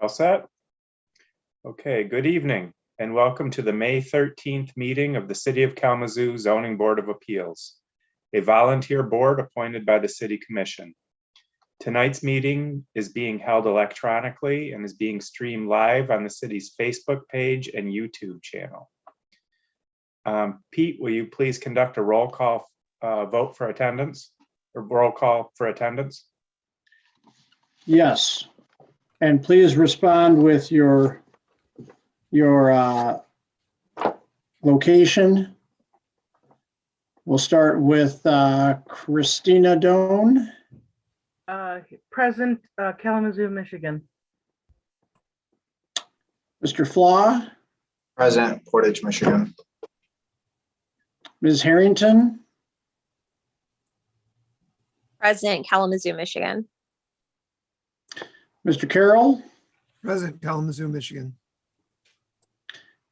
All set? Okay, good evening and welcome to the May 13th meeting of the City of Kalamazoo Zoning Board of Appeals, a volunteer board appointed by the City Commission. Tonight's meeting is being held electronically and is being streamed live on the city's Facebook page and YouTube channel. Pete, will you please conduct a roll call vote for attendance or roll call for attendance? Yes, and please respond with your location. We'll start with Christina Doan. Present, Kalamazoo, Michigan. Mr. Flaw, Present, Portage, Michigan. Ms. Harrington, Present, Kalamazoo, Michigan. Mr. Carroll, Present, Kalamazoo, Michigan.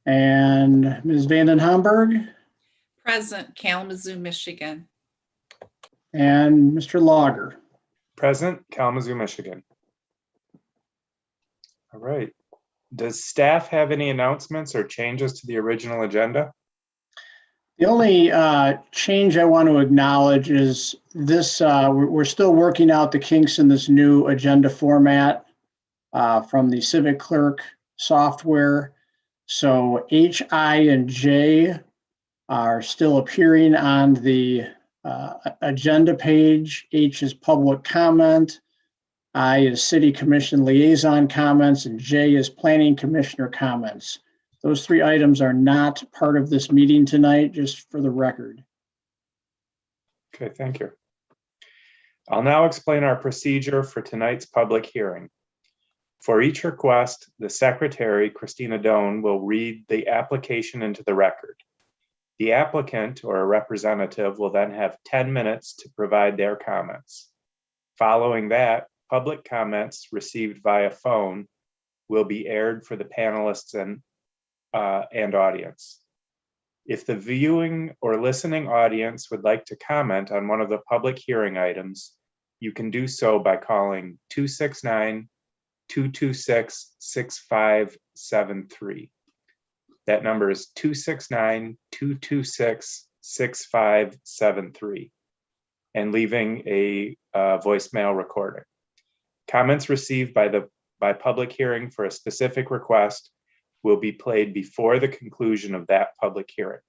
and Ms. Vanden Hamburg, Present, Kalamazoo, Michigan. and Mr. Lager. Present, Kalamazoo, Michigan. All right. Does staff have any announcements or changes to the original agenda? The only change I want to acknowledge is this, we're still working out the kinks in this new agenda format from the Civic Clerk software. So H, I, and J are still appearing on the agenda page. H is public comment, I is City Commission liaison comments, and J is Planning Commissioner comments. Those three items are not part of this meeting tonight, just for the record. Okay, thank you. I'll now explain our procedure for tonight's public hearing. For each request, the secretary, Christina Doan, will read the application into the record. The applicant or a representative will then have 10 minutes to provide their comments. Following that, public comments received via phone will be aired for the panelists and audience. If the viewing or listening audience would like to comment on one of the public hearing items, you can do so by calling 269-226-6573. That number is 269-226-6573 and leaving a voicemail recording. Comments received by public hearing for a specific request will be played before the conclusion of that public hearing.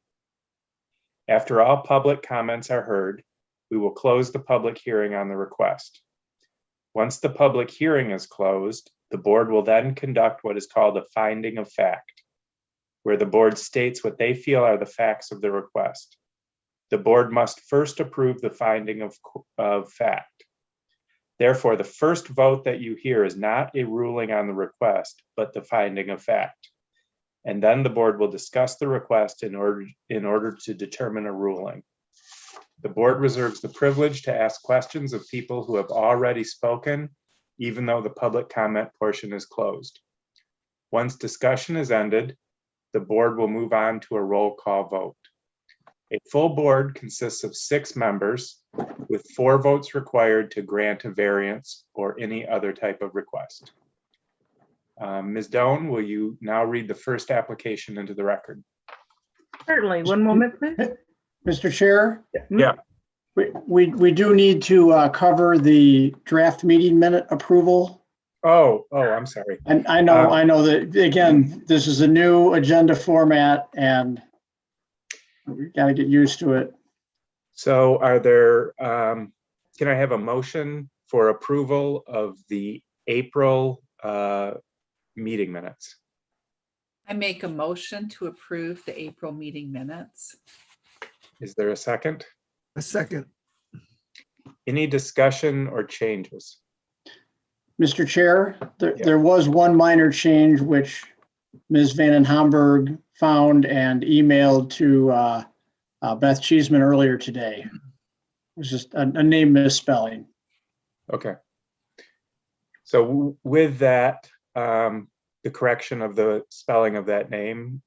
After all public comments are heard, we will close the public hearing on the request. Once the public hearing is closed, the board will then conduct what is called a finding of fact, where the board states what they feel are the facts of the request. The board must first approve the finding of fact. Therefore, the first vote that you hear is not a ruling on the request, but the finding of fact. And then the board will discuss the request in order to determine a ruling. The board reserves the privilege to ask questions of people who have already spoken, even though the public comment portion is closed. Once discussion is ended, the board will move on to a roll call vote. A full board consists of 6 members, with 4 votes required to grant a variance or any other type of request. Ms. Doan, will you now read the first application into the record? Certainly. One moment, please. Mr. Chair? Yeah. We do need to cover the draft meeting minute approval. Oh, I'm sorry. And I know that, again, this is a new agenda format and we got to get used to it. So are there, can I have a motion for approval of the April meeting minutes? I make a motion to approve the April meeting minutes. Is there a second? A second. Any discussion or changes? Mr. Chair, there was one minor change which Ms. Vanden Hamburg found and emailed to Beth Cheeseman earlier today. It was just a name misspelling. Okay. So with that, the correction of the spelling of that name,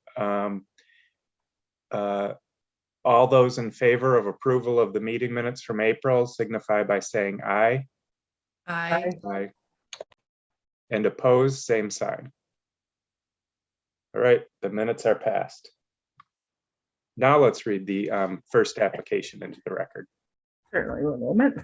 all those in favor of approval of the meeting minutes from April signify by saying aye. Aye. Aye. And opposed, same sign. All right, the minutes are passed. Now let's read the first application into the record. Certainly, one moment.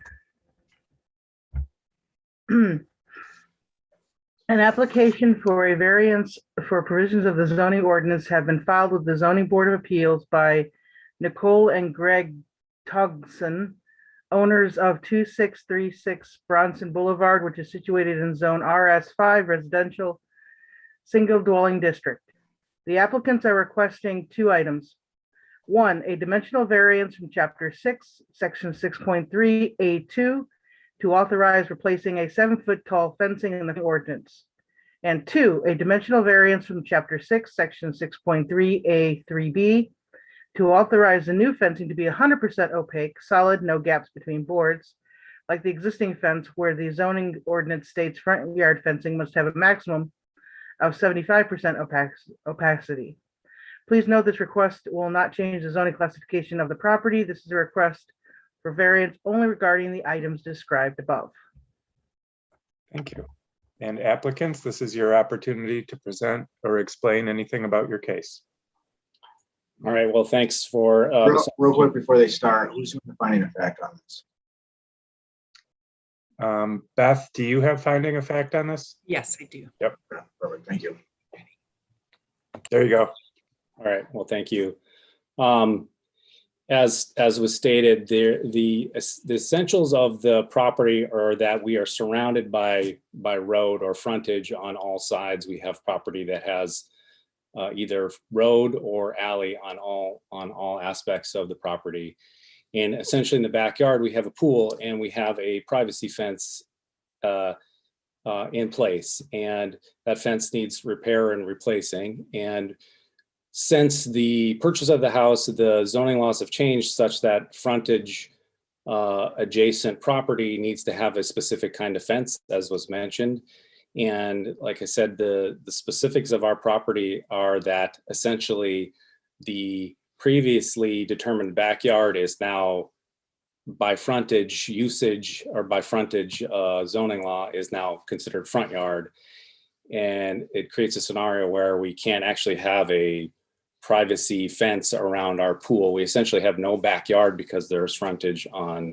An application for a variance for provisions of the zoning ordinance have been filed with the Zoning Board of Appeals by Nicole and Greg Togson, owners of 2636 Brunson Boulevard, which is situated in Zone RS5 Residential Single Dwelling District. The applicants are requesting two items. One, a dimensional variance from Chapter 6, Section 6.3A2 to authorize replacing a 7-foot tall fencing in the ordinance. And two, a dimensional variance from Chapter 6, Section 6.3A3B to authorize the new fencing to be 100% opaque, solid, no gaps between boards, like the existing fence where the zoning ordinance states front yard fencing must have a maximum of 75% opacity. Please note this request will not change the zoning classification of the property. This is a request for variance only regarding the items described above. Thank you. And applicants, this is your opportunity to present or explain anything about your case. All right, well, thanks for. Real quick before they start, who's doing the finding of fact on this? Beth, do you have finding of fact on this? Yes, I do. Perfect, thank you. There you go. All right, well, thank you. As was stated, the essentials of the property are that we are surrounded by road or frontage on all sides. We have property that has either road or alley on all aspects of the property. And essentially in the backyard, we have a pool and we have a privacy fence in place, and that fence needs repair and replacing. And since the purchase of the house, the zoning laws have changed such that frontage adjacent property needs to have a specific kind of fence, as was mentioned. And like I said, the specifics of our property are that essentially the previously determined backyard is now by frontage usage or by frontage zoning law is now considered front yard. And it creates a scenario where we can't actually have a privacy fence around our pool. We essentially have no backyard because there's frontage on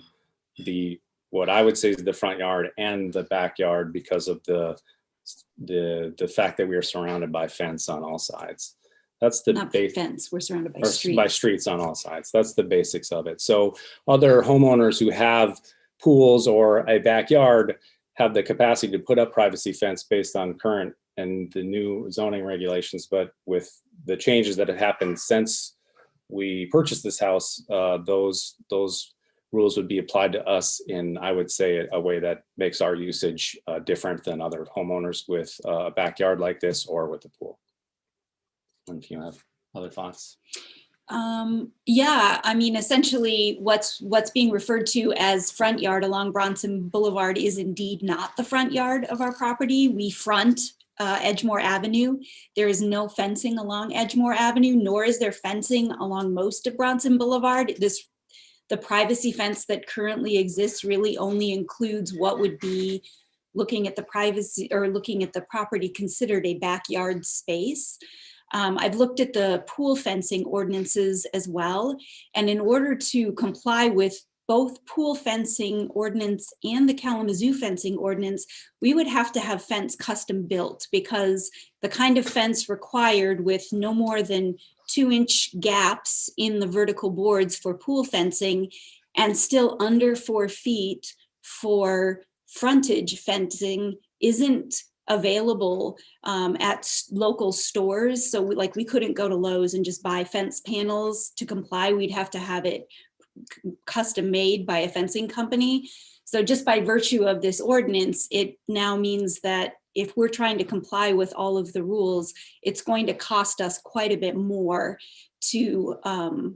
what I would say is the front yard and the backyard because of the fact that we are surrounded by fence on all sides. That's the Not fence, we're surrounded by by streets. streets on all sides. That's the basics of it. So other homeowners who have pools or a backyard have the capacity to put up privacy fence based on current and the new zoning regulations. But with the changes that have happened since we purchased this house, those rules would be applied to us in, I would say, a way that makes our usage different than other homeowners with a backyard like this or with a pool. And if you have other thoughts. Yeah, I mean, essentially what's being referred to as front yard along Brunson Boulevard is indeed not the front yard of our property. We front Edgemore Avenue. There is no fencing along Edgemore Avenue, nor is there fencing along most of Brunson Boulevard. The privacy fence that currently exists really only includes what would be looking at the privacy or looking at the property considered a backyard space. I've looked at the pool fencing ordinances as well. And in order to comply with both pool fencing ordinance and the Kalamazoo fencing ordinance, we would have to have fence custom built because the kind of fence required with no more than 2-inch gaps in the vertical boards for pool fencing and still under 4 feet for frontage fencing isn't available at local stores. So we couldn't go to Lowe's and just buy fence panels to comply. We'd have to have it custom made by a fencing company. So just by virtue of this ordinance, it now means that if we're trying to comply with all of the rules, it's going to cost us quite a bit more to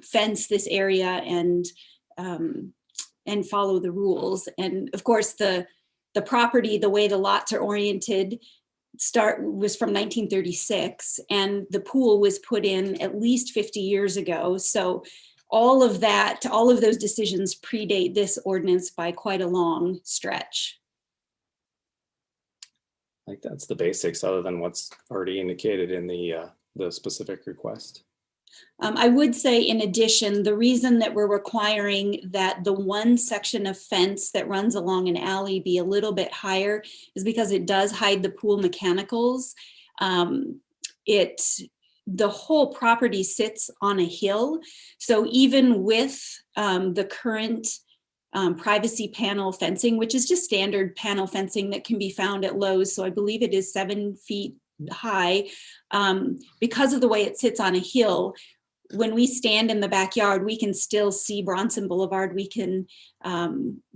fence this area and follow the rules. And of course, the property, the way the lots are oriented, was from 1936, and the pool was put in at least 50 years ago. So all of those decisions predate this ordinance by quite a long stretch. think that's the basics, other than what's already indicated in the specific request. I would say, in addition, the reason that we're requiring that the one section of fence that runs along an alley be a little bit higher is because it does hide the pool mechanicals. The whole property sits on a hill. So even with the current privacy panel fencing, which is just standard panel fencing that can be found at Lowe's, so I believe it is 7 feet high, because of the way it sits on a hill, when we stand in the backyard, we can still see Brunson Boulevard. We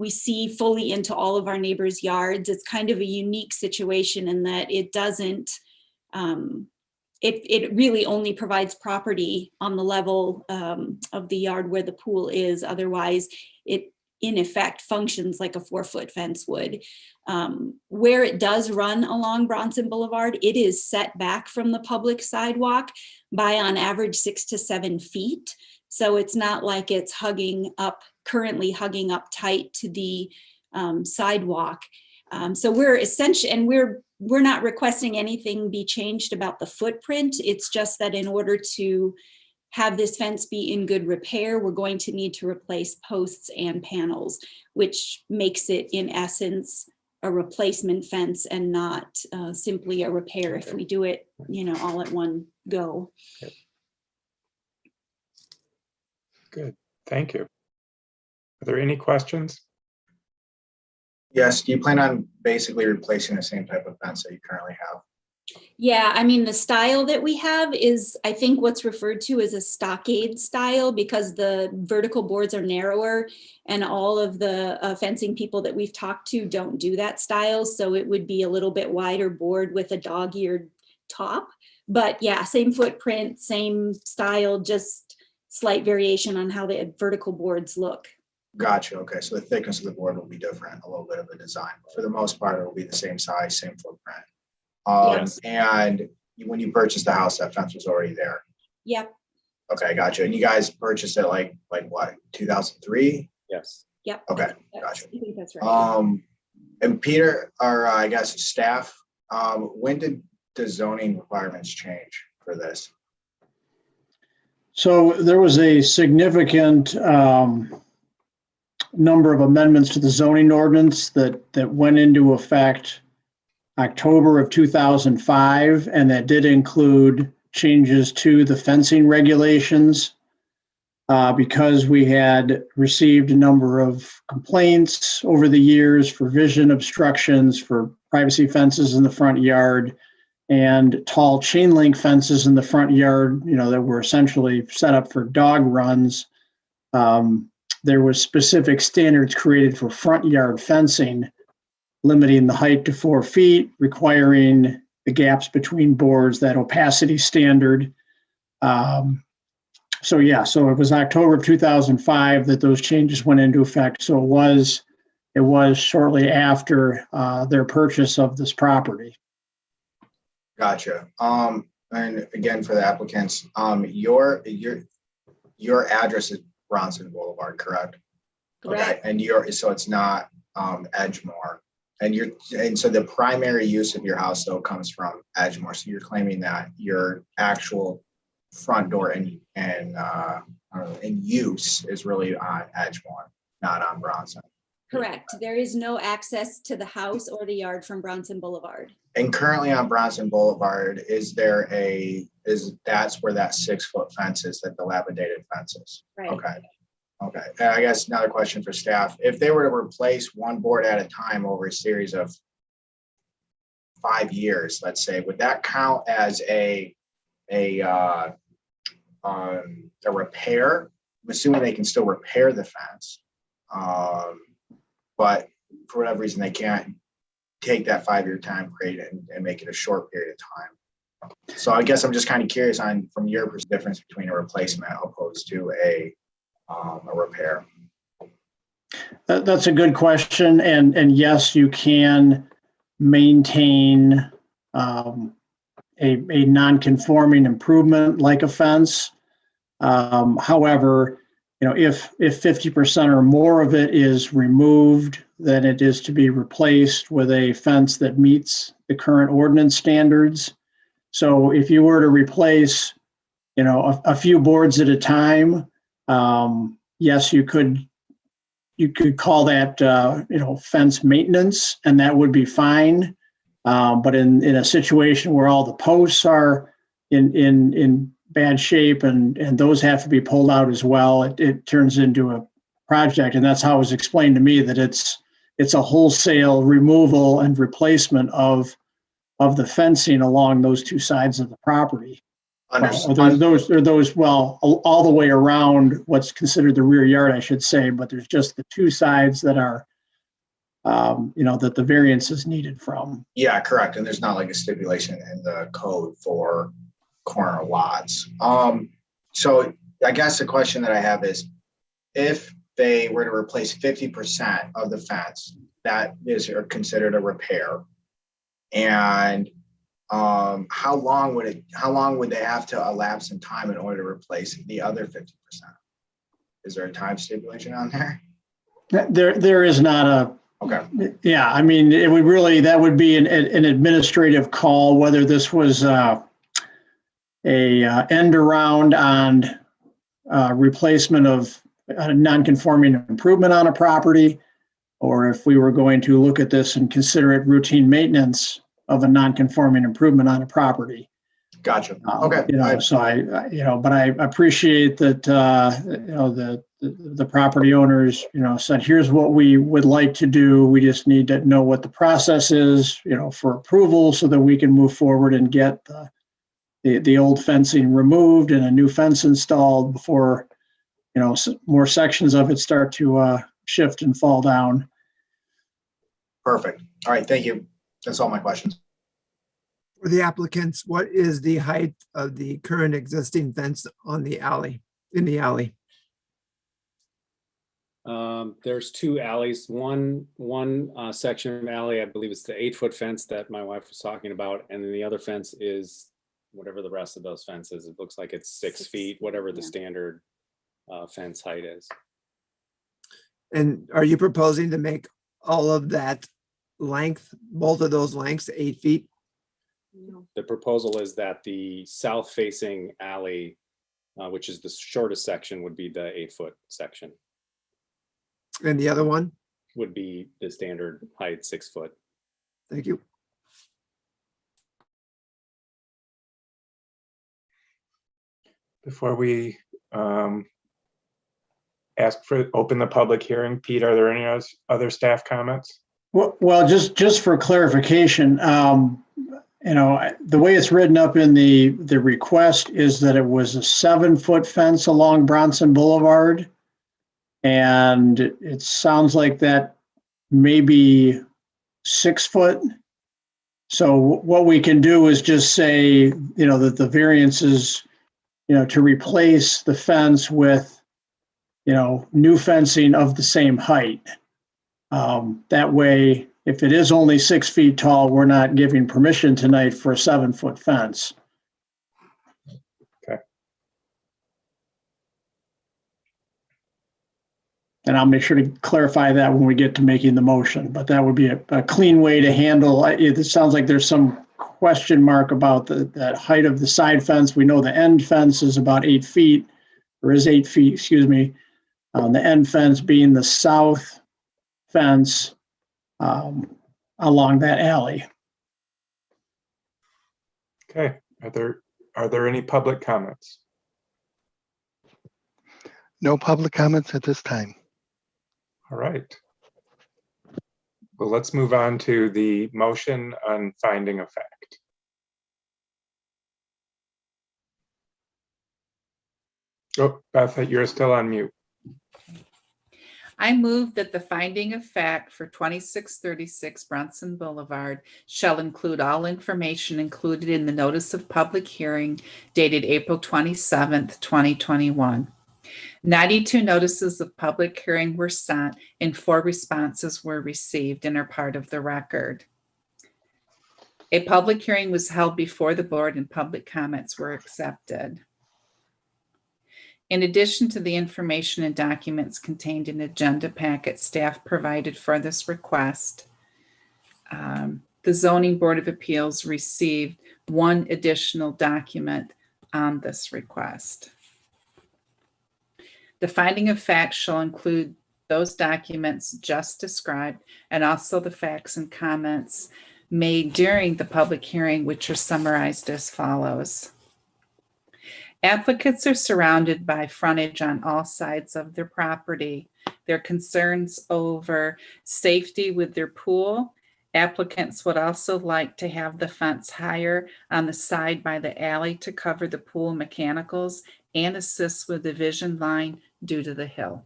see fully into all of our neighbors' yards. It's kind of a unique situation in that it doesn't, it really only provides property on the level of the yard where the pool is. Otherwise, it in effect functions like a 4-foot fence would. Where it does run along Brunson Boulevard, it is set back from the public sidewalk by on average 6 to 7 feet. So it's not like it's currently hugging up tight to the sidewalk. So we're essentially, and we're not requesting anything be changed about the footprint. It's just that in order to have this fence be in good repair, we're going to need to replace posts and panels, which makes it in essence a replacement fence and not simply a repair if we do it, all at one go. Good, thank you. Are there any questions? Yes, do you plan on basically replacing the same type of fence that you currently have? Yeah, I mean, the style that we have is, I think, what's referred to as a stockade style, because the vertical boards are narrower and all of the fencing people that we've talked to don't do that style. So it would be a little bit wider board with a dog-eared top. But yeah, same footprint, same style, just slight variation on how the vertical boards look. Gotcha. Okay, so the thickness of the board will be different, a little bit of the design. But for the most part, it will be the same size, same footprint. Yes. And when you purchased the house, that fence was already there. Yep. Okay, gotcha. And you guys purchased it like what, 2003? Yes. Yep. Okay, That's- gotcha. I think that's right. And Peter, or I guess staff, when did the zoning requirements change for this? So there was a significant number of amendments to the zoning ordinance that went into effect October of 2005, and that did include changes to the fencing regulations because we had received a number of complaints over the years for vision obstructions, for privacy fences in the front yard, and tall chain link fences in the front yard, that were essentially set up for dog runs. There was specific standards created for front yard fencing, limiting the height to 4 feet, requiring the gaps between boards, that opacity standard. So it was October of 2005 that those changes went into effect. So it was shortly after their purchase of this property. Gotcha. And again, for the applicants, your address is Brunson Boulevard, correct? Correct. Okay. And so it's not Edgemore. And so the primary use of your house though comes from Edgemore. So you're claiming that your actual front door and use is really on Edgemore, not on Brunson. Correct. There is no access to the house or the yard from Brunson Boulevard. And currently on Brunson Boulevard, that's where that 6-foot fence is, that dilapidated fence is? Right. Okay. And I guess another question for staff, if they were to replace one board at a time over a series of 5 years, let's say, would that count as a repair? I'm assuming they can still repair the fence. But for whatever reason, they can't take that 5-year time period and make it a short period of time. So I guess I'm just kind of curious from your perspective, the difference between a replacement opposed to a repair. That's a good question. And yes, you can maintain a non-conforming improvement like a fence. However, if 50% or more of it is removed, then it is to be replaced with a fence that meets the current ordinance standards. So if you were to replace, a few boards at a time, yes, you could call that, fence maintenance, and that would be fine. But in a situation where all the posts are in bad shape and those have to be pulled out as well, it turns into a project. And that's how it was explained to me, that it's a wholesale removal and replacement of the fencing along those two sides of the property. Well, all the way around what's considered the rear yard, I should say, but there's just the two sides that are, that the variance is needed from. Yeah, correct. And there's not like a stipulation in the code for corner lots. So I guess the question that I have is, if they were to replace 50% of the fence, that is considered a repair. And how long would they have to elapse in time in order to replace the other 50%? Is there a time stipulation on there? There is not a. Okay. Yeah, I mean, that would be an administrative call, whether this was a end around on replacement of a non-conforming improvement on a property, or if we were going to look at this and consider it routine maintenance of a non-conforming improvement on a property. Gotcha. Okay. So but I appreciate that, the property owners, said, here's what we would like to do. We just need to know what the process is, for approval, so that we can move forward and get the old fencing removed and a new fence installed before, more sections of it start to shift and fall down. Perfect. All right. Thank you. That's all my questions. For the applicants, what is the height of the current existing fence on the alley, in the alley? There's two alleys. One section of alley, I believe it's the 8-foot fence that my wife was talking about. And then the other fence is whatever the rest of those fences. It looks like it's 6 feet, whatever the standard fence height is. And are you proposing to make all of that length, both of those lengths, 8 feet? The proposal is that the south facing alley, which is the shortest section, would be the 8-foot section. And the other one? Would be the standard height, 6 foot. Thank you. Before we open the public hearing, Pete, are there any other staff comments? Well, just for clarification, the way it's written up in the request is that it was a 7-foot fence along Brunson Boulevard. And it sounds like that may be 6 foot. So what we can do is just say, that the variance is, to replace the fence with, new fencing of the same height. That way, if it is only 6 feet tall, we're not giving permission tonight for a 7-foot fence. Okay. And I'll make sure to clarify that when we get to making the motion, but that would be a clean way to handle it. It sounds like there's some question mark about that height of the side fence. We know the end fence is about 8 feet, or is 8 feet, excuse me. The end fence being the south fence along that alley. Okay. Are there any public comments? No public comments at this time. All right. Well, let's move on to the motion on finding of fact. Oh, Beth, you're still on mute. I move that the finding of fact for 2636 Brunson Boulevard shall include all information included in the notice of public hearing dated April 27th, 2021. 92 notices of public hearing were sent and 4 responses were received and are part of the record. A public hearing was held before the board and public comments were accepted. In addition to the information and documents contained in agenda packet staff provided for this request, the Zoning Board of Appeals received one additional document on this request. The finding of facts shall include those documents just described and also the facts and comments made during the public hearing, which are summarized as follows. Applicants are surrounded by frontage on all sides of their property. Their concerns over safety with their pool. Applicants would also like to have the fence higher on the side by the alley to cover the pool mechanicals and assist with the vision line due to the hill.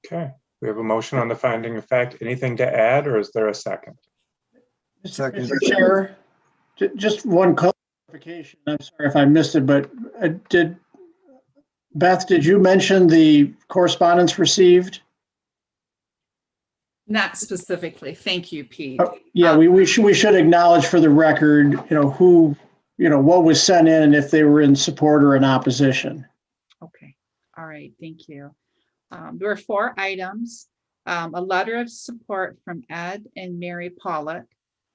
Okay, we have a motion on the finding of fact. Anything to add, or is there a second? Second. Mr. Chair, just one clarification. I'm sorry if I missed it, but Beth, did you mention the correspondence received? Not specifically. Thank you, Pete. Yeah, we should acknowledge for the record, who, what was sent in and if they were in support or in opposition. Okay. All right. Thank you. There were 4 items. A letter of support from Ed and Mary Pollock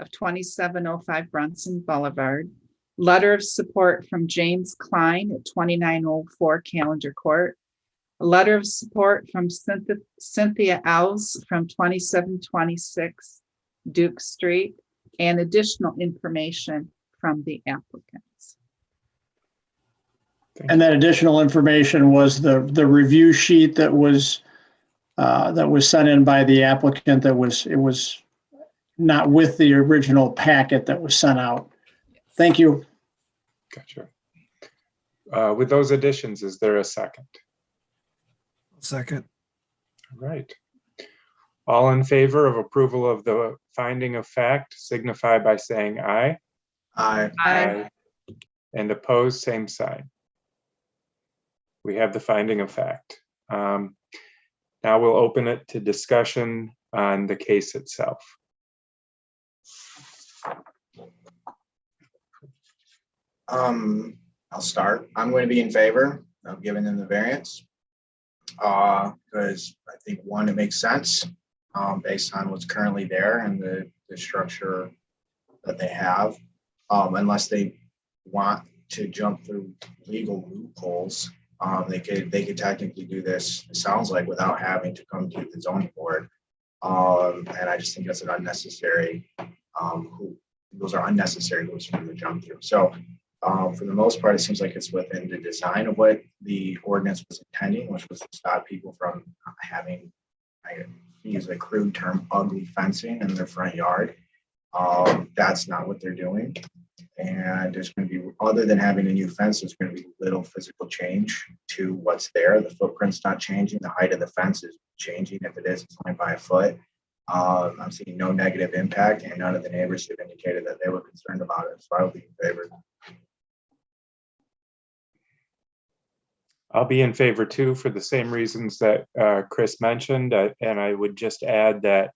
of 2705 Brunson Boulevard. Letter of support from James Klein at 2904 Callender Court. A letter of support from Cynthia Owls from 2726 Duke Street, and additional information from the applicants. And that additional information was the review sheet that was sent in by the applicant. It was not with the original packet that was sent out. Thank you. Gotcha. With those additions, is there a second? Second. All right. All in favor of approval of the finding of fact signify by saying aye. Aye. Aye. And opposed, same sign. We have the finding of fact. Now we'll open it to discussion on the case itself. I'll start. I'm going to be in favor of giving them the variance. Because I think, one, it makes sense based on what's currently there and the structure that they have, unless they want to jump through legal loopholes. They could technically do this, it sounds like, without having to come to the zoning board. And I just think that's an unnecessary, those are unnecessary hoops for them to jump through. So for the most part, it seems like it's within the design of what the ordinance was intending, which was to stop people from having, I use a crude term, ugly fencing in their front yard. That's not what they're doing. And there's going to be, other than having a new fence, there's going to be little physical change to what's there. The footprint's not changing. The height of the fence is changing. If it is, it's only by a foot. I'm seeing no negative impact, and none of the neighbors have indicated that they were concerned about it. So I will be in favor. I'll be in favor too, for the same reasons that Chris mentioned. And I would just add that,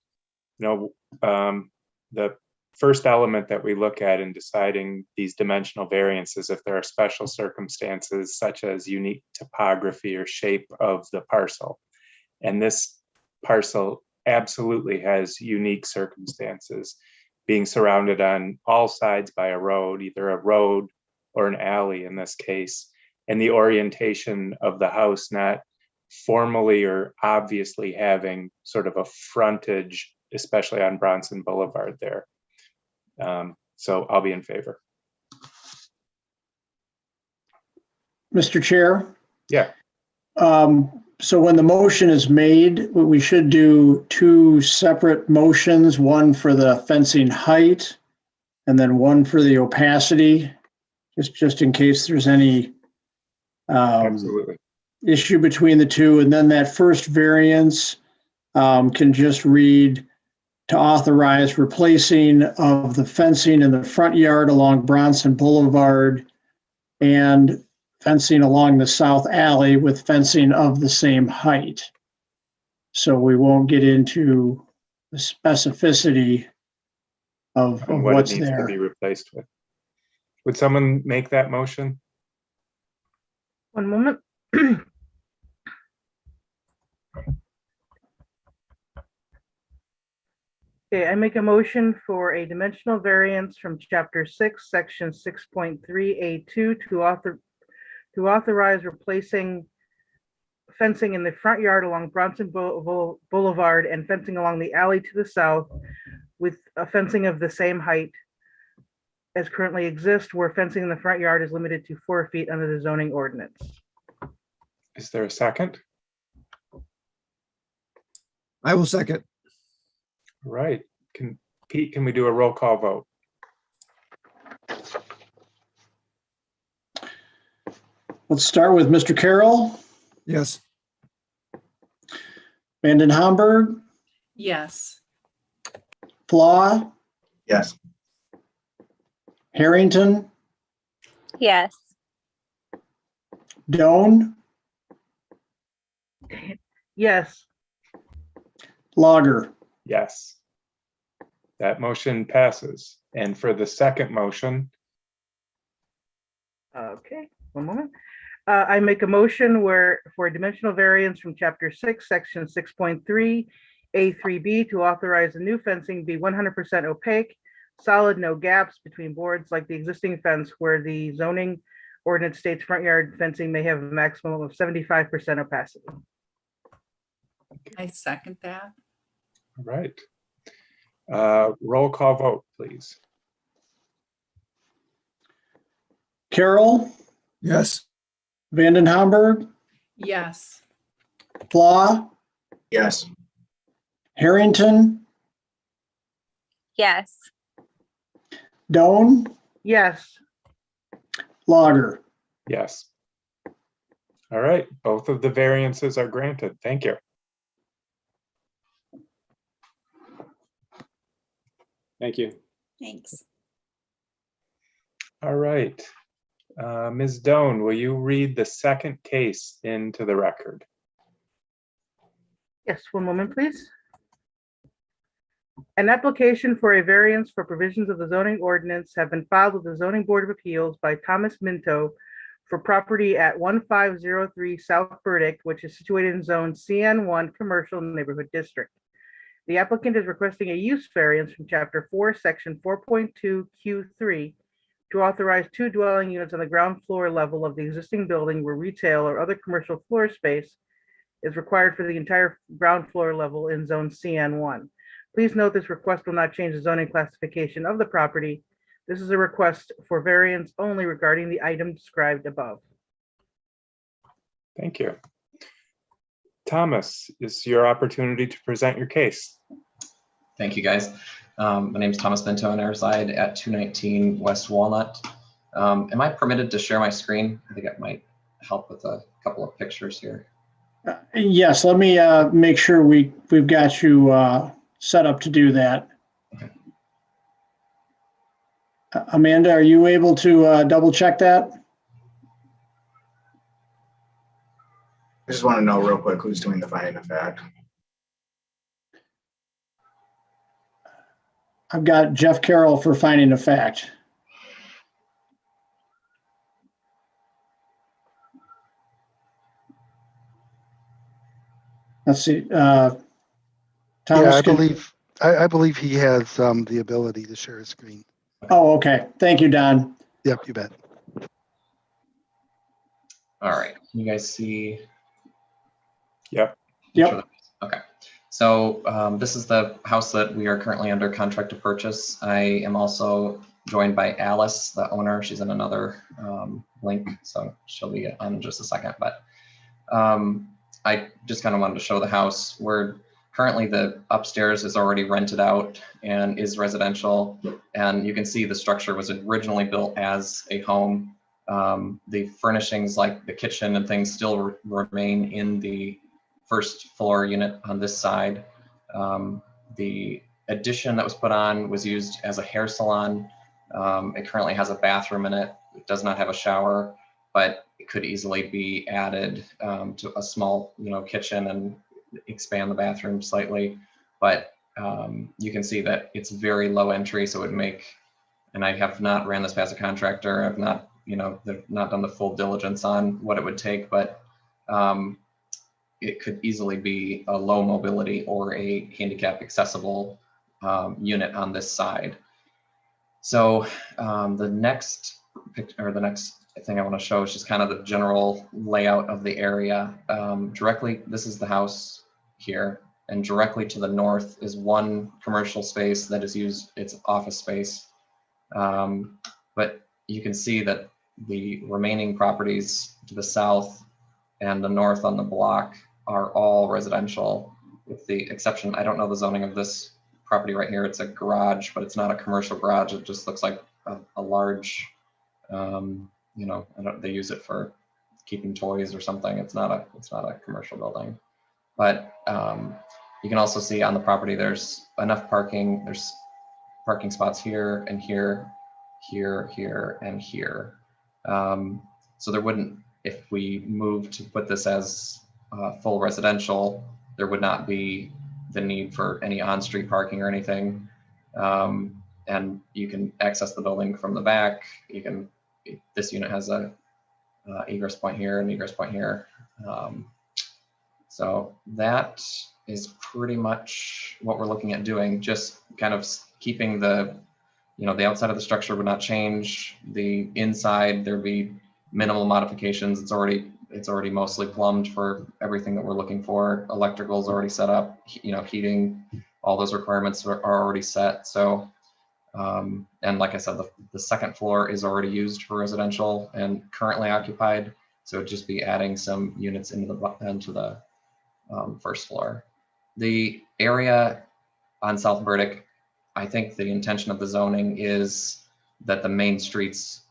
the first element that we look at in deciding these dimensional variances, if there are special circumstances such as unique topography or shape of the parcel. And this parcel absolutely has unique circumstances, being surrounded on all sides by a road, either a road or an alley in this case, and the orientation of the house not formally or obviously having sort of a frontage, especially on Brunson Boulevard there. So I'll be in favor. Mr. Chair? Yeah. So when the motion is made, we should do 2 separate motions, one for the fencing height and then one for the opacity, just in case there's any Absolutely. issue between the two. And then that first variance can just read to authorize replacing of the fencing in the front yard along Brunson Boulevard and fencing along the south alley with fencing of the same height. So we won't get into the specificity of And what what's it needs there. to be replaced with. Would someone make that motion? One moment. Okay, I make a motion for a dimensional variance from chapter 6, section 6.3A2 to authorize replacing fencing in the front yard along Brunson Boulevard and fencing along the alley to the south with a fencing of the same height as currently exists, where fencing in the front yard is limited to 4 feet under the zoning ordinance. Is there a second? I will second. Right. Pete, can we do a roll call vote? Let's start with Mr. Carroll, Yes. Vanden Hamburg, Yes. Flaw, Yes. Harrington, Yes. Doan, Yes. Lager. Yes. That motion passes. And for the second motion, Okay, one moment. I make a motion for a dimensional variance from chapter 6, section 6.3, A3B to authorize the new fencing be 100% opaque, solid, no gaps between boards like the existing fence, where the zoning ordinance states front yard fencing may have a maximum of 75% opacity. I second that. all right. Roll call vote, please. Carroll, Yes. Vanden Hamburg, Yes. Flaw, Yes. Harrington, Yes. Doan, Yes. Lager. Yes. All right, both of the variances are granted. Thank you. Thank you. Thanks. All right. Ms. Doan, will you read the second case into the record? Yes, one moment, please. An application for a variance for provisions of the zoning ordinance have been filed with the Zoning Board of Appeals by Thomas Minto for property at 1503 South Burdick, which is situated in Zone CN1 Commercial Neighborhood District. The applicant is requesting a use variance from Chapter 4, Section 4.2 Q3 to authorize 2 dwelling units on the ground floor level of the existing building where retail or other commercial floor space is required for the entire ground floor level in Zone CN1. Please note this request will not change the zoning classification of the property. This is a request for variance only regarding the item described above. Thank you. Thomas, it's your opportunity to present your case. Thank you, guys. My name is Thomas Minto and I reside at 219 West Walnut. Am I permitted to share my screen? I think it might help with a couple of pictures here. Yes, let me make sure we've got you set up to do that. Okay. Amanda, are you able to double check that? I just want to know real quick who's doing the finding of fact. I've got Jeff Carroll for finding of fact. Let's see. Thomas, Yeah, can- I believe he has the ability to share his screen. Oh, okay. Thank you, Don. Yep, you bet. All right, can you guys see? Yep. Yep. Okay, so this is the house that we are currently under contract to purchase. I am also joined by Alice, the owner. She's in another link, so she'll be on in just a second. But I just kind of wanted to show the house. Where currently the upstairs is already rented out and is residential. And you can see the structure was originally built as a home. The furnishings like the kitchen and things still remain in the first floor unit on this side. The addition that was put on was used as a hair salon. It currently has a bathroom in it. It does not have a shower, but it could easily be added to a small, kitchen and expand the bathroom slightly. But you can see that it's very low entry, so it would make And I have not ran this past a contractor. I've not, they've not done the full diligence on what it would take, but it could easily be a low mobility or a handicap accessible unit on this side. So the next picture, or the next thing I want to show is just kind of the general layout of the area. Directly, this is the house here, and directly to the north is one commercial space that is used, it's office space. But you can see that the remaining properties to the south and the north on the block are all residential, with the exception, I don't know the zoning of this property right here. It's a garage, but it's not a commercial garage. It just looks like a large, they use it for keeping toys or something. It's not a commercial building. But you can also see on the property there's enough parking. There's parking spots here and here, here, here, and here. So there wouldn't, if we move to put this as full residential, there would not be the need for any on-street parking or anything. And you can access the building from the back. This unit has a egress point here and egress point here. So that is pretty much what we're looking at doing, just kind of keeping the outside of the structure would not change. The inside, there'd be minimal modifications. It's already mostly plumbed for everything that we're looking for. Electrical is already set up, heating, all those requirements are already set. So, and like I said, the second floor is already used for residential and currently occupied. So it'd just be adding some units into the first floor. The area on South Burdick, I think the intention of the zoning is that the main streets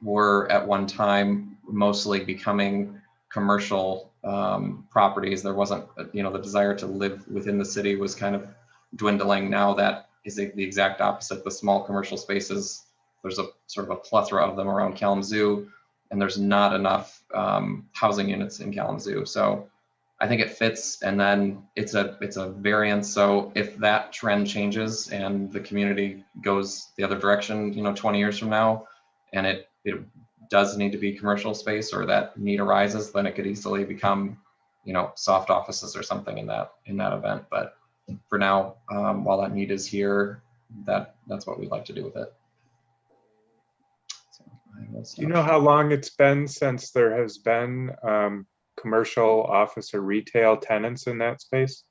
were at one time mostly becoming commercial properties. There wasn't, the desire to live within the city was kind of dwindling. Now that is the exact opposite. The small commercial spaces, there's a sort of a plethora of them around Kalamazoo, and there's not enough housing units in Kalamazoo. So I think it fits, and then it's a variance. So if that trend changes and the community goes the other direction, 20 years from now, and it does need to be commercial space, or that need arises, then it could easily become, soft offices or something in that event. But for now, while that need is here, that's what we'd like to do with it. So do you know how long it's been since there has been commercial office or retail tenants in that space?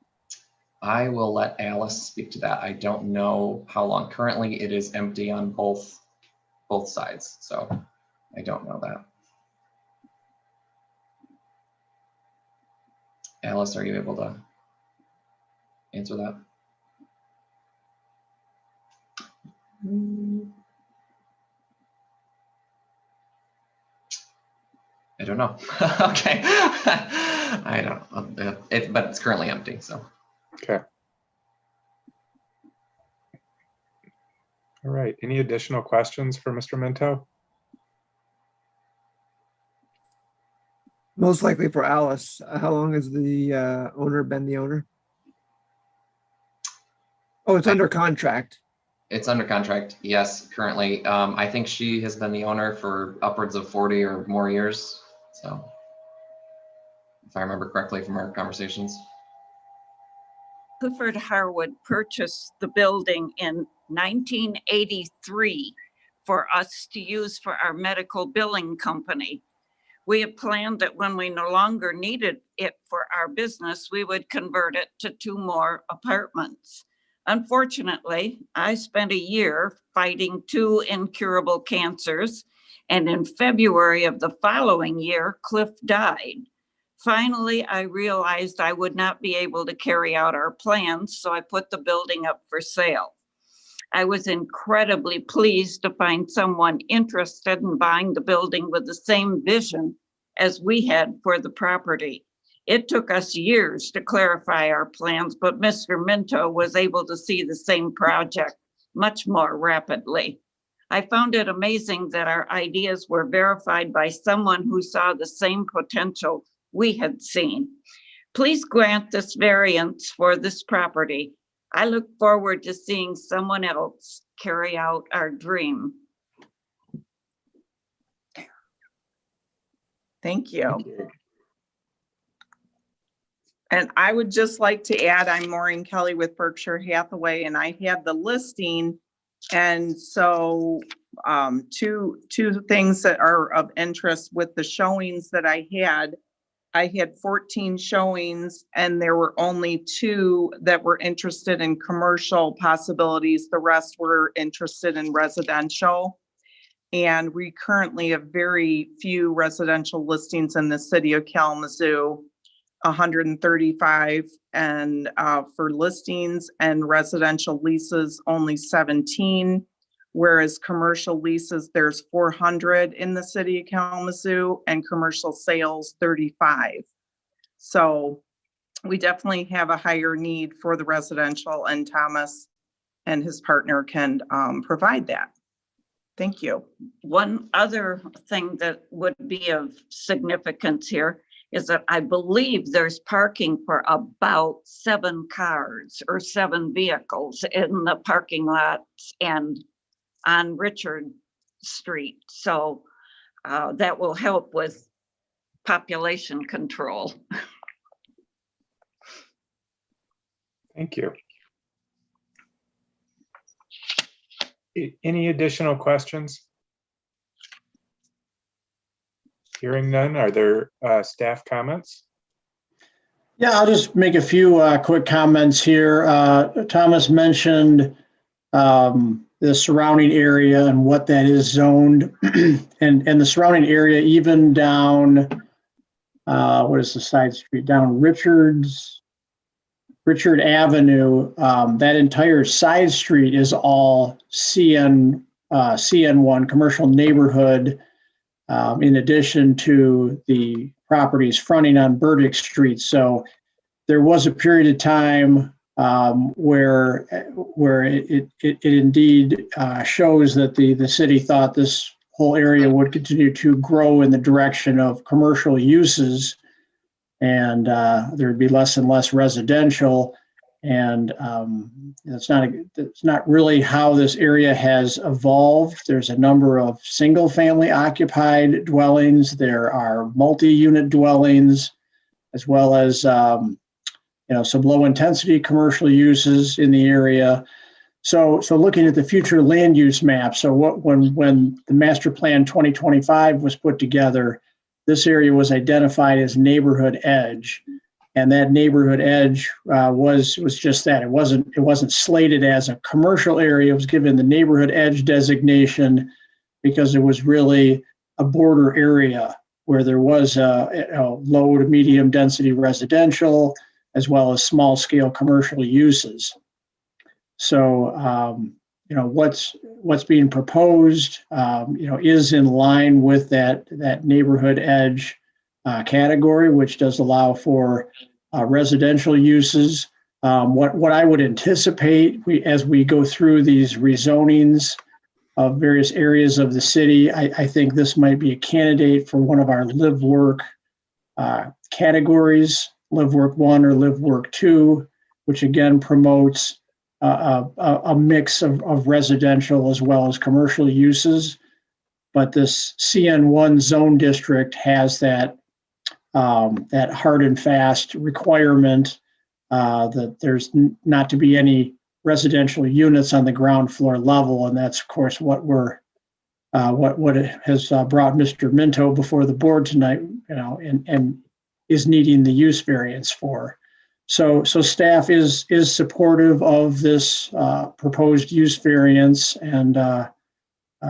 I will let Alice speak to that. I don't know how long. Currently, it is empty on both sides, so I don't know that. Alice, are you able to answer that? I don't know. Okay. I don't know. But it's currently empty, so. Okay. All right. Any additional questions for Mr. Minto? Most likely for Alice. How long has the owner been the owner? Oh, it's under contract. It's under contract, yes, currently. I think she has been the owner for upwards of 40 or more years. So, if I remember correctly from our conversations. Clifford Harwood purchased the building in 1983 for us to use for our medical billing company. We had planned that when we no longer needed it for our business, we would convert it to 2 more apartments. Unfortunately, I spent a year fighting 2 incurable cancers, and in February of the following year, Cliff died. Finally, I realized I would not be able to carry out our plans, so I put the building up for sale. I was incredibly pleased to find someone interested in buying the building with the same vision as we had for the property. It took us years to clarify our plans, but Mr. Minto was able to see the same project much more rapidly. I found it amazing that our ideas were verified by someone who saw the same potential we had seen. Please grant this variance for this property. I look forward to seeing someone else carry out our dream. Thank you. Thank you. And I would just like to add, I'm Maureen Kelly with Berkshire Hathaway, and I have the listing. And so two things that are of interest with the showings that I had 14 showings, and there were only 2 that were interested in commercial possibilities. The rest were interested in residential. And we currently have very few residential listings in the city of Kalamazoo, 135 and for listings, and residential leases only 17, whereas commercial leases, there's 400 in the city of Kalamazoo and commercial sales 35. So we definitely have a higher need for the residential, and Thomas and his partner can provide that. Thank you. One other thing that would be of significance here is that I believe there's parking for about 7 cars or 7 vehicles in the parking lots and on Richard Street. So that will help with population control. Thank you. Any additional questions? Hearing none, are there staff comments? Yeah, I'll just make a few quick comments here. Thomas mentioned the surrounding area and what that is zoned, and the surrounding area, even down, what is the side street? Down Richard Avenue, that entire side street is all CN1, commercial neighborhood, in addition to the properties fronting on Burdick Street. So there was a period of time where it indeed shows that the city thought this whole area would continue to grow in the direction of commercial uses, and there'd be less and less residential. And it's not really how this area has evolved. There's a number of single-family occupied dwellings. There are multi-unit dwellings, as well as some low-intensity commercial uses in the area. So looking at the future land use map, so when the master plan 2025 was put together, this area was identified as neighborhood edge. And that neighborhood edge was just that. It wasn't slated as a commercial area. It was given the neighborhood edge designation because it was really a border area where there was a low to medium density residential, as well as small scale commercial uses. So what's being proposed is in line with that neighborhood edge category, which does allow for residential uses. What I would anticipate as we go through these rezonings of various areas of the city, I think this might be a candidate for one of our live work categories, live work 1 or live work 2, which again promotes a mix of residential as well as commercial uses. But this CN1 zone district has that hard and fast requirement that there's not to be any residential units on the ground floor level, and that's of course what has brought Mr. Minto before the board tonight, and is needing the use variance for. So staff is supportive of this proposed use variance, and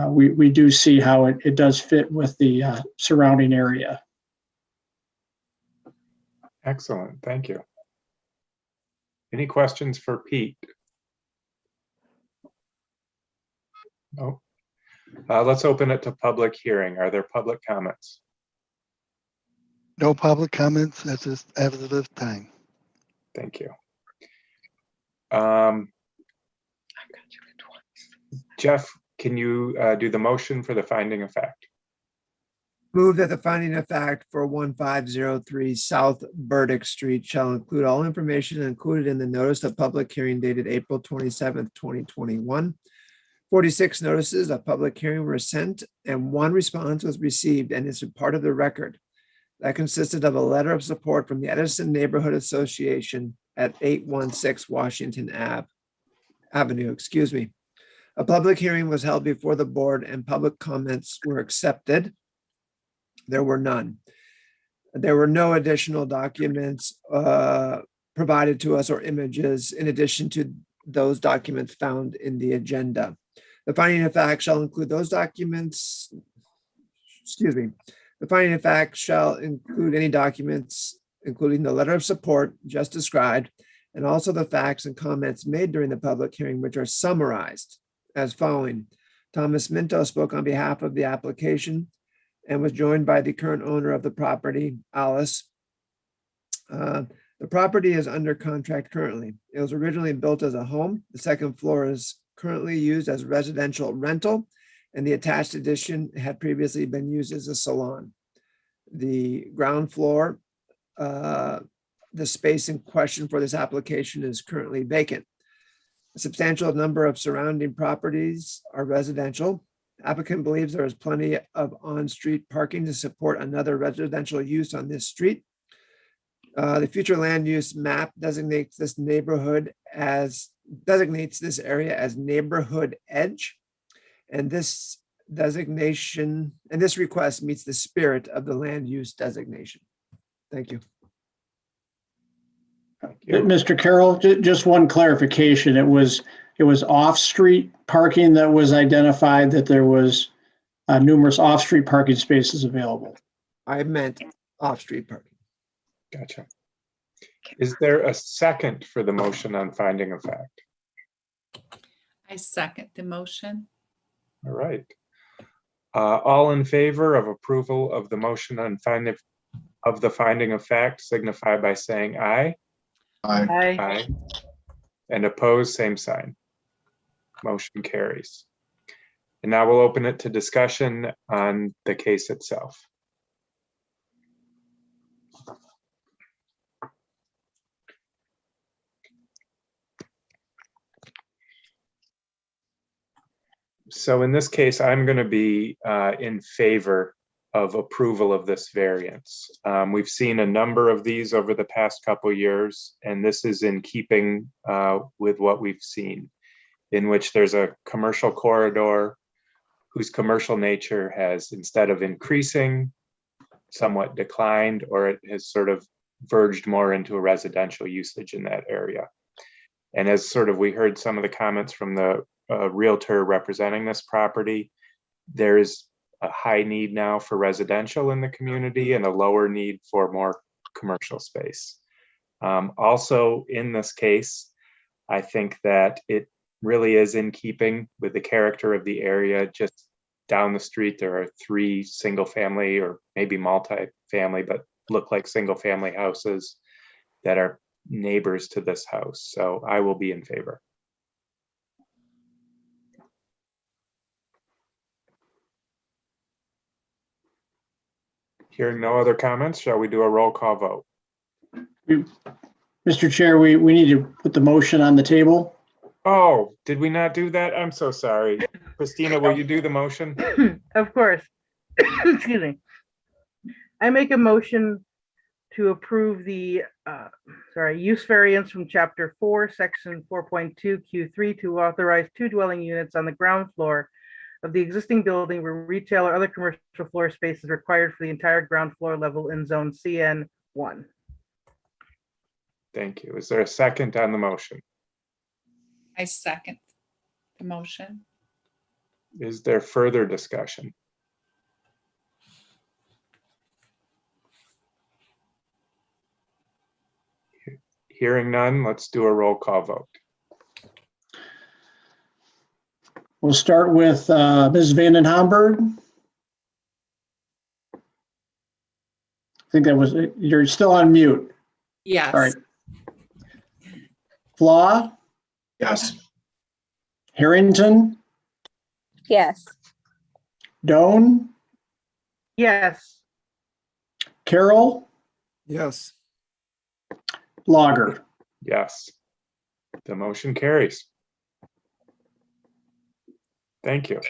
we do see how it does fit with the surrounding area. Excellent, thank you. Any questions for Pete? No. Let's open it to public hearing. Are there public comments? No public comments at this time. Thank you. Jeff, can you do the motion for the finding of fact? Move that the finding of fact for 1503 South Burdick Street shall include all information included in the notice of public hearing dated April 27th, 2021. 46 notices of public hearing were sent and 1 response was received and is a part of the record. That consisted of a letter of support from the Edison Neighborhood Association at 816 Washington Avenue. A public hearing was held before the board and public comments were accepted. There were none. There were no additional documents provided to us or images in addition to those documents found in the agenda. The finding of fact shall include those documents, The finding of fact shall include any documents, including the letter of support just described, and also the facts and comments made during the public hearing, which are summarized as following. Thomas Minto spoke on behalf of the application and was joined by the current owner of the property, Alice. The property is under contract currently. It was originally built as a home. The second floor is currently used as residential rental, and the attached addition had previously been used as a salon. The ground floor, the space in question for this application is currently vacant. A substantial number of surrounding properties are residential. Applicant believes there is plenty of on-street parking to support another residential use on this street. The future land use map designates this area as neighborhood edge. And this request meets the spirit of the land use designation. Thank you. Mr. Carroll, just one clarification. It was off-street parking that was identified, that there was numerous off-street parking spaces available. I meant off-street parking. Gotcha. Is there a second for the motion on finding of fact? I second the motion. All right. All in favor of approval of the motion on finding of fact signify by saying aye. Aye. Aye. And opposed, same sign. Motion carries. And now we'll open it to discussion on the case itself. So in this case, I'm going to be in favor of approval of this variance. We've seen a number of these over the past couple of years, and this is in keeping with what we've seen, in which there's a commercial corridor whose commercial nature has, instead of increasing, somewhat declined, or it has sort of verged more into a residential usage in that area. And as sort of we heard some of the comments from the realtor representing this property, there's a high need now for residential in the community and a lower need for more commercial space. Also in this case, I think that it really is in keeping with the character of the area. Just down the street, there are 3 single family or maybe multi-family, but look like single family houses that are neighbors to this house. So I will be in favor. Hearing no other comments, shall we do a roll call vote? Mr. Chair, we need to put the motion on the table. Oh, did we not do that? I'm so sorry. Christina, will you do the motion? Of course. Excuse me. I make a motion to approve the use variance from Chapter 4, Section 4.2 Q3 to authorize 2 dwelling units on the ground floor of the existing building where retail or other commercial floor space is required for the entire ground floor level in Zone CN1. Thank you. Is there a second on the motion? I second the motion. Is there further discussion? Hearing none, let's do a roll call vote. We'll start with Ms. Vanden Hamburg. I think that was, you're still on mute. Yes. All right. Flaw, Yes. Harrington, Yes. Doan, Yes. Carroll, Yes. Lager. Yes. The motion carries. Thank you.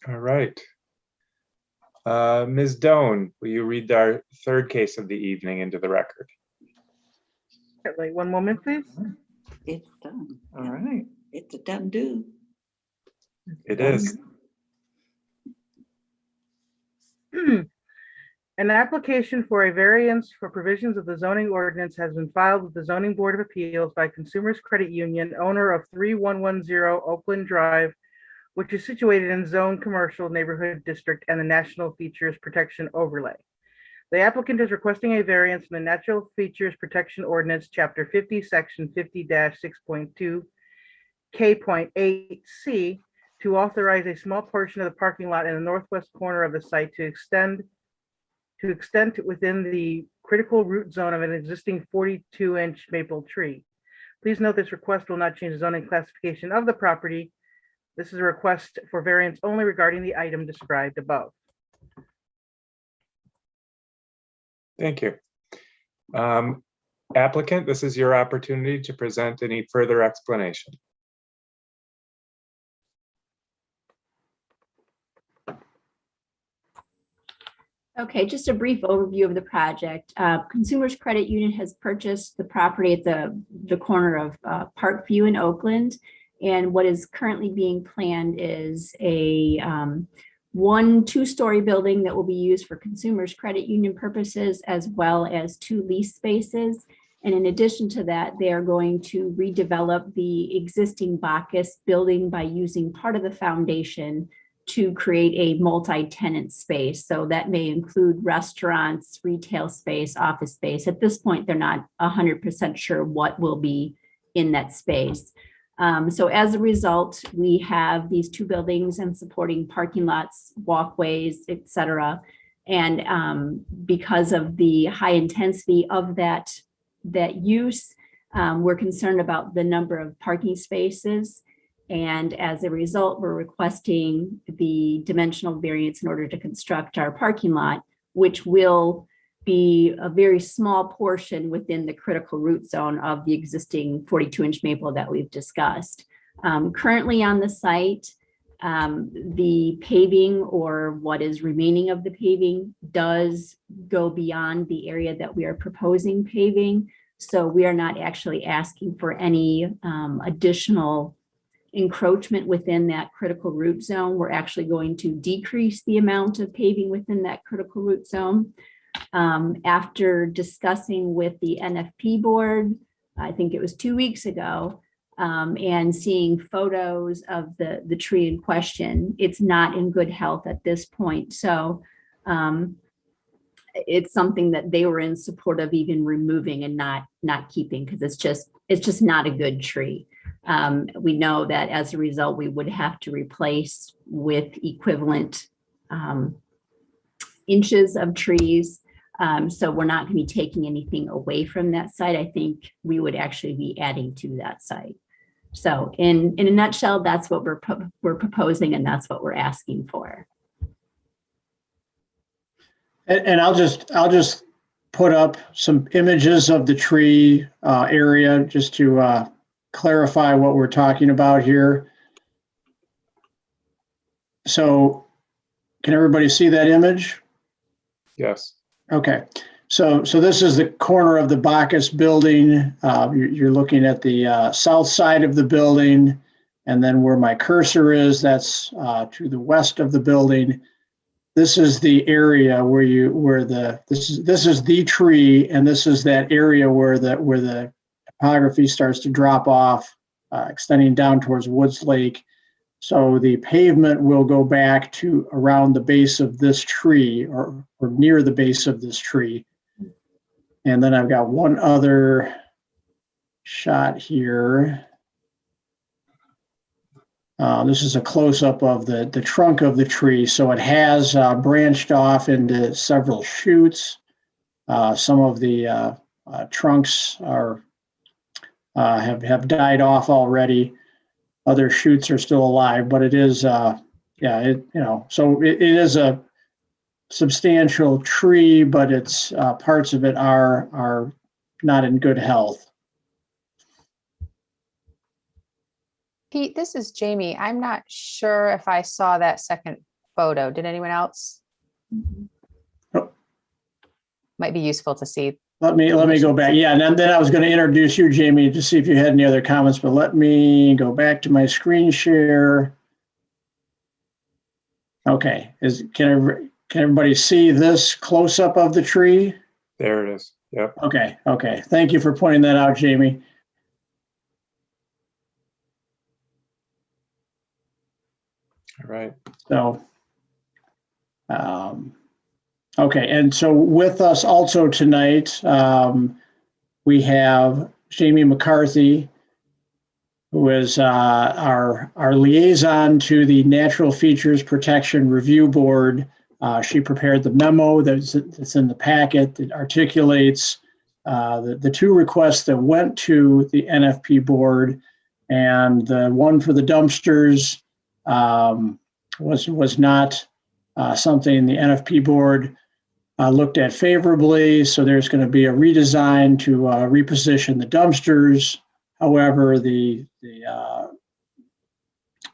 All right. Ms. Doan, will you read our third case of the evening into the record? Wait one moment, please. It's done. All right. It's a done do. It is. An application for a variance for provisions of the zoning ordinance has been filed with the Zoning Board of Appeals by Consumers Credit Union, owner of 3110 Oakland Drive, which is situated in Zone Commercial Neighborhood District and the National Features Protection Overlay. The applicant is requesting a variance from the Natural Features Protection Ordinance, Chapter 50, Section 50-6.2, K.8C, to authorize a small portion of the parking lot in the northwest corner of the site to extend within the critical root zone of an existing 42-inch maple tree. Please note this request will not change the zoning classification of the property. This is a request for variance only regarding the item described above. Thank you. Applicant, this is your opportunity to present any further explanation. Okay, just a brief overview of the project. Consumers Credit Union has purchased the property at the corner of Parkview in Oakland. And what is currently being planned is a 2-story building that will be used for Consumers Credit Union purposes, as well as 2 lease spaces. And in addition to that, they are going to redevelop the existing Bacchus building by using part of the foundation to create a multi-tenant space. So that may include restaurants, retail space, office space. At this point, they're not 100% sure what will be in that space. So as a result, we have these 2 buildings and supporting parking lots, walkways, et cetera. And because of the high intensity of that use, we're concerned about the number of parking spaces. And as a result, we're requesting the dimensional variance in order to construct our parking lot, which will be a very small portion within the critical root zone of the existing 42-inch maple that we've discussed. Currently on the site, the paving, or what is remaining of the paving, does go beyond the area that we are proposing paving. So we are not actually asking for any additional encroachment within that critical root zone. We're actually going to decrease the amount of paving within that critical root zone. After discussing with the NFP board, I think it was 2 weeks ago, and seeing photos of the tree in question, it's not in good health at this point. So it's something that they were in support of even removing and not keeping, because it's just not a good tree. We know that as a result, we would have to replace with equivalent inches of trees. So we're not going to be taking anything away from that site. I think we would actually be adding to that site. So in a nutshell, that's what we're proposing, and that's what we're asking for. And I'll just put up some images of the tree area just to clarify what we're talking about here. So can everybody see that image? Yes. Okay. So this is the corner of the Bacchus building. You're looking at the south side of the building, and then where my cursor is, that's to the west of the building. This is the area this is the tree, and this is that area where the topography starts to drop off, extending down towards Woods Lake. So the pavement will go back to around the base of this tree, or near the base of this tree. And then I've got one other shot here. This is a close-up of the trunk of the tree. So it has branched off into several shoots. Some of the trunks have died off already. Other shoots are still alive, but it is, so it is a substantial tree, but it's parts of it are not in good health. Pete, this is Jamie. I'm not sure if I saw that second photo. Did anyone else Might be useful to see. Let me go back. Yeah, and then I was going to introduce you, Jamie, to see if you had any other comments, but let me go back to my screen share. Okay, can everybody see this close up of the tree? There it is. Yep. Okay. Thank you for pointing that out, Jamie. All right. So, okay, and so with us also tonight, we have Jamie McCarthy, who is our liaison to the Natural Features Protection Review Board. She prepared the memo that's in the packet that articulates the two requests that went to the NFP board, and the one for the dumpsters was not something the NFP board looked at favorably. So there's going to be a redesign to reposition the dumpsters. However, the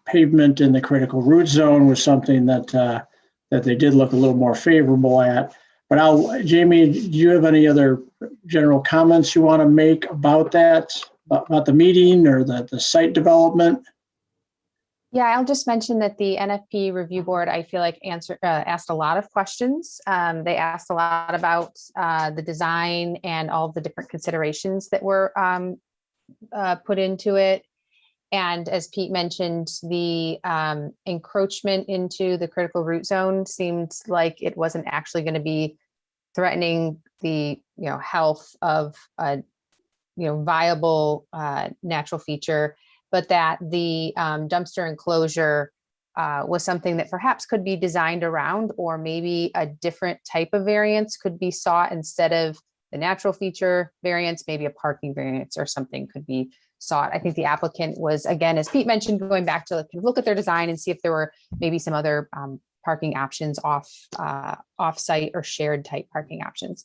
pavement in the critical root zone was something that they did look a little more favorable at. But Jamie, do you have any other general comments you want to make about that, about the meeting or the site development? Yeah, I'll just mention that the NFP review board, I feel like asked a lot of questions. They asked a lot about the design and all of the different considerations that were put into it. And as Pete mentioned, the encroachment into the critical root zone seemed like it wasn't actually going to be threatening the health of a viable natural feature, but that the dumpster enclosure was something that perhaps could be designed around, or maybe a different type of variance could be sought instead of the natural feature variance. Maybe a parking variance or something could be sought. I think the applicant was, again, as Pete mentioned, going back to look at their design and see if there were maybe some other parking options off-site or shared type parking options.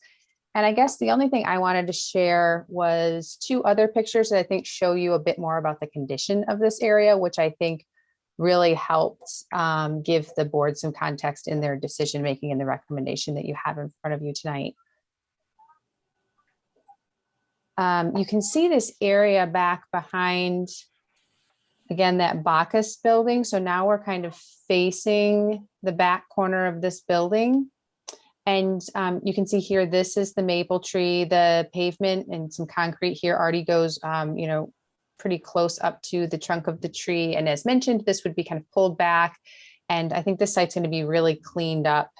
And I guess the only thing I wanted to share was two other pictures that I think show you a bit more about the condition of this area, which I think really helped give the board some context in their decision-making and the recommendation that you have in front of you tonight. You can see this area back behind, again, that Bacchus building. So now we're kind of facing the back corner of this building. And you can see here, this is the maple tree. The pavement and some concrete here already goes, pretty close up to the trunk of the tree. And as mentioned, this would be kind of pulled back. And I think this site's going to be really cleaned up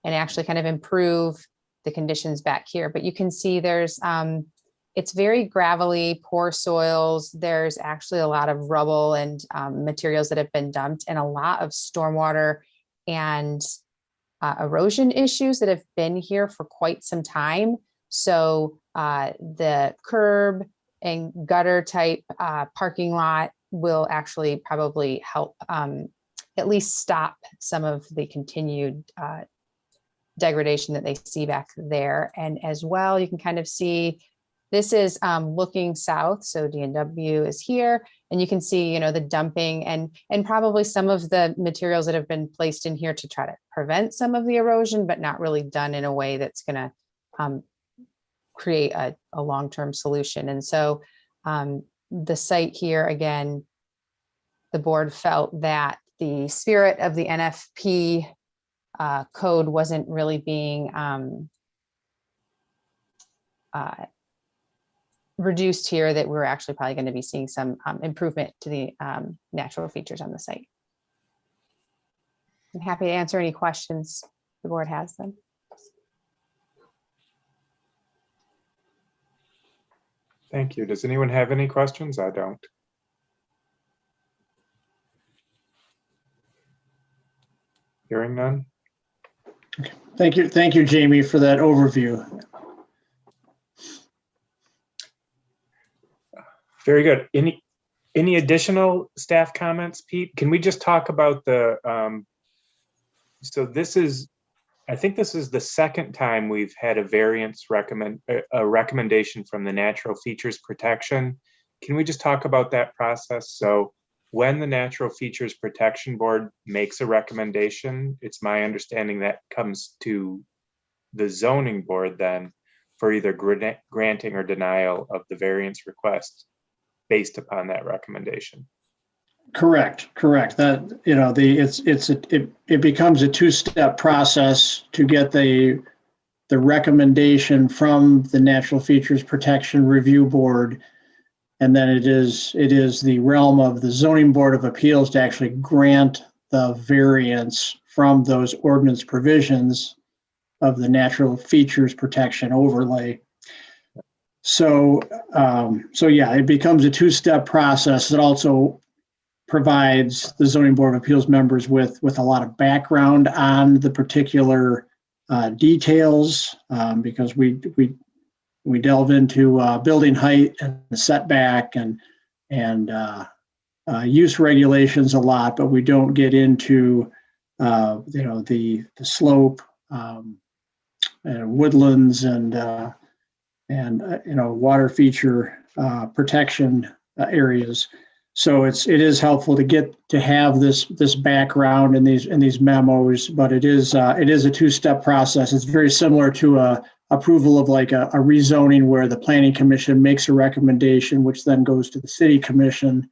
and actually kind of improve the conditions back here. But you can see there's, it's very gravelly, poor soils. There's actually a lot of rubble and materials that have been dumped, and a lot of stormwater and erosion issues that have been here for quite some time. So the curb and gutter type parking lot will actually probably help at least stop some of the continued degradation that they see back there. And as well, you can kind of see this is looking south. So DNW is here, and you can see, the dumping and probably some of the materials that have been placed in here to try to prevent some of the erosion, but not really done in a way that's going to create a long-term solution. And so the site here, again, the board felt that the spirit of the NFP code wasn't really being reduced here, that we're actually probably going to be seeing some improvement to the natural features on the site. I'm happy to answer any questions the board has them. Thank you. Does anyone have any questions? I don't. Hearing none. Thank you, Jamie, for that overview. Very good. Any additional staff comments, Pete? Can we just talk about the, so I think this is the second time we've had a variance recommendation from the Natural Features Protection. Can we just talk about that process? So when the Natural Features Protection Board makes a recommendation, it's my understanding that comes to the zoning board then for either granting or denial of the variance request based upon that recommendation. Correct. That, it becomes a two-step process to get the recommendation from the Natural Features Protection Review Board. And then it is the realm of the Zoning Board of Appeals to actually grant the variance from those ordinance provisions of the Natural Features Protection Overlay. So yeah, it becomes a two-step process. It also provides the Zoning Board of Appeals members with a lot of background on the particular details, because we delve into building height and setback and use regulations a lot, but we don't get into the slope, woodlands and water feature protection areas. So it is helpful to have this background in these memos, but it is a two-step process. It's very similar to approval of like a rezoning where the planning commission makes a recommendation, which then goes to the city commission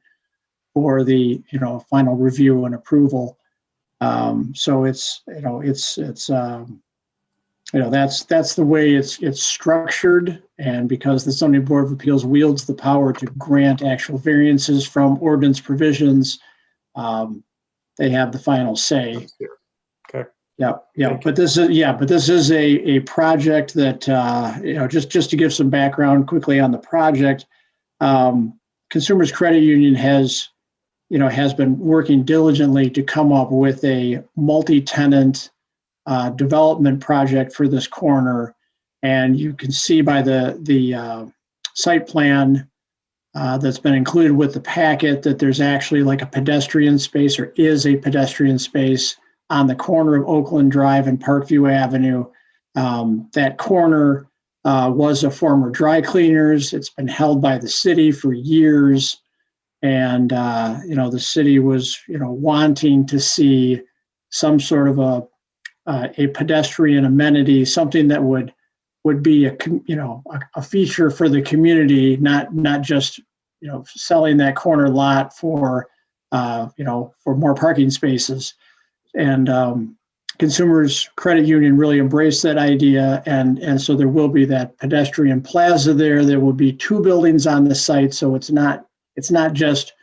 for the final review and approval. So that's the way it's structured. And because the Zoning Board of Appeals wields the power to grant actual variances from ordinance provisions, they have the final say. Okay. Yeah. But this is a project that, just to give some background quickly on the project, Consumers Credit Union has been working diligently to come up with a multi-tenant development project for this corner. And you can see by the site plan that's been included with the packet that there's actually like a pedestrian space, or is a pedestrian space on the corner of Oakland Drive and Parkview Avenue. That corner was a former dry cleaners. It's been held by the city for years. And, the city was, wanting to see some sort of a pedestrian amenity, something that would be a feature for the community, not just, selling that corner lot for more parking spaces. And Consumers Credit Union really embraced that idea. And so there will be that pedestrian plaza there. There will be two buildings on the site. So it's not just,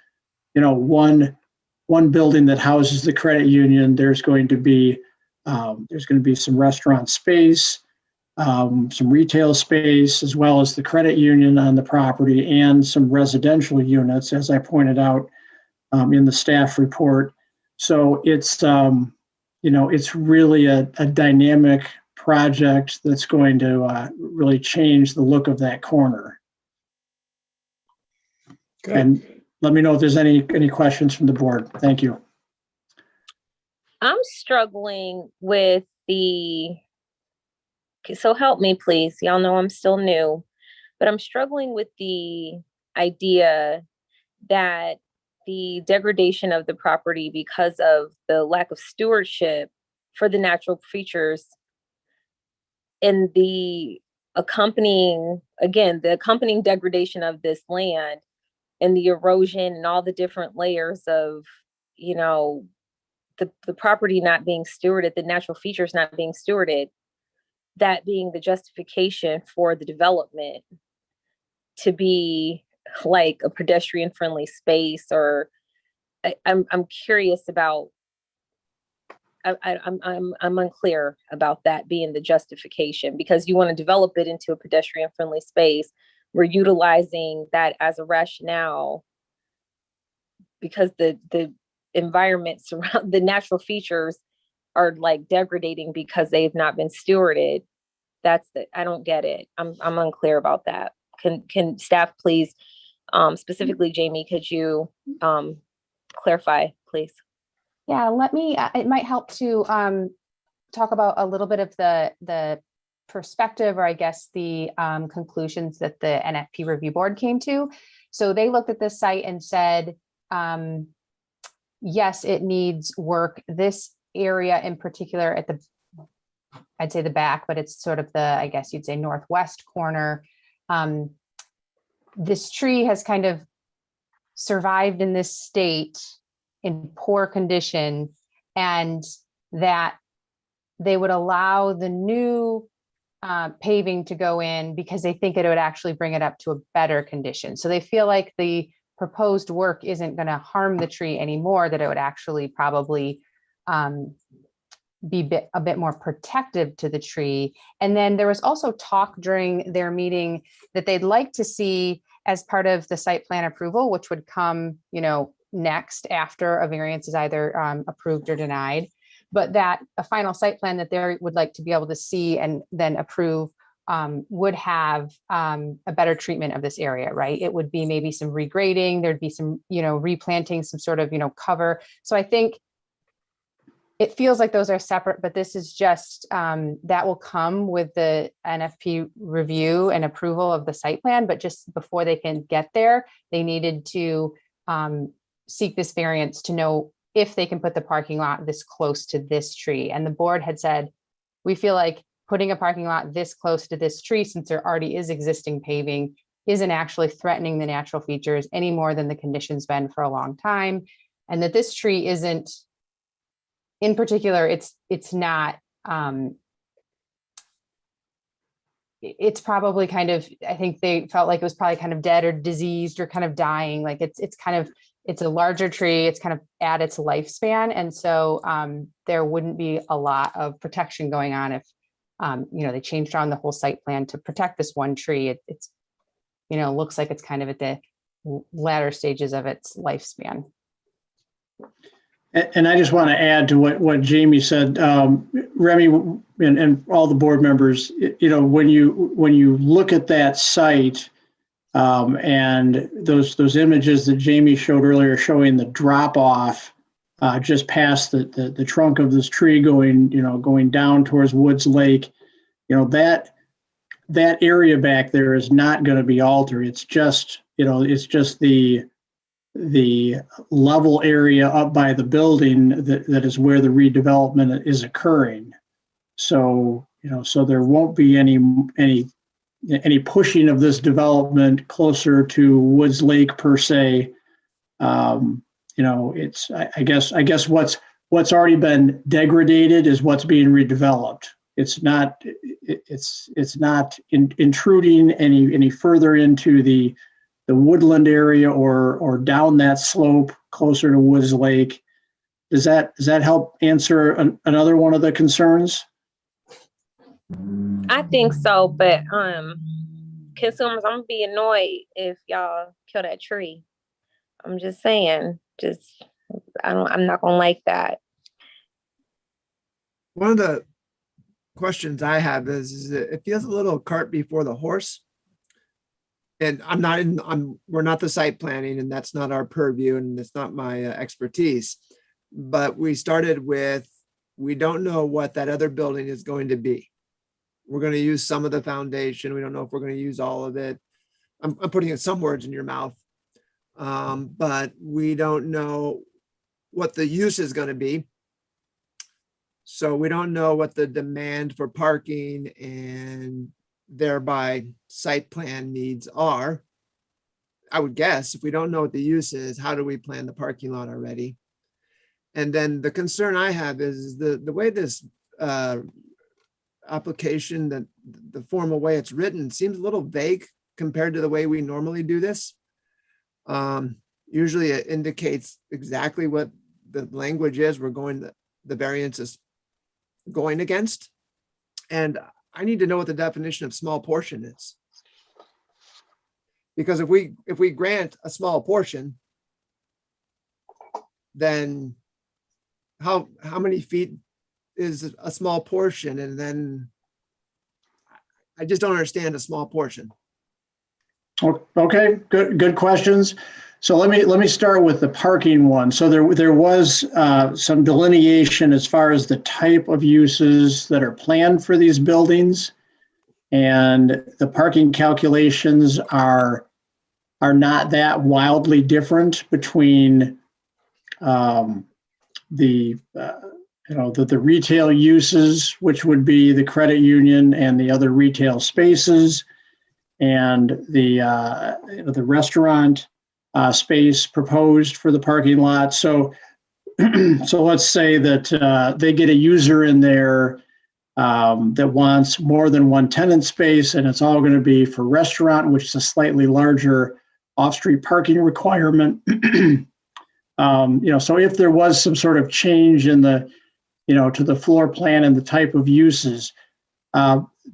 one building that houses the credit union. There's going to be some restaurant space, some retail space, as well as the credit union on the property, and some residential units, as I pointed out in the staff report. So it's really a dynamic project that's going to really change the look of that corner. Good. And let me know if there's any questions from the board. Thank you. I'm struggling with so help me please. Y'all know I'm still new, but I'm struggling with the idea that the degradation of the property because of the lack of stewardship for the natural features and the accompanying degradation of this land and the erosion and all the different layers of, the property not being stewarded, the natural features not being stewarded, that being the justification for the development to be like a pedestrian friendly space. Or I'm curious about, I'm unclear about that being the justification, because you want to develop it into a pedestrian friendly space. We're utilizing that as a rationale because the environment surround the natural features are like degrading because they've not been stewarded. I don't get it. I'm unclear about that. Can staff please, specifically Jamie, could you clarify, please? Yeah, it might help to talk about a little bit of the perspective, or I guess the conclusions that the NFP review board came to. So they looked at this site and said, yes, it needs work. This area in particular at the, I'd say the back, but it's sort of the, I guess you'd say northwest corner. This tree has kind of survived in this state in poor condition, and that they would allow the new paving to go in because they think it would actually bring it up to a better condition. So they feel like the proposed work isn't going to harm the tree anymore, that it would actually probably be a bit more protective to the tree. And then there was also talk during their meeting that they'd like to see as part of the site plan approval, which would come, next after a variance is either approved or denied, but that a final site plan that they would like to be able to see and then approve would have a better treatment of this area, right? It would be maybe some regrading, there'd be some, replanting, some sort of, cover. So I think it feels like those are separate, but this is just, that will come with the NFP review and approval of the site plan, but just before they can get there, they needed to seek this variance to know if they can put the parking lot this close to this tree. And the board had said, we feel like putting a parking lot this close to this tree, since there already is existing paving, isn't actually threatening the natural features any more than the condition's been for a long time. And that this tree isn't, in particular, it's not, it's probably kind of, I think they felt like it was probably kind of dead or diseased or kind of dying. Like it's a larger tree, it's kind of at its lifespan. And so there wouldn't be a lot of protection going on if, they changed around the whole site plan to protect this one tree. It's looks like it's kind of at the latter stages of its lifespan. And I just want to add to what Jamie said, Remy and all the board members, when you look at that site and those images that Jamie showed earlier showing the drop off just past the trunk of this tree going down towards Woods Lake, that area back there is not going to be altered. It's just, it's just the level area up by the building that is where the redevelopment is occurring. So, so there won't be any pushing of this development closer to Woods Lake per se. It's, I guess what's already been degraded is what's being redeveloped. It's not intruding any further into the woodland area or down that slope closer to Woods Lake. Does that help answer another one of the concerns? I think so, but consumers, I'm gonna be annoyed if y'all kill that tree. I'm just saying, I'm not gonna like that. One of the questions I have is that it feels a little cart before the horse. And we're not the site planning, and that's not our purview, and it's not my expertise. But we started with, we don't know what that other building is going to be. We're going to use some of the foundation. We don't know if we're going to use all of it. I'm putting some words in your mouth, but we don't know what the use is going to be. So we don't know what the demand for parking and thereby site plan needs are. I would guess if we don't know what the use is, how do we plan the parking lot already? And then the concern I have is the way this application, that the formal way it's written, seems a little vague compared to the way we normally do this. Usually it indicates exactly what the language is the variance is going against. And I need to know what the definition of small portion is. Because if we grant a small portion, then how many feet is a small portion? And then I just don't understand a small portion. Okay, good questions. So let me start with the parking one. So there was some delineation as far as the type of uses that are planned for these buildings, and the parking calculations are not that wildly different between the the retail uses, which would be the credit union and the other retail spaces, and the restaurant space proposed for the parking lot. So let's say that they get a user in there that wants more than one tenant space, and it's all going to be for restaurant, which is a slightly larger off-street parking requirement. So if there was some sort of change in the, to the floor plan and the type of uses,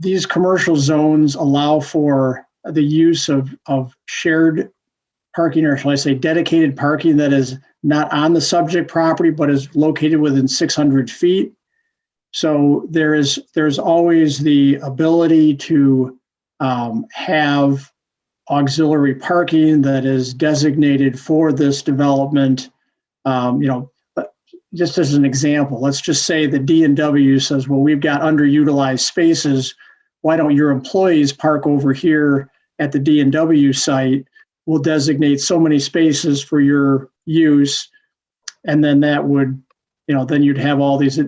these commercial zones allow for the use of shared parking, or shall I say dedicated parking, that is not on the subject property, but is located within 600 feet. So there's always the ability to have auxiliary parking that is designated for this development. Just as an example, let's just say the D&W says, well, we've got underutilized spaces. Why don't your employees park over here at the D&W site? We'll designate so many spaces for your use. And then that would, then you'd have all these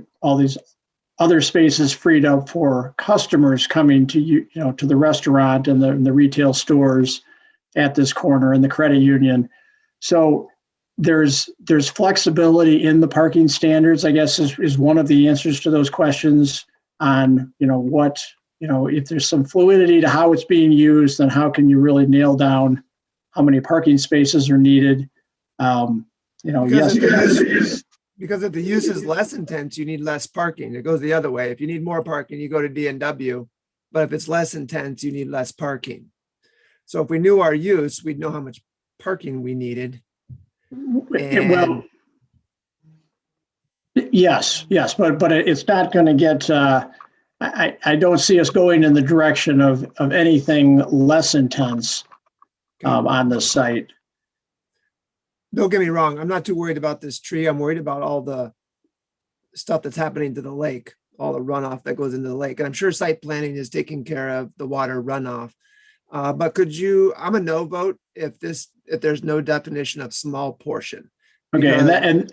other spaces freed up for customers coming to to the restaurant and the retail stores at this corner and the credit union. So there's flexibility in the parking standards, I guess, is one of the answers to those questions on, if there's some fluidity to how it's being used, then how can you really nail down how many parking spaces are needed? Because if the use is less intense, you need less parking. It goes the other way. If you need more parking, you go to D&W, but if it's less intense, you need less parking. So if we knew our use, we'd know how much parking we needed. Well, yes, but it's not going to get, I don't see us going in the direction of anything less intense on this site. Don't get me wrong. I'm not too worried about this tree. I'm worried about all the stuff that's happening to the lake, all the runoff that goes into the lake. And I'm sure site planning is taking care of the water runoff. But I'm a no vote if there's no definition of small portion. Okay, and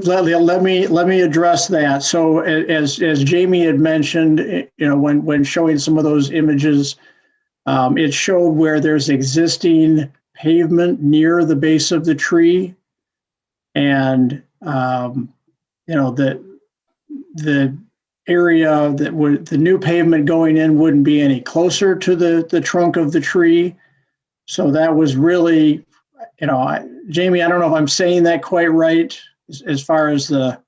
let me address that. So as Jamie had mentioned, when showing some of those images, it showed where there's existing pavement near the base of the tree, and the area that would, the new pavement going in wouldn't be any closer to the trunk of the tree. So that was really, Jamie, I don't know if I'm saying that quite right as far as the.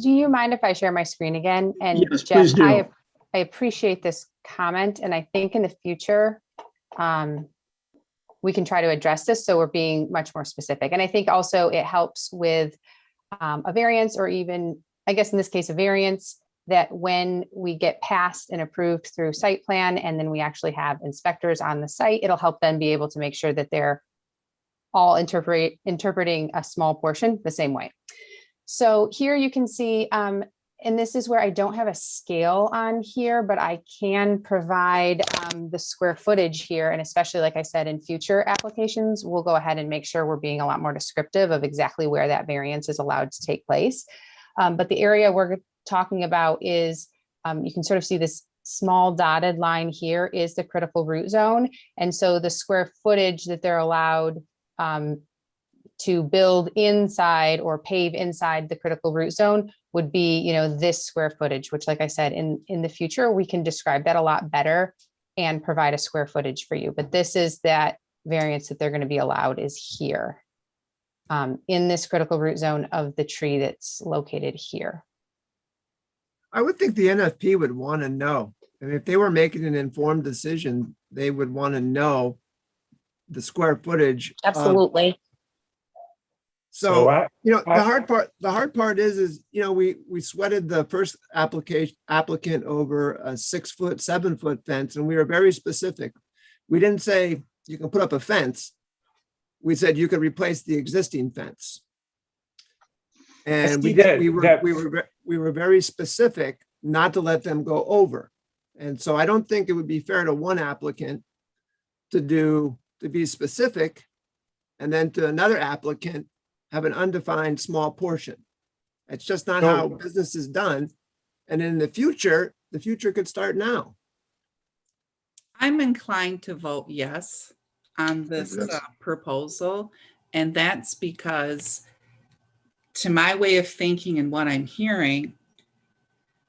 Do you mind if I share my screen again? And yes, Jeff, please do. I appreciate this comment, and I think in the future, we can try to address this so we're being much more specific. And I think also it helps with a variance, or even, I guess in this case, a variance, that when we get passed and approved through site plan, and then we actually have inspectors on the site, it'll help them be able to make sure that they're all interpreting a small portion the same way. So here you can see, and this is where I don't have a scale on here, but I can provide the square footage here. And especially, like I said, in future applications, we'll go ahead and make sure we're being a lot more descriptive of exactly where that variance is allowed to take place. But the area we're talking about is, you can sort of see this small dotted line here is the critical root zone. And so the square footage that they're allowed to build inside or pave inside the critical root zone would be, this square footage, which, like I said, in the future, we can describe that a lot better and provide a square footage for you. But this is that variance that they're going to be allowed is here in this critical root zone of the tree that's located here. I would think the NFP would want to know. I mean, if they were making an informed decision, they would want to know the square footage. Absolutely. So the hard part is, we sweated the first applicant over a 6 foot, 7 foot fence, and we were very specific. We didn't say you can put up a fence. We said you could replace the existing fence. And we were very specific not to let them go over. And so I don't think it would be fair to one applicant to be specific, and then to another applicant have an undefined small portion. It's just not No. how business is done. And in the future could start now. I'm inclined to vote yes on this Yes. proposal. And that's because, to my way of thinking and what I'm hearing,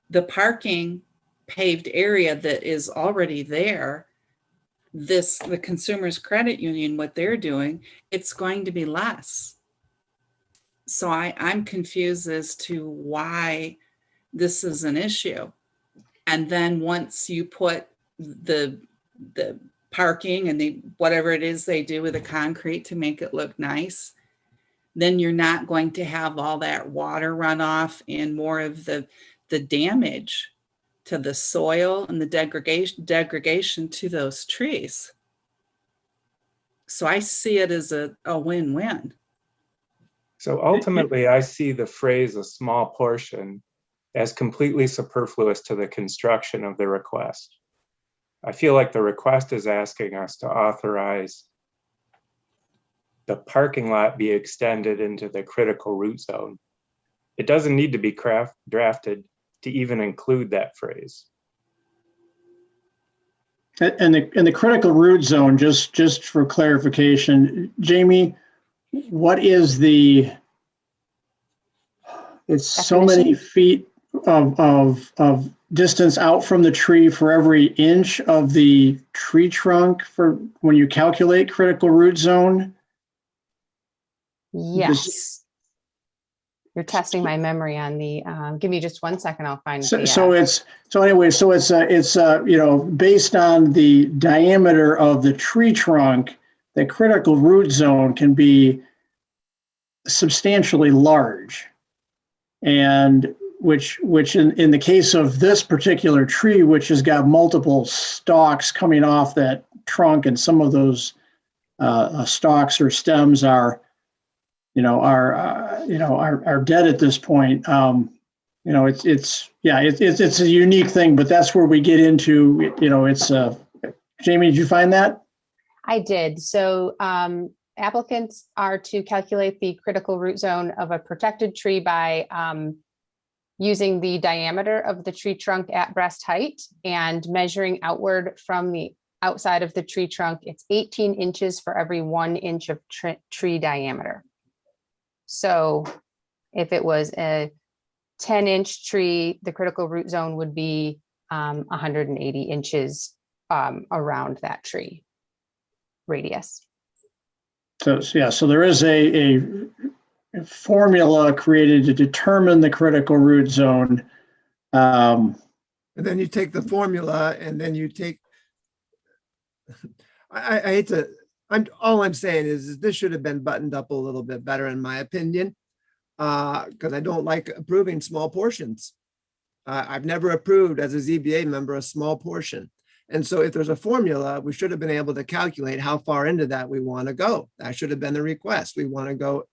the parking paved area that is already there, the Consumers Credit Union, what they're doing, it's going to be less. So I'm confused as to why this is an issue. And then once you put the parking and whatever it is they do with the concrete to make it look nice, then you're not going to have all that water runoff and more of the damage to the soil and the degradation to those trees. So I see it as a win-win. So ultimately, I see the phrase "a small portion" as completely superfluous to the construction of the request. I feel like the request is asking us to authorize the parking lot be extended into the critical root zone. It doesn't need to be drafted to even include that phrase. And the critical root zone, just for clarification, Jamie, what is it's so many feet of distance out from the tree for every inch of the tree trunk for when you calculate critical root zone? Yes. You're testing my memory on the, give me just 1 second, I'll find the. So it's based on the diameter of the tree trunk, the critical root zone can be substantially large. And which in the case of this particular tree, which has got multiple stalks coming off that trunk, and some of those stalks or stems are dead at this point. It's a unique thing, but that's where we get into, Jamie, did you find that? I did. So applicants are to calculate the critical root zone of a protected tree by using the diameter of the tree trunk at breast height and measuring outward from the outside of the tree trunk. It's 18 inches for every 1 inch of tree diameter. So if it was a 10-inch tree, the critical root zone would be 180 inches around that tree radius. So there is a formula created to determine the critical root zone. And then you take the formula and then you take, I hate to, all I'm saying is this should have been buttoned up a little bit better, in my opinion, because I don't like approving small portions. I've never approved as a ZBA member a small portion. And so if there's a formula, we should have been able to calculate how far into that we want to go. That should have been the request. We want to go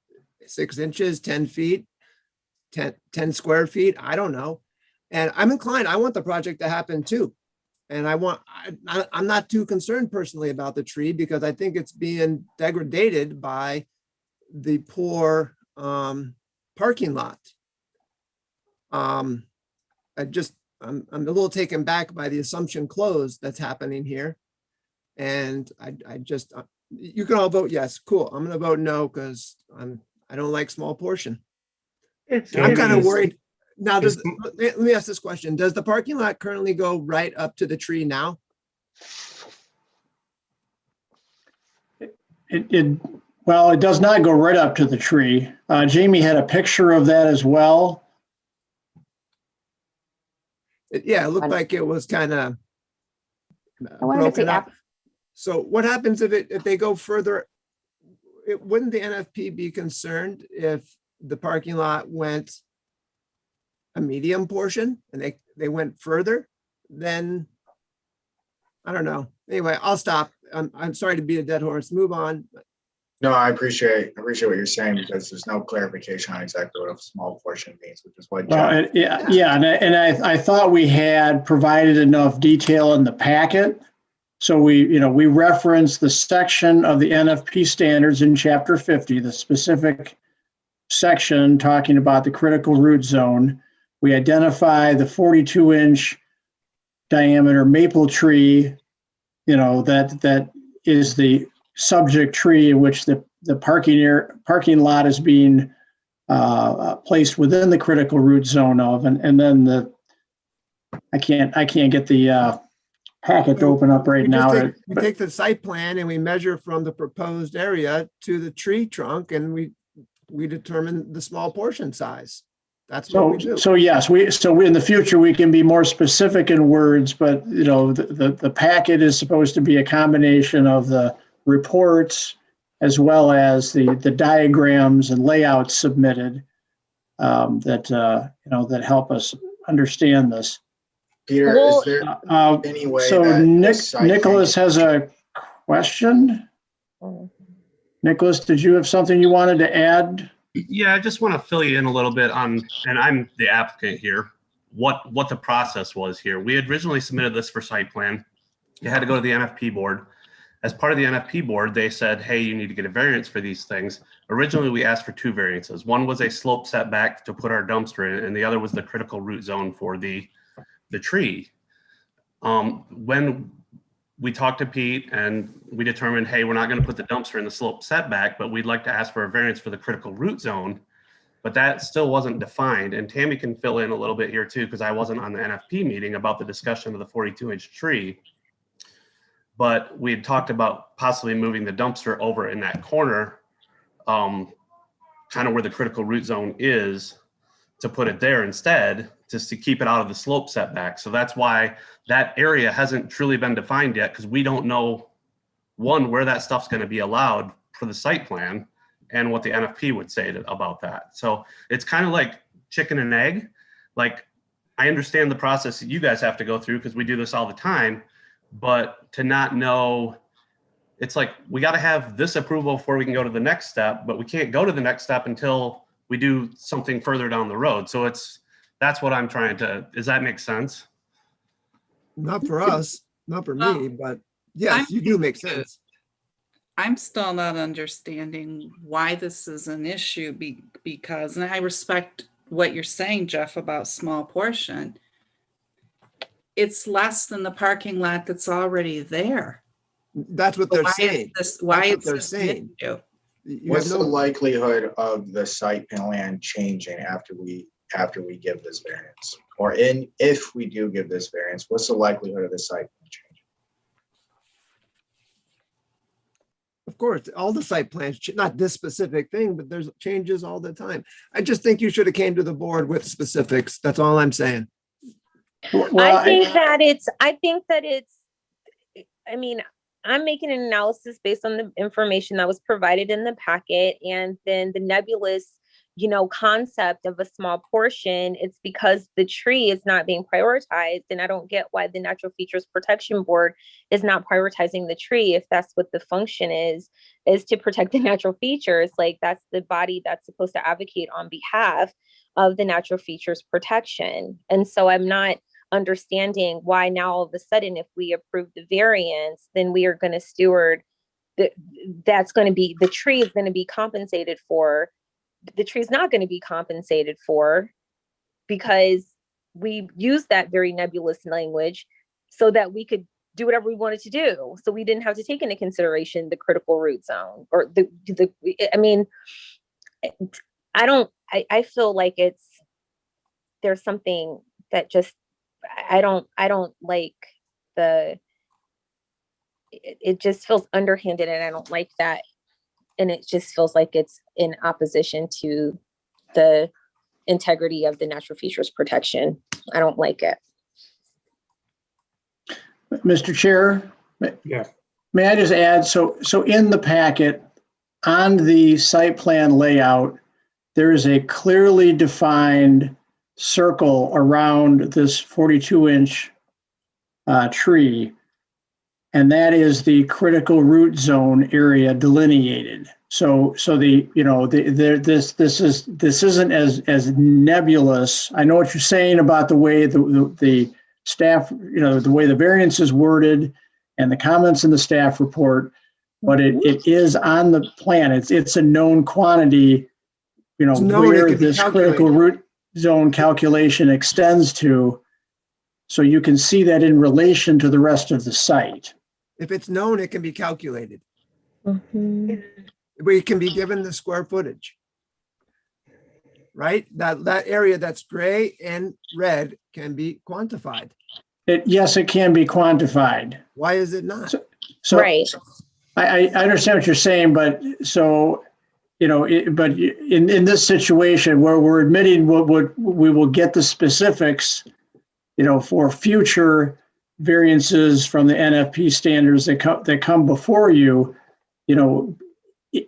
6 inches, 10 feet, 10 square feet. I don't know. And I'm inclined, I want the project to happen too. And I'm not too concerned personally about the tree because I think it's being degraded by the poor parking lot. I'm a little taken back by the assumption closed that's happening here. And you can all vote yes. Cool. I'm going to vote no because I don't like small portion. I'm kind of worried. Now, let me ask this question. Does the parking lot currently go right up to the tree now? Well, it does not go right up to the tree. Jamie had a picture of that as well. It looked like it was kind of broken up. So what happens if they go further? Wouldn't the NFP be concerned if the parking lot went a medium portion and they went further? Then I don't know. Anyway, I'll stop. I'm sorry to beat a dead horse. Move on. No, I appreciate what you're saying because there's no clarification on exactly what a small portion means, which is what. Well, and I thought we had provided enough detail in the packet. So we referenced the section of the NFP standards in Chapter 50, the specific section talking about the critical root zone. We identify the 42-inch diameter maple tree, that is the subject tree in which the parking lot is being placed within the critical root zone of, and then I can't get the packet to open up right now. We take the site plan and we measure from the proposed area to the tree trunk, and we determine the small portion size. That's what we do. So yes, we in the future, we can be more specific in words, but the packet is supposed to be a combination of the reports as well as the diagrams and layouts submitted that help us understand this. Peter, is there any way so that Nicholas has a question? Nicholas, did you have something you wanted to add? Yeah, I just want to fill you in a little bit on, and I'm the applicant here, what the process was here. We had originally submitted this for site plan. You had to go to the NFP board. As part of the NFP board, they said, hey, you need to get a variance for these things. Originally, we asked for 2 variances. One was a slope setback to put our dumpster in, and the other was the critical root zone for the tree. When we talked to Pete and we determined, hey, we're not going to put the dumpster in the slope setback, but we'd like to ask for a variance for the critical root zone, but that still wasn't defined. And Tammy can fill in a little bit here too, because I wasn't on the NFP meeting about the discussion of the 42-inch tree. But we had talked about possibly moving the dumpster over in that corner, kind of where the critical root zone is, to put it there instead, just to keep it out of the slope setback. So that's why that area hasn't truly been defined yet, because we don't know, one, where that stuff's going to be allowed for the site plan and what the NFP would say about that. So it's kind of like chicken and egg. Like, I understand the process that you guys have to go through because we do this all the time, but to not know, it's like, we got to have this approval before we can go to the next step, but we can't go to the next step until we do something further down the road. So that's what I'm trying to, does that make sense? Not for us, not for me, but yes, you do make sense. I'm still not understanding why this is an issue because, and I respect what you're saying, Jeff, about small portion. It's less than the parking lot that's already there. That's what they're saying. Why is they're saying? What's the likelihood of the site plan changing after we give this variance? Or if we do give this variance, what's the likelihood of the site plan changing? Of course, all the site plans, not this specific thing, but there's changes all the time. I just think you should have came to the board with specifics. That's all I'm saying. Well, I think that it's, I mean, I'm making an analysis based on the information that was provided in the packet, and then the nebulous, concept of a small portion. It's because the tree is not being prioritized, and I don't get why the Natural Features Protection Board is not prioritizing the tree if that's what the function is to protect the natural features. Like, that's the body that's supposed to advocate on behalf of the natural features protection. And so I'm not understanding why now all of a sudden, if we approve the variance, then we are going to steward that's going to be, the tree is going to be compensated for. The tree is not going to be compensated for because we use that very nebulous language so that we could do whatever we wanted to do. So we didn't have to take into consideration the critical root zone or I feel like there's something that just, I don't like it just feels underhanded, and I don't like that. And it just feels like it's in opposition to the integrity of the natural features protection. I don't like it. Mr. Chair, Yeah. may I just add, so in the packet on the site plan layout, there is a clearly defined circle around this 42-inch tree. And that is the critical root zone area delineated. So this isn't as nebulous. I know what you're saying about the way the staff, the way the variance is worded and the comments in the staff report, but it is on the plan. It's a known quantity, It's known, it where can be this critical calculated. root zone calculation extends to, so you can see that in relation to the rest of the site. If it's known, it can be calculated. Mhm. We can be given the square footage. Right? That area that's gray and red can be quantified. Yes, it can be quantified. Why is it not? So Right. I understand what you're saying, but so, but in this situation where we're admitting what we will get the specifics, for future variances from the NFP standards that come before you,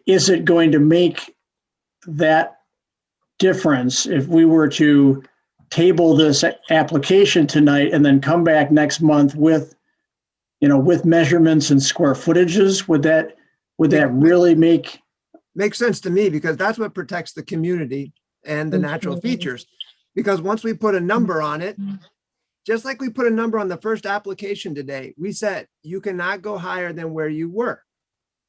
is it going to make that difference if we were to table this application tonight and then come back next month with measurements and square footages? Would that really makes sense to me, because that's what protects the community and the natural features. Because once we put a number on it, just like we put a number on the first application today, we said you cannot go higher than where you were.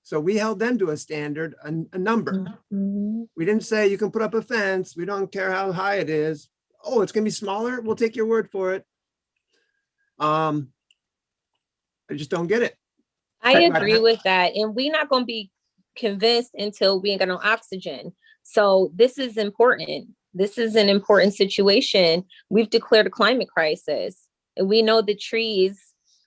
So we held them to a standard, a number. We didn't say you can put up a fence. We don't care how high it is. Oh, it's going to be smaller. We'll take your word for it. I just don't get it. I agree with that. And we're not going to be convinced until we ain't got no oxygen. So this is important. This is an important situation. We've declared a climate crisis, and we know the trees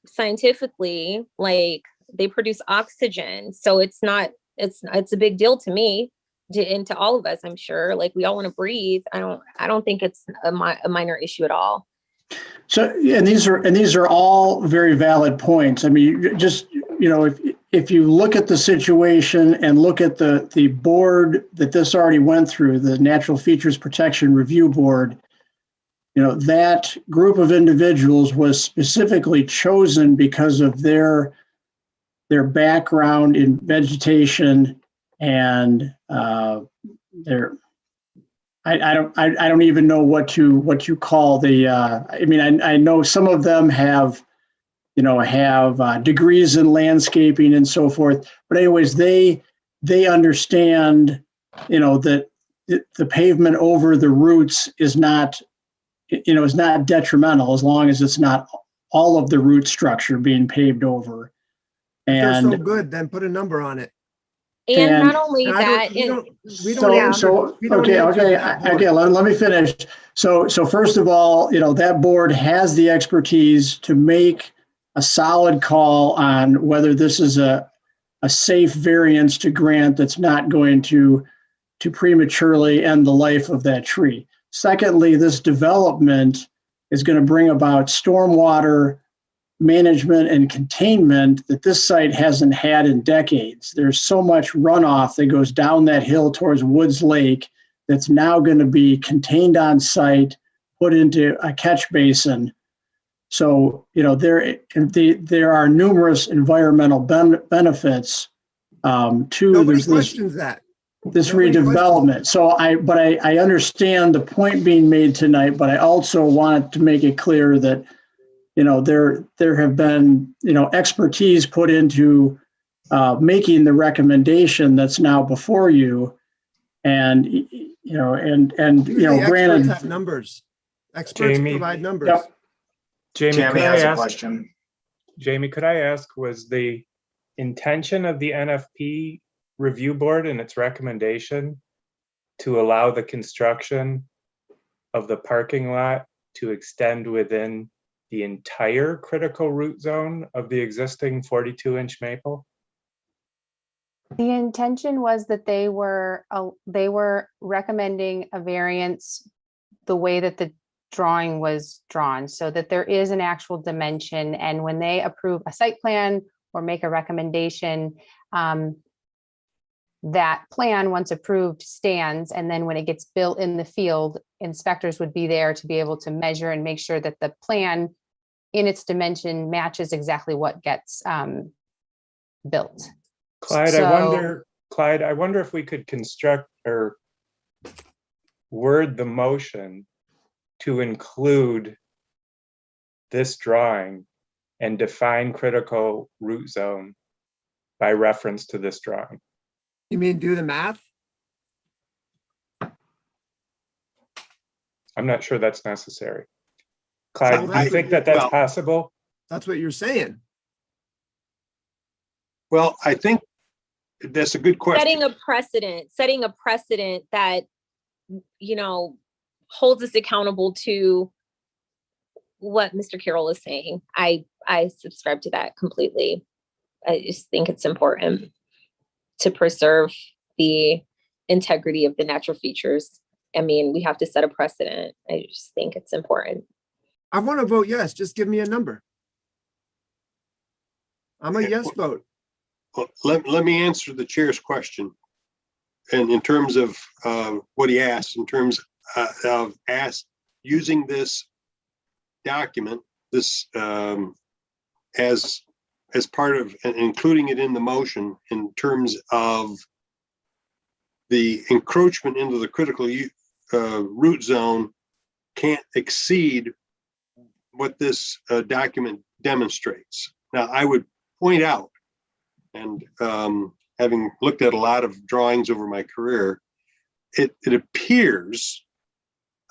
scientifically, like, they produce oxygen. So it's a big deal to me, and to all of us, I'm sure. Like, we all want to breathe. I don't think it's a minor issue at all. So, and these are all very valid points. I mean, just, if you look at the situation and look at the board that this already went through, the Natural Features Protection Review Board, that group of individuals was specifically chosen because of their background in vegetation and their, I don't even know what you call the, I know some of them have degrees in landscaping and so forth, but anyways, they understand, that the pavement over the roots is not detrimental as long as it's not all of the root structure being paved over. If they're so And good, then put a number on it. And not only that, let me finish. So first of all, that board has the expertise to make a solid call on whether this is a safe variance to grant that's not going to prematurely end the life of that tree. Secondly, this development is going to bring about stormwater management and containment that this site hasn't had in decades. There's so much runoff that goes down that hill towards Woods Lake that's now going to be contained on site, put into a catch basin. So, there are numerous environmental benefits to this redevelopment. So I understand the point being made tonight, but I also wanted to make it clear that there have been, expertise put into making the recommendation that's now before you. And, Experts have numbers. Experts provide numbers. Yep. Jamie has a question. Jamie, could I ask, was the intention of the NFP review board and its recommendation to allow the construction of the parking lot to extend within the entire critical root zone of the existing 42-inch maple? The intention was that they were recommending a variance the way that the drawing was drawn, so that there is an actual dimension. And when they approve a site plan or make a recommendation, that plan, once approved, stands. And then when it gets built in the field, inspectors would be there to be able to measure and make sure that the plan in its dimension matches exactly what gets built. Clyde, I wonder if we could construct or word the motion to include this drawing and define critical root zone by reference to this drawing. You mean do the math? I'm not sure that's necessary. Clyde, do you I- think that that's well- possible? That's what you're saying. Well, I think that's a good question. Setting a precedent that, holds us accountable to what Mr. Carroll is saying. I subscribe to that completely. I just think it's important to preserve the integrity of the natural features. I mean, we have to set a precedent. I just think it's important. I want to vote yes. Just give me a number. I'm a yes vote. Well, let me answer the chair's question. And in terms of what he asked, in terms of using this document, this as part of, and including it in the motion in terms of the encroachment into the critical root zone can't exceed what this document demonstrates. Now, I would point out, and having looked at a lot of drawings over my career, it appears,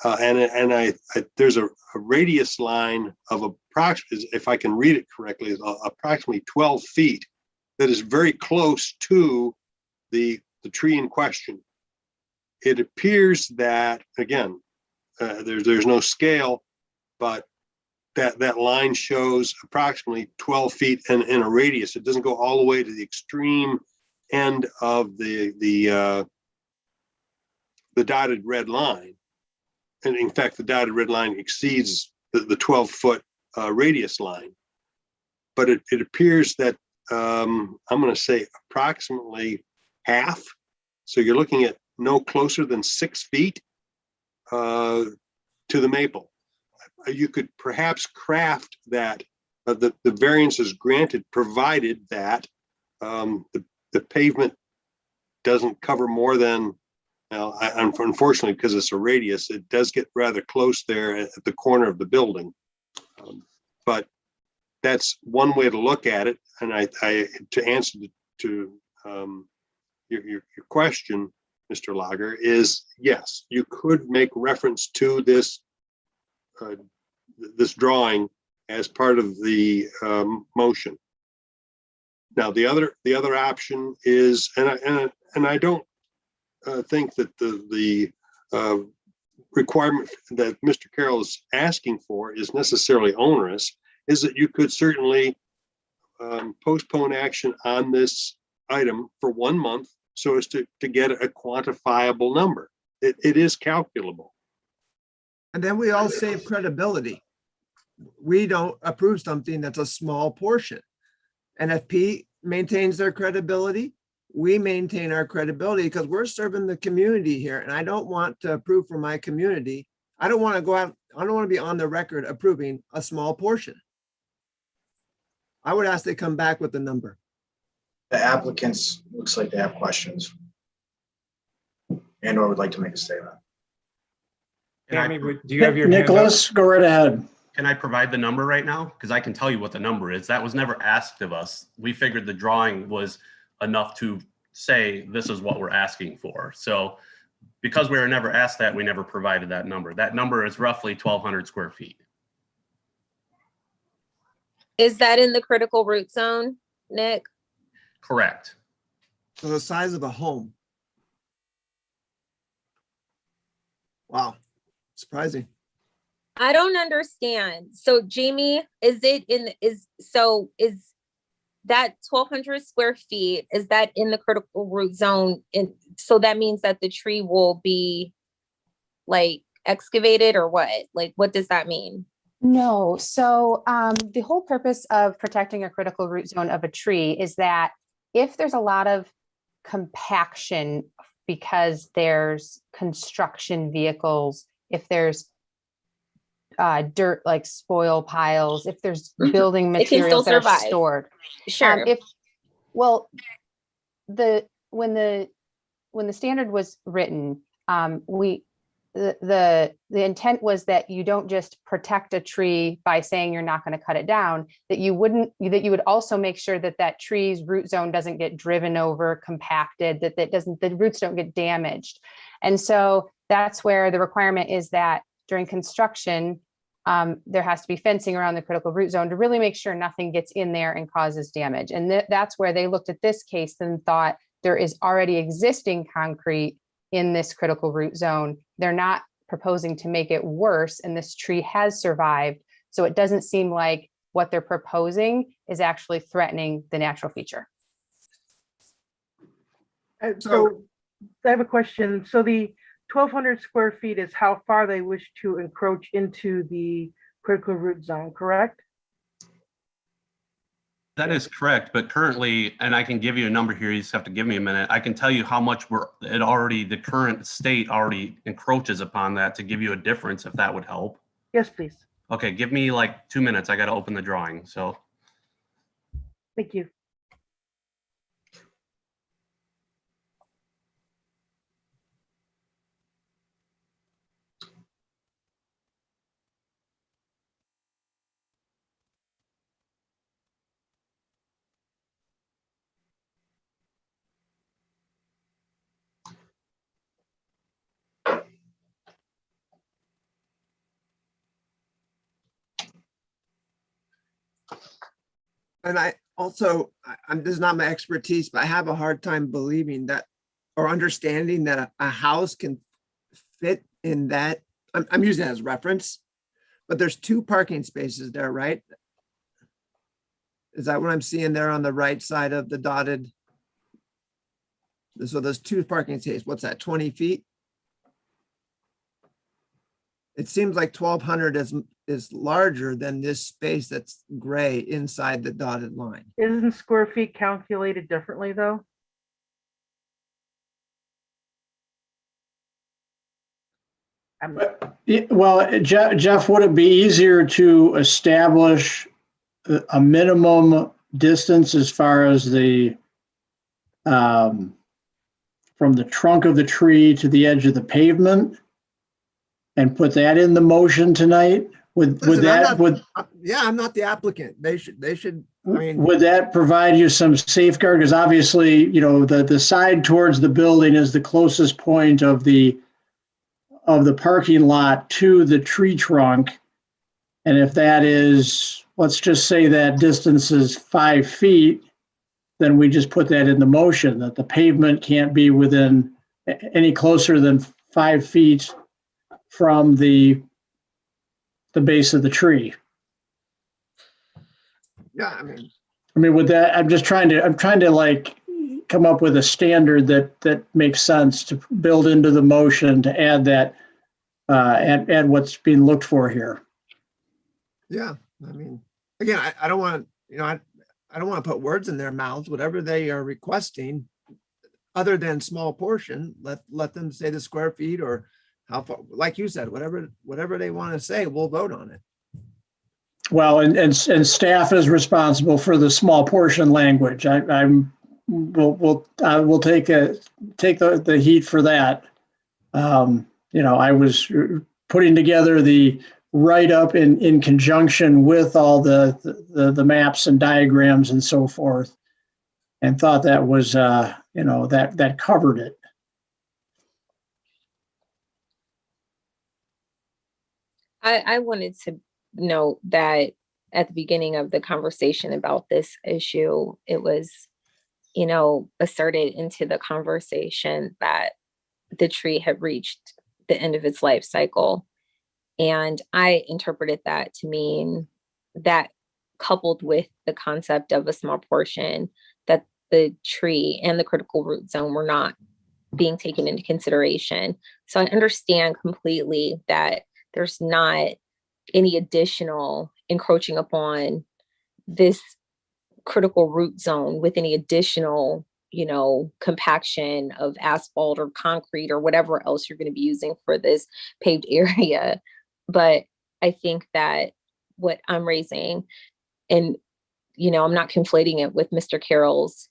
there's a radius line of approximately, if I can read it correctly, approximately 12 feet that is very close to the tree in question. It appears that, again, there's no scale, but that line shows approximately 12 feet in a radius. It doesn't go all the way to the extreme end of the dotted red line. And in fact, the dotted red line exceeds the 12-foot radius line. But it appears that I'm going to say approximately half. So you're looking at no closer than 6 feet to the maple. You could perhaps craft that the variance is granted, provided that the pavement doesn't cover more than, unfortunately, because it's a radius, it does get rather close there at the corner of the building. But that's one way to look at it. And I to answer to your question, Mr. Lager, is yes, you could make reference to this this drawing as part of the motion. Now, the other option is, and I don't think that the requirement that Mr. Carroll is asking for is necessarily onerous, is that you could certainly postpone action on this item for 1 month so as to get a quantifiable number. It is calculable. And then we all save credibility. We don't approve something that's a small portion. NFP maintains their credibility. We maintain our credibility because we're serving the community here. And I don't want to approve for my community. I don't want to go out. I don't want to be on the record approving a small portion. I would ask they come back with a number. The applicants, looks like they have questions. And or would like to make a statement. Tammy, do you have your hand up? Nicholas, go right ahead. Can I provide the number right now? Because I can tell you what the number is. That was never asked of us. We figured the drawing was enough to say this is what we're asking for. So because we were never asked that, we never provided that number. That number is roughly 1,200 square feet. Is that in the critical root zone, Nick? Correct. So the size of a home. Wow, surprising. I don't understand. So Jamie, is that 1,200 square feet, is that in the critical root zone? And so that means that the tree will be like excavated or what? Like, what does that mean? No, so the whole purpose of protecting a critical root zone of a tree is that if there's a lot of compaction because there's construction vehicles, if there's dirt like spoil piles, if there's building materials that are stored. Sure. When the standard was written, the intent was that you don't just protect a tree by saying you're not going to cut it down, that you would also make sure that that tree's root zone doesn't get driven over, compacted, the roots don't get damaged. And so that's where the requirement is that during construction, there has to be fencing around the critical root zone to really make sure nothing gets in there and causes damage. And that's where they looked at this case and thought there is already existing concrete in this critical root zone. They're not proposing to make it worse, and this tree has survived. So it doesn't seem like what they're proposing is actually threatening the natural feature. So I have a question. So the 1,200 square feet is how far they wish to encroach into the critical root zone, correct? That is correct, but currently, and I can give you a number here, you just have to give me a minute. I can tell you how much the current state already encroaches upon that to give you a difference, if that would help. Yes, please. Okay, give me like 2 minutes. I got to open the drawing, so. Thank you. And I also, this is not my expertise, but I have a hard time believing that or understanding that a house can fit in that. I'm using it as reference, but there's 2 parking spaces there, right? Is that what I'm seeing there on the right side of the dotted? So there's 2 parking spaces. What's that, 20 feet? It seems like 1,200 is larger than this space that's gray inside the dotted line. Isn't square feet calculated differently, though? Well, Jeff, would it be easier to establish a minimum distance as far as the from the trunk of the tree to the edge of the pavement and put that in the motion tonight? Would I'm not the applicant. They should, I mean, would that provide you some safeguard? Because obviously, you know, the side towards the building is the closest point of the parking lot to the tree trunk. And if that is, let's just say that distance is 5 feet, then we just put that in the motion that the pavement can't be within any closer than 5 feet from the base of the tree. yeah, I mean, with that, I'm trying to like come up with a standard that makes sense to build into the motion to add that, add what's being looked for here. yeah, I mean, again, I don't want, you know, I don't want to put words in their mouths, whatever they are requesting, other than small portion, let them say the square feet or how far, like you said, whatever they want to say, we'll vote on it. Well, and staff is responsible for the small portion language. We'll take the heat for that. You know, I was putting together the write-up in conjunction with all the maps and diagrams and so forth, and thought that was you know, that covered it. I wanted to note that at the beginning of the conversation about this issue, it was, you know, asserted into the conversation that the tree had reached the end of its life cycle. And I interpreted that to mean that, coupled with the concept of a small portion, that the tree and the critical root zone were not being taken into consideration. So I understand completely that there's not any additional encroaching upon this critical root zone with any additional, you know, compaction of asphalt or concrete or whatever else you're going to be using for this paved area. But I think that what I'm raising, and, you know, I'm not conflating it with Mr. Carroll's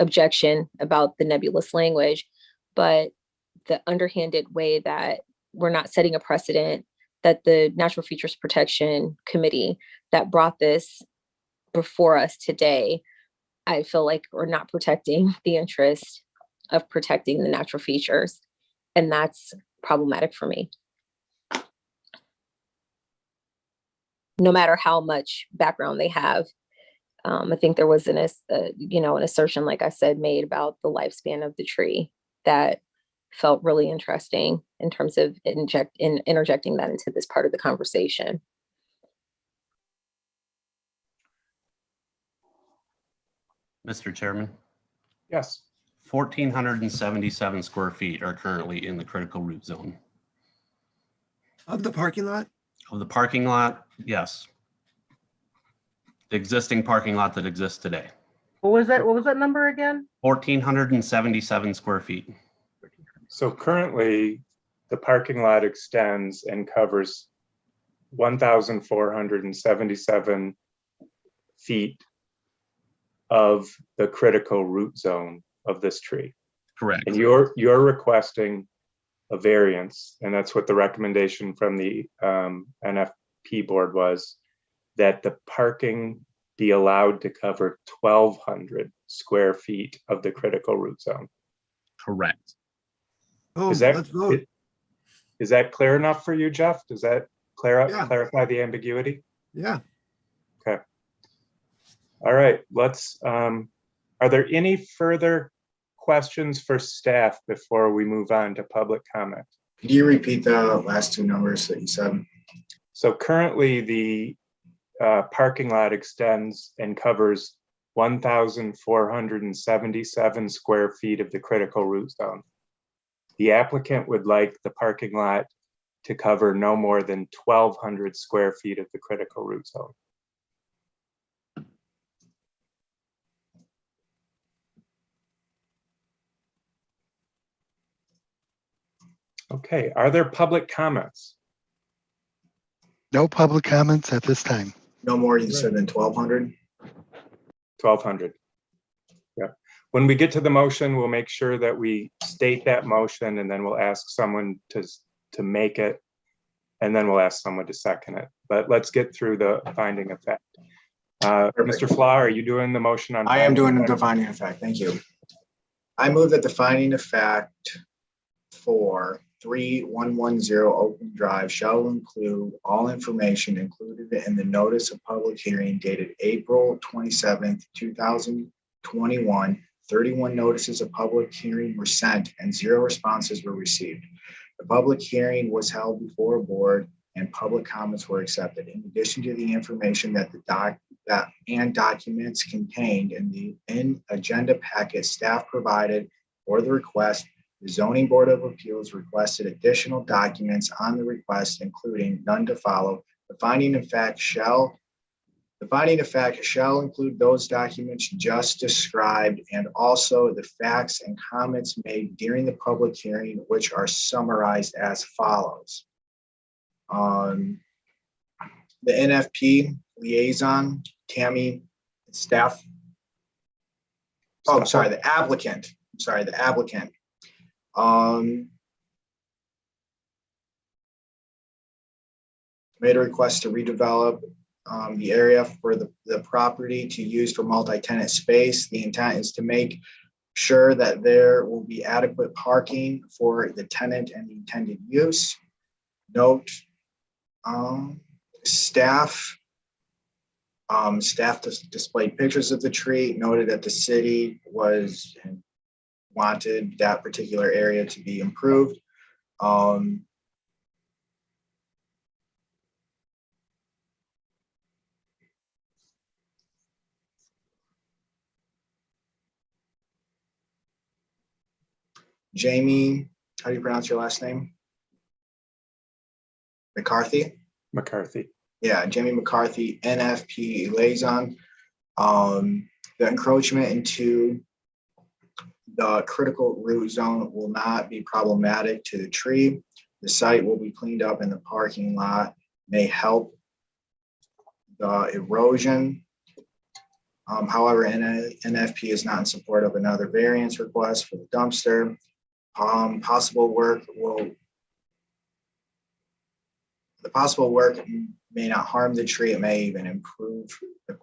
objection about the nebulous language, but the underhanded way that we're not setting a precedent that the Natural Features Protection Committee that brought this before us today, I feel like we're not protecting the interest of protecting the natural features. And that's problematic for me. no matter how much background they have. I think there was an assertion, like I said, made about the lifespan of the tree that felt really interesting in terms of interjecting that into this part of the conversation. Mr. Chairman, Yes. 1,477 square feet are currently in the critical root zone. Of the parking lot? Of the parking lot, yes. The existing parking lot that exists today. What was that number again? 1,477 square feet. So currently, the parking lot extends and covers 1,477 feet of the critical root zone of this tree. Correct. And you're requesting a variance, and that's what the recommendation from the NFP board was, that the parking be allowed to cover 1,200 square feet of the critical root zone. Correct. Oh, Is that let's vote. Is that clear enough for you, Jeff? Does that Yeah. clarify the ambiguity? Yeah. Okay. All right, let's, are there any further questions for staff before we move on to public comment? Could you repeat the last two numbers that you said? So currently the parking lot extends and covers 1,477 square feet of the critical root zone. The applicant would like the parking lot to cover no more than 1,200 square feet of the critical root zone. Okay, are there public comments? No public comments at this time. No more, you said, than 1,200? 1,200. Yeah. When we get to the motion, we'll make sure that we state that motion, and then we'll ask someone to make it, and then we'll ask someone to second it. But let's get through the finding of fact. Mr. Flaw, are you doing the motion on? I am doing the finding of fact. Thank you. I move that the finding of fact for 3110 Oakland Drive shall include all information included in the notice of public hearing dated April 27th, 2021. 31 notices of public hearing were sent and 0 responses were received. The public hearing was held before a board and public comments were accepted. In addition to the information that documents contained in the agenda packet staff provided for the request, the Zoning Board of Appeals requested additional documents on the request, including none to follow. The finding of fact shall include those documents just described and also the facts and comments made during the public hearing, which are summarized as follows. The NFP liaison, Tammy, staff. Oh, sorry, the applicant. I'm sorry, the applicant. Made a request to redevelop the area for the property to use for multi-tenant space. The intent is to make sure that there will be adequate parking for the tenant and the intended use. Note, staff displayed pictures of the tree, noted that the city wanted that particular area to be improved. Jamie, how do you pronounce your last name? McCarthy? McCarthy. Yeah, Jamie McCarthy, NFP liaison. The encroachment into the critical root zone will not be problematic to the tree. The site will be cleaned up and the parking lot may help the erosion. However, NFP is not in support of another variance request for the dumpster. The possible work may not harm the tree. It may even improve, it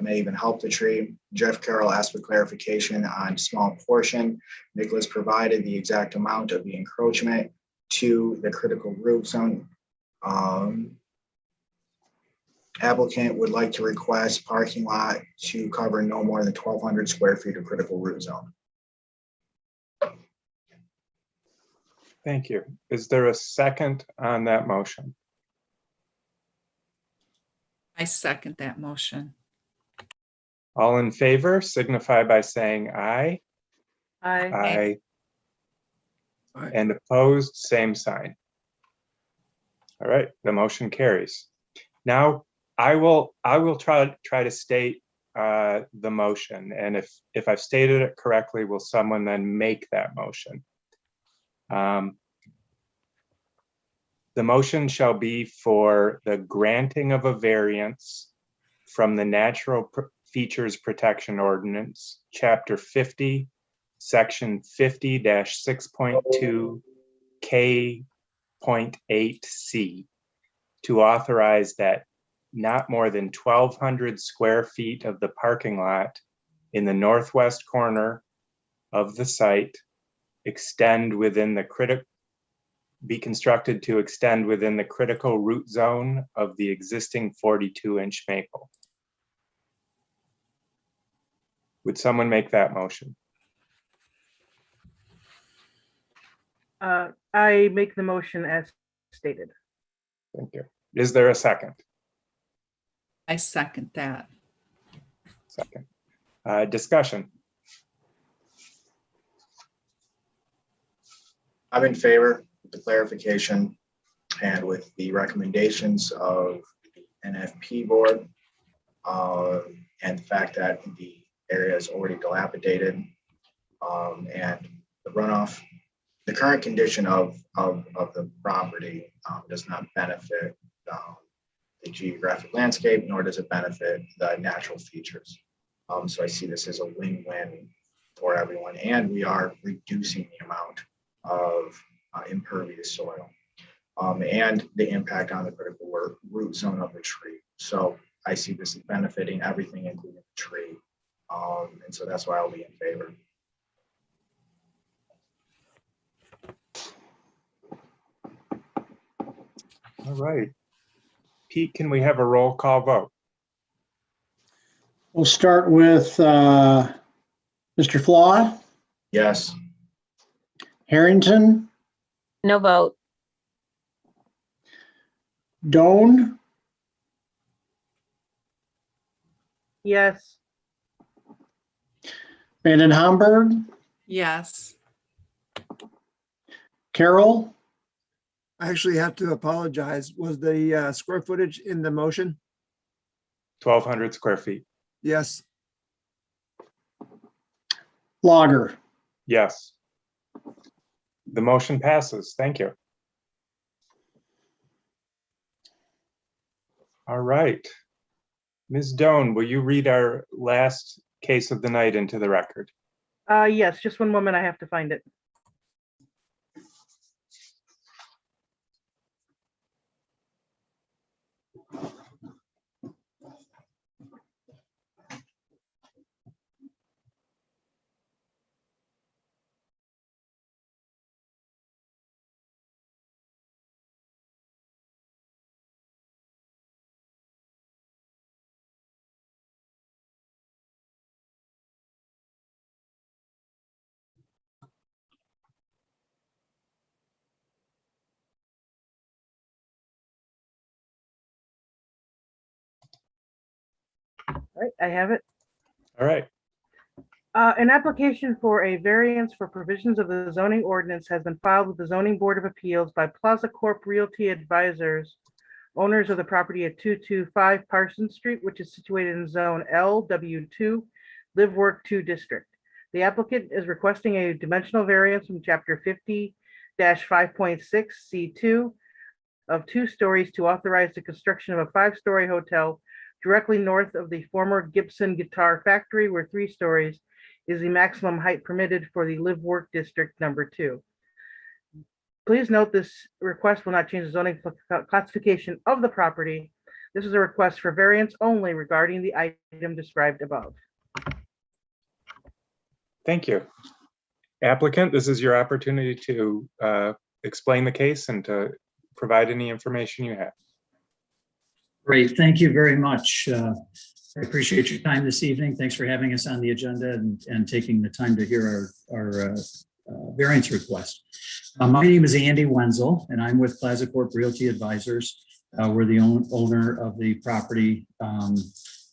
may even help the tree. Jeff Carroll asked for clarification on small portion. Nicholas provided the exact amount of the encroachment to the critical root zone. Applicant would like to request parking lot to cover no more than 1,200 square feet of critical root zone. Thank you. Is there a second on that motion? I second that motion. All in favor signify by saying aye. Aye. Aye. Aye. And opposed, same sign. All right, the motion carries. Now, I will try to state the motion, and if I've stated it correctly, will someone then make that motion? The motion shall be for the granting of a variance from the Natural Features Protection Ordinance, Chapter 50, Section 50-6.2 K.8C, to authorize that not more than 1,200 square feet of the parking lot in the northwest corner of the site be constructed to extend within the critical root zone of the existing 42-inch maple. Would someone make that motion? I make the motion as stated. Thank you. Is there a second? I second that. Second. Discussion. I'm in favor of the clarification and with the recommendations of the NFP board and the fact that the area is already dilapidated and the runoff. The current condition of the property does not benefit the geographic landscape, nor does it benefit the natural features. So I see this as a win-win for everyone, and we are reducing the amount of impervious soil and the impact on the critical root zone of the tree. So I see this as benefiting everything, including the tree. And so that's why I'll be in favor. All right. Pete, can we have a roll call vote? We'll start with Mr. Flaw, Yes. Harrington, No vote. Doan, Yes. Vanden Hamburg, Yes. Carol, I actually have to apologize. Was the square footage in the motion? 1,200 square feet. Yes. Lager. Yes. The motion passes. Thank you. All right. Ms. Doan, will you read our last case of the night into the record? Yes, just one moment, I have to find it. All right, I have it. All right. An application for a variance for provisions of the zoning ordinance has been filed with the Zoning Board of Appeals by Plaza Corp Realty Advisors, owners of the property at 225 Parsons Street, which is situated in Zone LW2, Live Work 2 District. The applicant is requesting a dimensional variance from Chapter 50-5.6 C2 of 2 stories to authorize the construction of a 5-story hotel directly north of the former Gibson Guitar Factory, where 3 stories is the maximum height permitted for the Live Work District number 2. Please note this request will not change the zoning classification of the property. This is a request for variance only regarding the item described above. Thank you. Applicant, this is your opportunity to explain the case and to provide any information you have. Great, thank you very much. I appreciate your time this evening. Thanks for having us on the agenda and taking the time to hear our variance request. My name is Andy Wenzel, and I'm with Plaza Corp Realty Advisors. We're the owner of the property and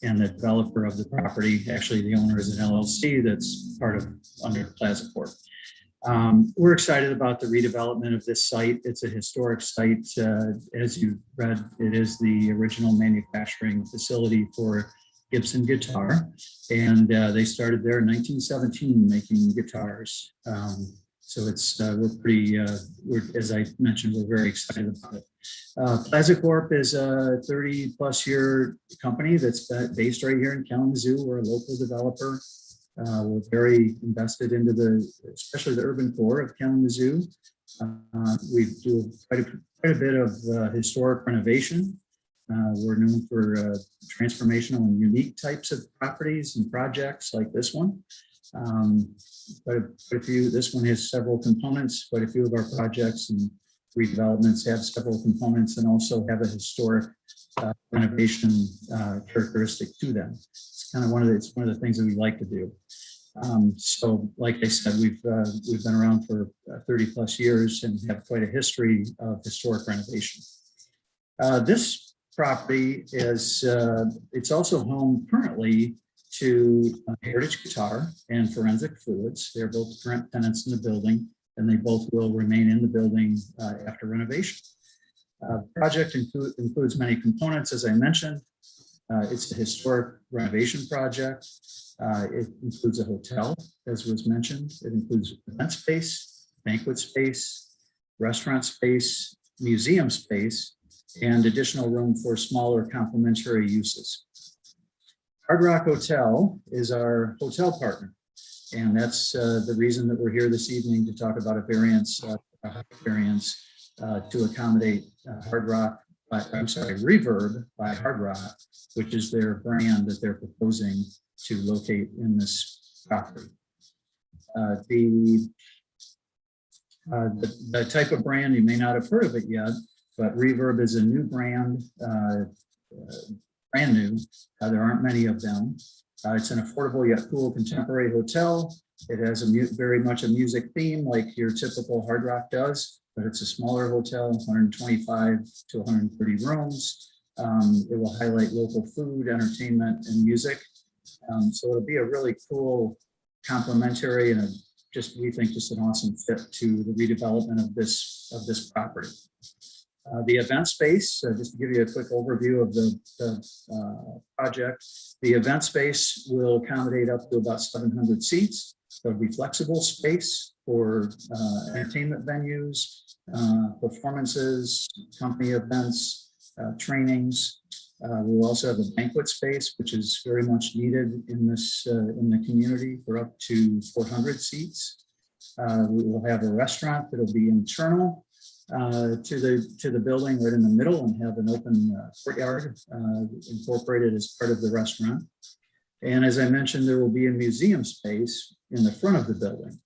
the developer of the property. Actually, the owner is an LLC that's part of under Plaza Corp. We're excited about the redevelopment of this site. It's a historic site. As you read, it is the original manufacturing facility for Gibson Guitar. And they started there in 1917 making guitars. So it's, we're pretty, as I mentioned, we're very excited about it. Plaza Corp is a 30+ year company that's based right here in Kalamazoo. We're a local developer. We're very invested into especially the urban core of Kalamazoo. We do quite a bit of historic renovation. We're known for transformational and unique types of properties and projects like this one. Quite a few, this one has several components. Quite a few of our projects and redevelopments have several components and also have a historic renovation characteristic to them. It's kind of one of the things that we like to do. So like I said, we've been around for 30+ years and have quite a history of historic renovation. This property is, it's also home currently to Heritage Guitar and Forensic Fluids. They're both current tenants in the building, and they both will remain in the building after renovation. The project includes many components, as I mentioned. It's a historic renovation project. It includes a hotel, as was mentioned. It includes event space, banquet space, restaurant space, museum space, and additional room for smaller complementary uses. Hard Rock Hotel is our hotel partner, and that's the reason that we're here this evening to talk about a variance to accommodate Hard Rock, Reverb by Hard Rock, which is their brand that they're proposing to locate in this property. The type of brand, you may not have heard of it yet, but Reverb is a new brand, brand new. There aren't many of them. It's an affordable yet cool contemporary hotel. It has very much a music theme like your typical Hard Rock does, but it's a smaller hotel, 125 to 130 rooms. It will highlight local food, entertainment, and music. So it'll be a really cool complementary and we think just an awesome fit to the redevelopment of this property. The event space, just to give you a quick overview of the project, the event space will accommodate up to about 700 seats. There'll be flexible space for entertainment venues, performances, company events, trainings. We'll also have a banquet space, which is very much needed in the community for up to 400 seats. We will have a restaurant that'll be internal to the building right in the middle and have an open courtyard incorporated as part of the restaurant. And as I mentioned, there will be a museum space in the front of the building.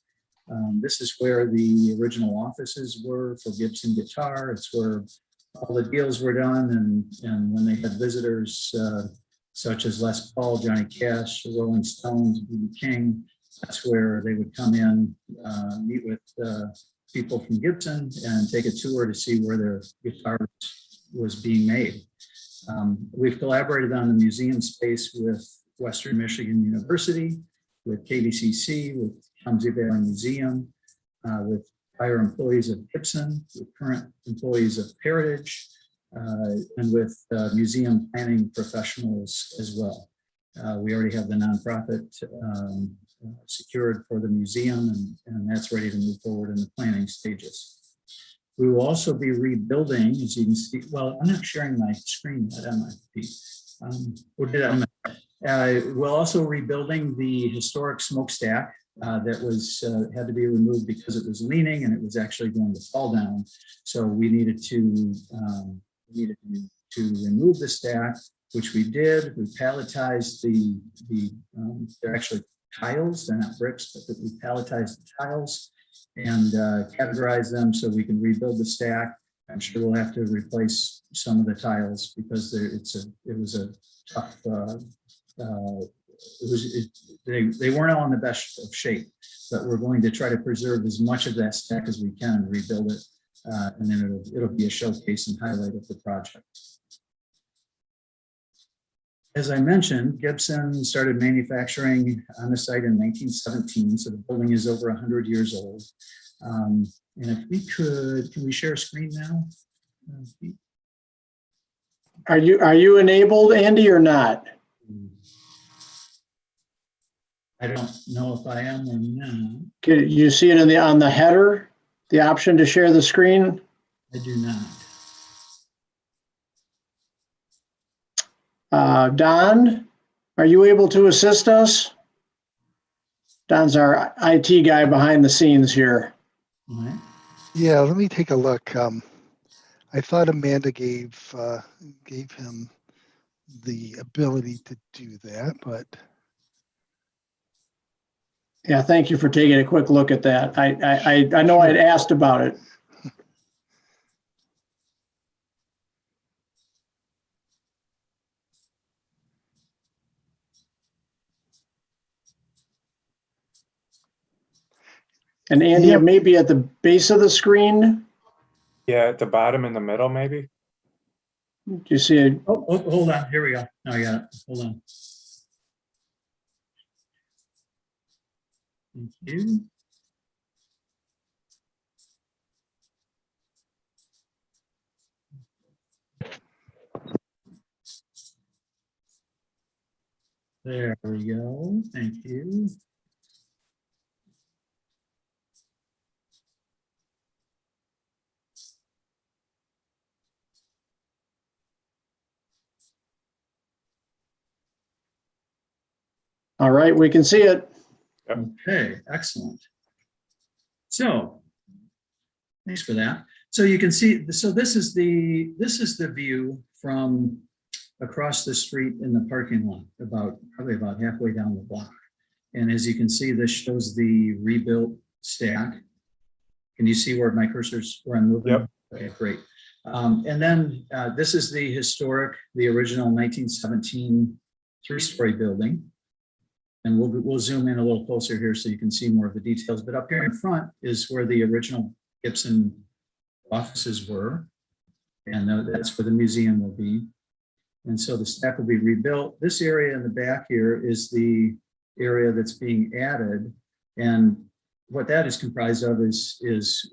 This is where the original offices were for Gibson Guitar. It's where all the deals were done, and when they had visitors such as Les Paul, Johnny Cash, the Rolling Stones, B.B. King, that's where they would come in, meet with people from Gibson and take a tour to see where their guitar was being made. We've collaborated on the museum space with Western Michigan University, with KVCC, with Kalamazoo Valley Museum, with prior employees of Gibson, with current employees of Heritage, and with museum planning professionals as well. We already have the nonprofit secured for the museum, and that's ready to move forward in the planning stages. We will also be rebuilding, as you can see. Well, I'm not sharing my screen yet, am I? We're also rebuilding the historic smokestack that was had to be removed because it was leaning and it was actually going to fall down. So we needed to remove the stack, which we did. We palletized they're actually tiles, they're not bricks, but we palletized the tiles and categorized them so we can rebuild the stack. I'm sure we'll have to replace some of the tiles because it was a tough, they weren't all in the best of shape, but we're going to try to preserve as much of that stack as we can and rebuild it. And then it'll be a showcase and highlight of the project. As I mentioned, Gibson started manufacturing on the site in 1917, so the building is over 100 years old. And if we could, can we share a screen now? Are you enabled, Andy, or not? I don't know if I am or not. Can you see it on the header, the option to share the screen? I do not. Don, are you able to assist us? Don's our IT guy behind the scenes here. All right. Yeah, let me take a look. I thought Amanda gave him the ability to do that, but Yeah, thank you for taking a quick look at that. I know I'd asked about it. And Andy, Yep. it may be at the base of the screen. Yeah, at the bottom in the middle, maybe. Do you see it? Oh, hold on. Here we go. Oh, I got it. Hold on. Thank you. There we go. Thank you. All right, we can see it. Okay, excellent. So, thanks for that. So you can see, so this is the view from across the street in the parking lot, probably about halfway down the block. And as you can see, this shows the rebuilt stack. Can you see where my cursor's, where I'm moving? Yep. Okay, great. And then this is the original 1917 three-story building. And we'll zoom in a little closer here so you can see more of the details. But up here in front is where the original Gibson offices were. And that's where the museum will be. And so the stack will be rebuilt. This area in the back here is the area that's being added. And what that is comprised of is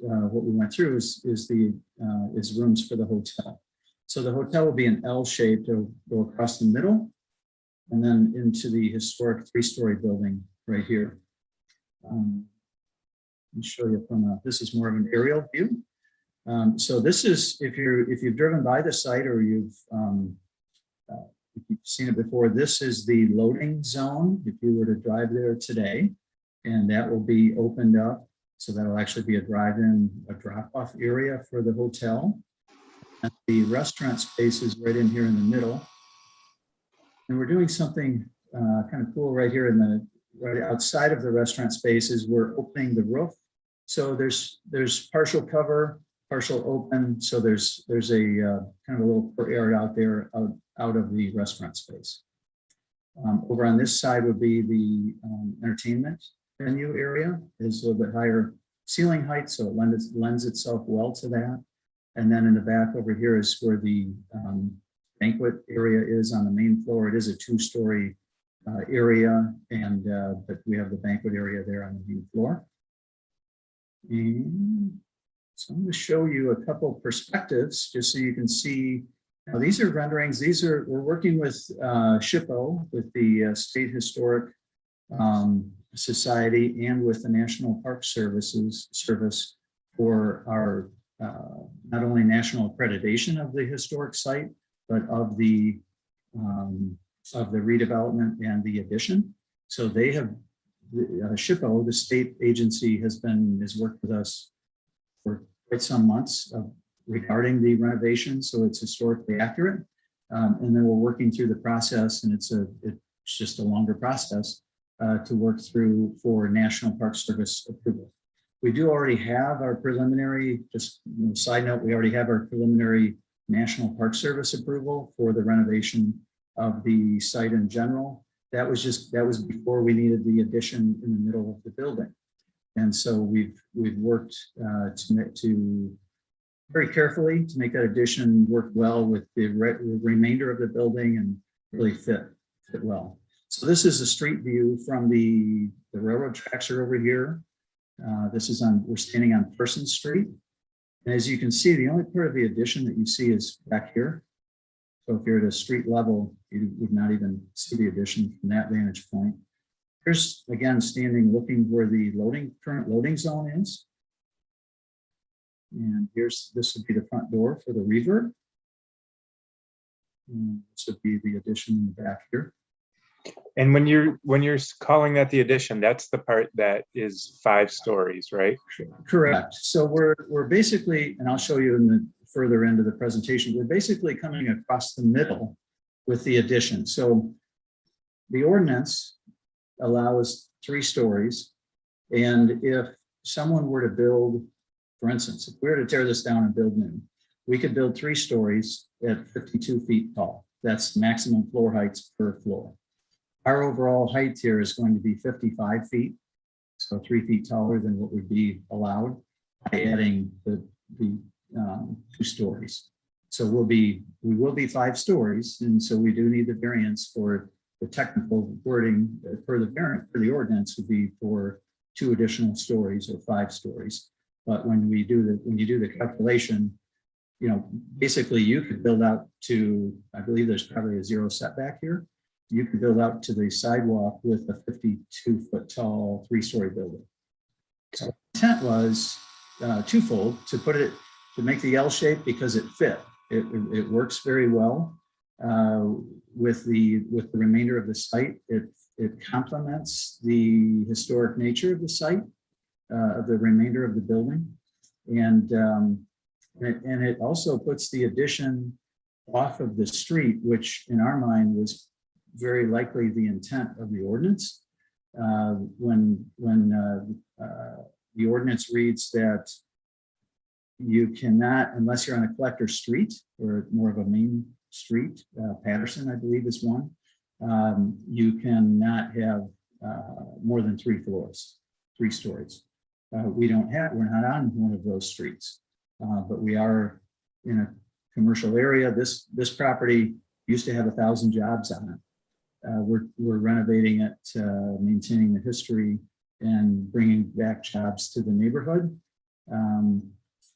what we went through is rooms for the hotel. So the hotel will be an L-shaped, it'll go across the middle and then into the historic three-story building right here. Let me show you from this is more of an aerial view. So this is, if you've driven by the site or if you've seen it before, this is the loading zone if you were to drive there today, and that will be opened up. So that'll actually be a drive-in, a drop-off area for the hotel. And the restaurant space is right in here in the middle. And we're doing something kind of cool right here right outside of the restaurant spaces. We're opening the roof. So there's partial cover, partial open. So there's a kind of a little courtyard out there out of the restaurant space. Over on this side would be the entertainment venue area. Is a little bit higher ceiling height, so it lends itself well to that. And then in the back over here is where the banquet area is on the main floor. It is a two-story area, and but we have the banquet area there on the main floor. And so I'm going to show you a couple perspectives just so you can see. Now these are renderings. We're working with SHPO, with the State Historic Society, and with the National Park Service for our not only national accreditation of the historic site, but of the redevelopment and the addition. So they have SHPO, the state agency, has worked with us for quite some months regarding the renovation, so it's historically accurate. And then we're working through the process, and it's just a longer process to work through for National Park Service approval. We do already have our preliminary, just side note, we already have our preliminary National Park Service approval for the renovation of the site in general. That was before we needed the addition in the middle of the building. And so we've worked to very carefully to make that addition work well with the remainder of the building and really fit well. So this is a street view from the railroad tracks are over here. We're standing on Person Street. And as you can see, the only part of the addition that you see is back here. So if you're at a street level, you would not even see the addition from that vantage point. Here's, again, standing looking where the current loading zone is. And this would be the front door for the revert. And this would be the addition in the back here. And when you're calling that the addition, that's the part that is 5 stories, right? Correct. So we're basically, and I'll show you in the further end of the presentation, we're basically coming across the middle with the addition. So the ordinance allows 3 stories. And if someone were to build, for instance, if we were to tear this down and build new, we could build 3 stories at 52 feet tall. That's maximum floor heights per floor. Our overall height here is going to be 55 feet, so 3 feet taller than what would be allowed by adding the 2 stories. So we will be 5 stories, and so we do need the variance for the technical wording for the ordinance would be for 2 additional stories or 5 stories. But when you do the calculation, basically you could build out to, I believe there's probably a 0 setback here. You could build out to the sidewalk with a 52-foot tall 3-story building. So the intent was twofold: to make the L shape because it fit. It works very well with the remainder of the site. It complements the historic nature of the site, of the remainder of the building, and it also puts the addition off of the street, which in our mind was very likely the intent of the ordinance. When the ordinance reads that you cannot, unless you're on a collector street or more of a main street, Patterson, I believe is one, you cannot have more than 3 floors, 3 stories. We're not on one of those streets, but we are in a commercial area. This property used to have 1,000 jobs on it. We're renovating it, maintaining the history and bringing back jobs to the neighborhood.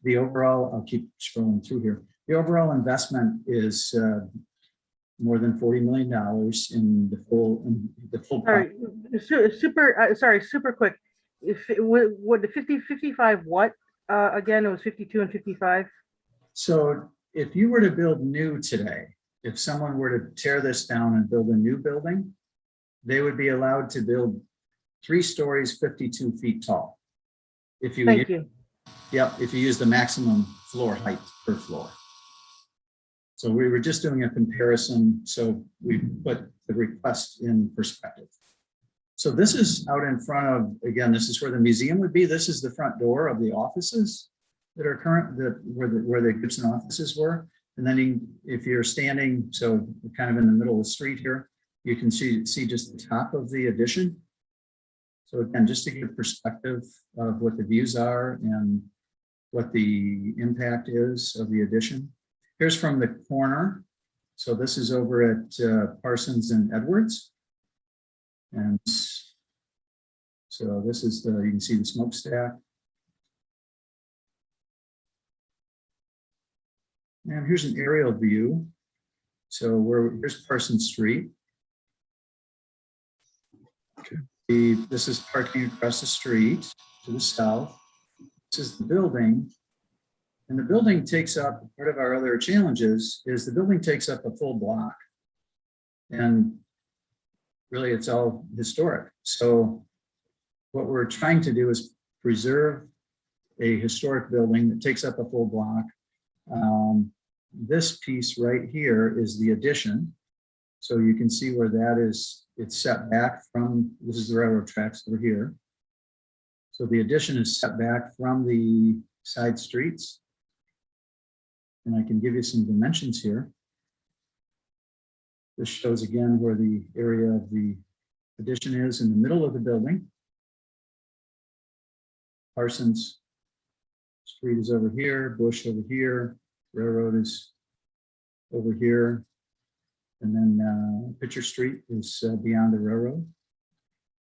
The overall, I'll keep scrolling through here. The overall investment is more than $40 million in the full. Sorry, super quick. If it would the 55 what again? It was 52 and 55. So if you were to build new today, if someone were to tear this down and build a new building, they would be allowed to build 3 stories, 52 feet tall. Thank you. Yep, if you use the maximum floor height per floor. So we were just doing a comparison, so we put the request in perspective. So this is out in front of, again, this is where the museum would be. This is the front door of the offices that are where the Gibson offices were. And then if you're standing, so kind of in the middle of the street here, you can see just the top of the addition. So again, just to give perspective of what the views are and what the impact is of the addition. Here's from the corner. So this is over at Parsons and Edwards. And so this is you can see the smokestack. And here's an aerial view. So here's Parsons Street. Okay. This is parking across the street to the south. This is the building. And the building takes up, part of our other challenges is the building takes up a full block. And really it's all historic. So what we're trying to do is preserve a historic building that takes up a full block. This piece right here is the addition. So you can see where that is, it's set back from, this is the railroad tracks over here. So the addition is set back from the side streets. And I can give you some dimensions here. This shows again where the area of the addition is in the middle of the building. Parsons Street is over here, Bush over here, Railroad is over here. And then Pitcher Street is beyond the railroad.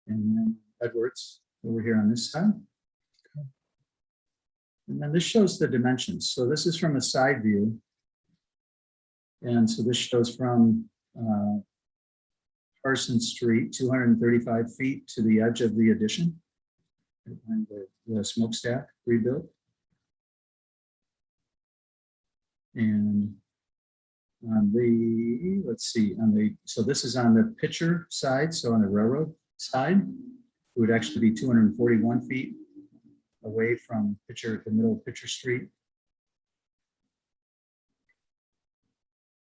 And then Edwards over here on this side. And then this shows the dimensions. So this is from a side view. And so this shows from Parsons Street, 235 feet to the edge of the addition. And the smokestack rebuilt. And on the, let's see, so this is on the Pitcher side, so on the railroad side, it would actually be 241 feet away from Pitcher, the middle of Pitcher Street.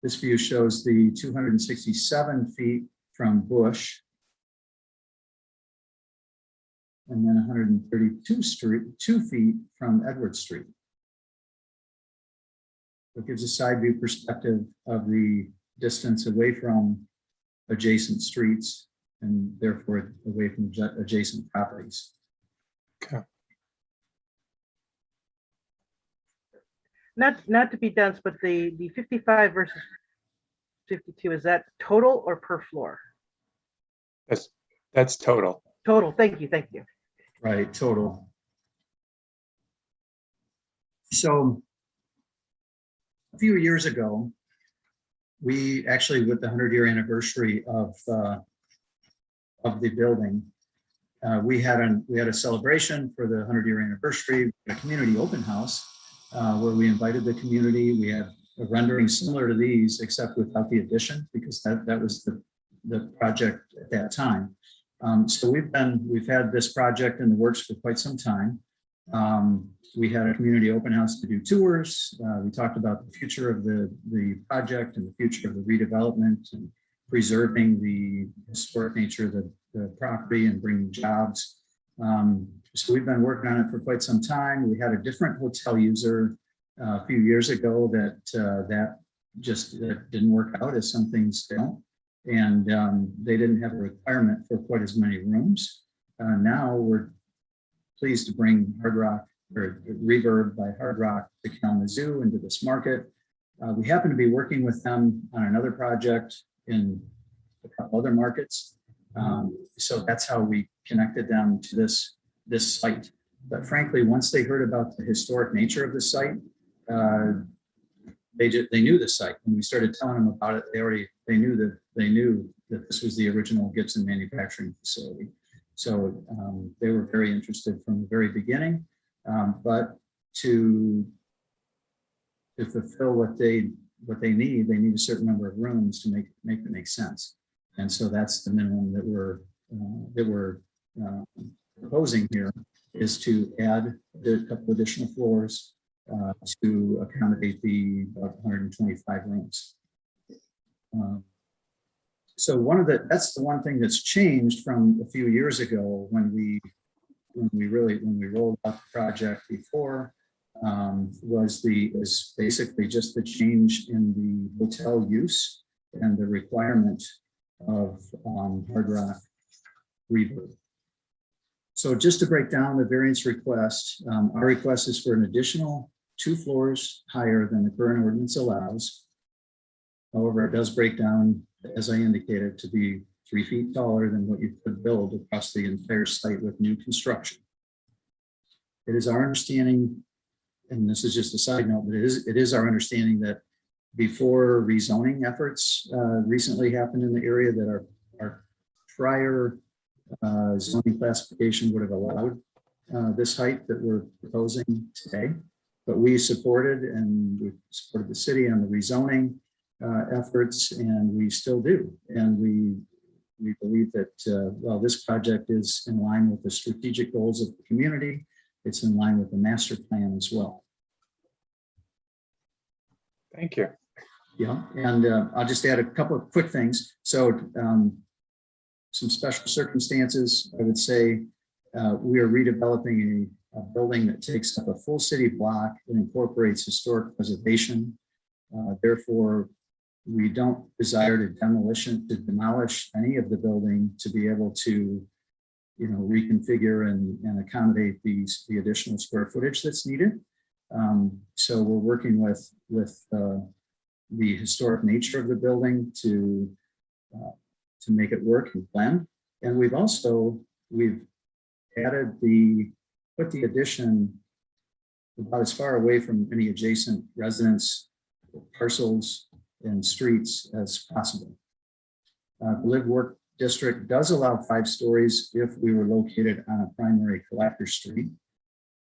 This view shows the 267 feet from Bush. And then 132 feet from Edward Street. It gives a side view perspective of the distance away from adjacent streets and therefore away from adjacent properties. Okay. Not to be dense, but the 55 versus 52, is that total or per floor? That's total. Total, thank you. Right, total. So a few years ago, we actually, with the 100-year anniversary of the building, we had a celebration for the 100-year anniversary, a community open house, where we invited the community. We had a rendering similar to these, except without the addition, because that was the project at that time. So we've had this project in the works for quite some time. We had a community open house to do tours. We talked about the future of the project and the future of the redevelopment and preserving the historic nature of the property and bringing jobs. So we've been working on it for quite some time. We had a different hotel user a few years ago that just didn't work out, as some things don't. And they didn't have a requirement for quite as many rooms. Now we're pleased to bring Hard Rock, or Reverb by Hard Rock, to Kalamazoo into this market. We happen to be working with them on another project in a couple other markets. So that's how we connected them to this site. But frankly, once they heard about the historic nature of the site, they knew the site. When we started telling them about it, they knew that this was the original Gibson manufacturing facility. So they were very interested from the very beginning. But to fulfill what they need a certain number of rooms to make it make sense. And so that's the minimum that we're proposing here, is to add a couple additional floors to accommodate the 125 rooms. So that's the one thing that's changed from a few years ago when we rolled out the project before, was basically just the change in the hotel use and the requirement of Hard Rock Reverb. So just to break down the variance request, our request is for an additional 2 floors higher than the current ordinance allows. However, it does break down, as I indicated, to be 3 feet taller than what you could build across the entire site with new construction. It is our understanding, and this is just a side note, but it is our understanding that before rezoning efforts recently happened in the area, that our prior zoning classification would have allowed this height that we're proposing today. But we supported the city on the rezoning efforts, and we still do. And we believe that while this project is in line with the strategic goals of the community, it's in line with the master plan as well. Thank you. Yeah, and I'll just add a couple of quick things. So some special circumstances, I would say, We are redeveloping a building that takes up a full city block and incorporates historic preservation. Therefore, we don't desire to demolish any of the building to be able to, reconfigure and accommodate the additional square footage that's needed. So we're working with the historic nature of the building to make it work and blend. And we've added put the addition about as far away from any adjacent residence, parcels, and streets as possible. The Live Work District does allow 5 stories if we were located on a primary collector street.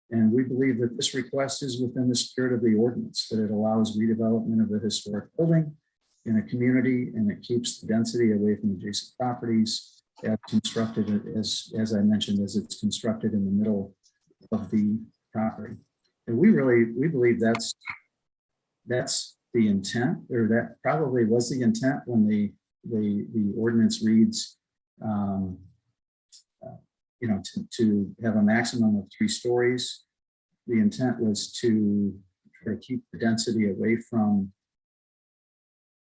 And we believe that this request is within the spirit of the ordinance, that it allows redevelopment of the historic building in a community, and it keeps the density away from adjacent properties as constructed, as I mentioned, as it's constructed in the middle of the property. And we believe that's the intent, or that probably was the intent when the ordinance reads, to have a maximum of 3 stories. The intent was to try to keep the density away from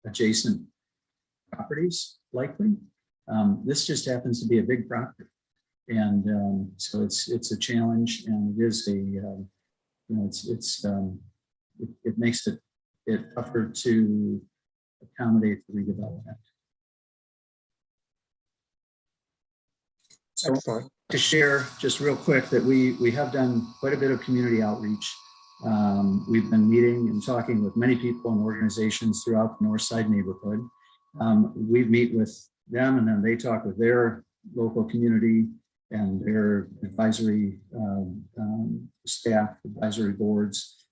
adjacent properties, likely. This just happens to be a big property. And so it's a challenge, and it is it makes it tougher to accommodate the redevelopment. So to share just real quick that we have done quite a bit of community outreach. We've been meeting and talking with many people and organizations throughout the North Side neighborhood. We meet with them, and then they talk with their local community and their advisory staff, advisory boards.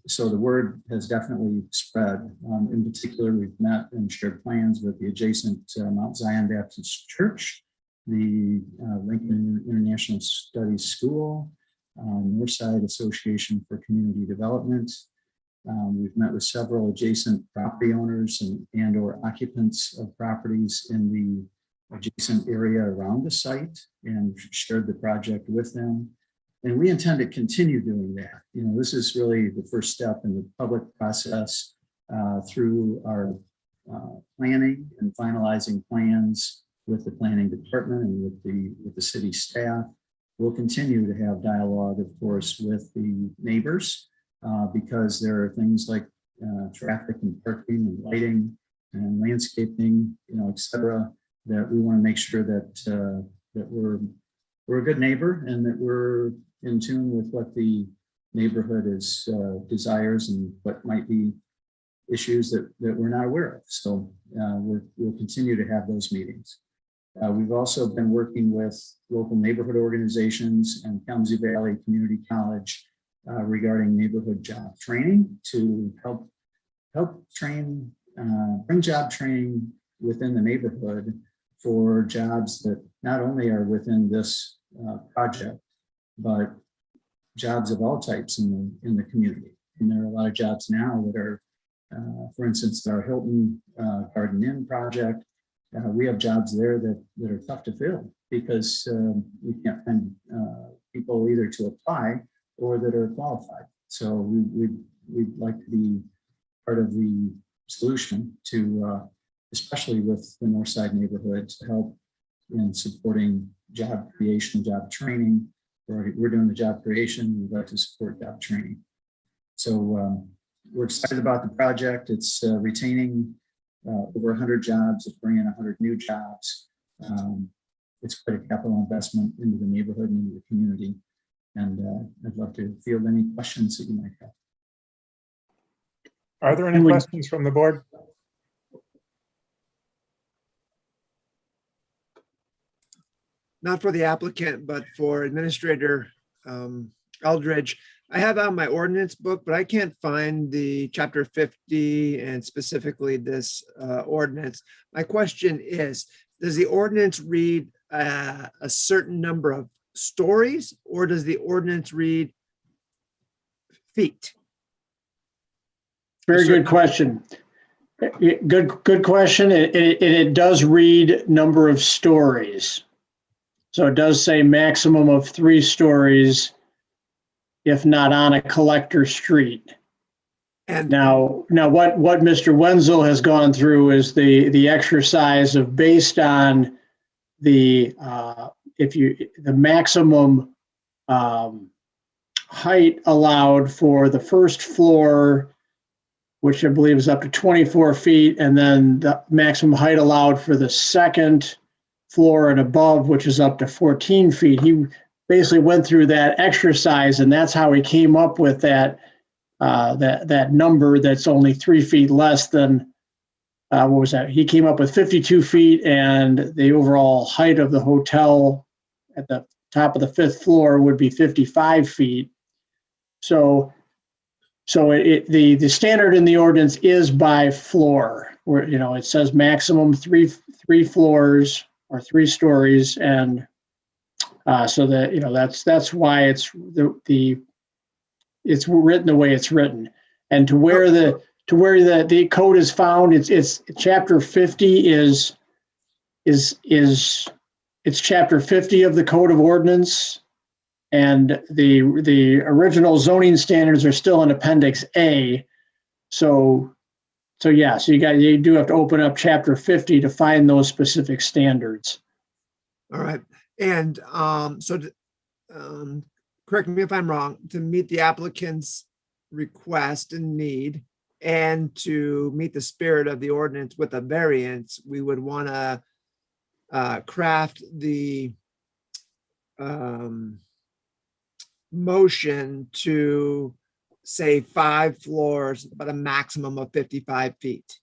So the word has definitely spread. In particular, we've met and shared plans with the adjacent Mount Zion Baptist Church, the Lincoln International Studies School, Northside Association for Community Development. We've met with several adjacent property owners and or occupants of properties in the adjacent area around the site and shared the project with them. And we intend to continue doing that. This is really the first step in the public process through our planning and finalizing plans with the planning department and with the city staff. We'll continue to have dialogue, of course, with the neighbors because there are things like traffic and parking and lighting and landscaping, et cetera, that we want to make sure that we're a good neighbor and that we're in tune with what the neighborhood desires and what might be issues that we're not aware of. So we'll continue to have those meetings. We've also been working with local neighborhood organizations and Kalamazoo Valley Community College regarding neighborhood job training to help bring job training within the neighborhood for jobs that not only are within this project, but jobs of all types in the community. And there are a lot of jobs now that are, for instance, our Hilton Garden Inn project. We have jobs there that are tough to fill because we can't find people either to apply or that are qualified. So we'd like to be part of the solution to, especially with the North Side neighborhood, to help in supporting job creation, job training. We're doing the job creation. We'd like to support job training. So we're excited about the project. It's retaining over 100 jobs. It's bringing 100 new jobs. It's quite a capital investment into the neighborhood and into the community. And I'd love to field any questions that you might have. Are there any questions from the board? Not for the applicant, but for Administrator Eldridge. I have out my ordinance book, but I can't find the chapter 50 and specifically this ordinance. My question is, does the ordinance read a certain number of stories, or does the ordinance read feet? Very good question. Good question. It does read number of stories. So it does say maximum of 3 stories if not on a collector street. And Now what Mr. Wenzel has gone through is the exercise of, based on the maximum height allowed for the first floor, which I believe is up to 24 feet, and then the maximum height allowed for the second floor and above, which is up to 14 feet. He basically went through that exercise, and that's how he came up with that number that's only 3 feet less than, what was that? He came up with 52 feet, and the overall height of the hotel at the top of the 5th floor would be 55 feet. So the standard in the ordinance is by floor, where, it says maximum three floors or 3 stories, and so that that's why it's it's written the way it's written. And to where the code is found, it's chapter 50 it's chapter 50 of the Code of Ordinance, and the original zoning standards are still in Appendix A. So you do have to open up chapter 50 to find those specific standards. all right. And correct me if I'm wrong, to meet the applicant's request and need, and to meet the spirit of the ordinance with a variance, we would want to craft the motion to say 5 floors, but a maximum of 55 feet.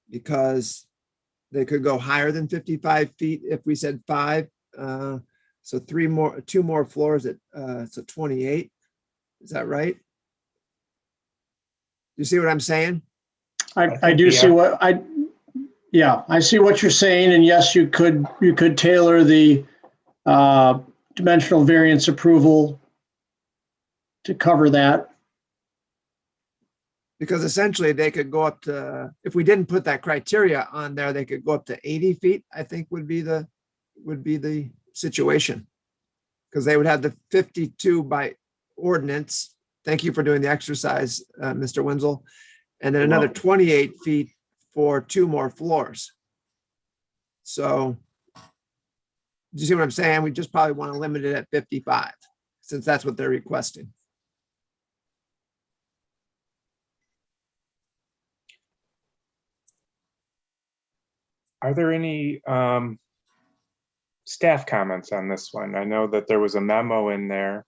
Because they could go higher than 55 feet if we said 5. So 2 more floors at so 28. Is that right? You see what I'm saying? I do see what I see what you're saying, and yes, you could tailor the dimensional variance approval to cover that. Because essentially they could go up to, if we didn't put that criteria on there, they could go up to 80 feet, I think would be the situation. Because they would have the 52 by ordinance. Thank you for doing the exercise, Mr. Wenzel. And then another 28 feet for 2 more floors. So, do you see what I'm saying? We just probably want to limit it at 55, since that's what they're requesting. Are there any staff comments on this one? I know that there was a memo in there.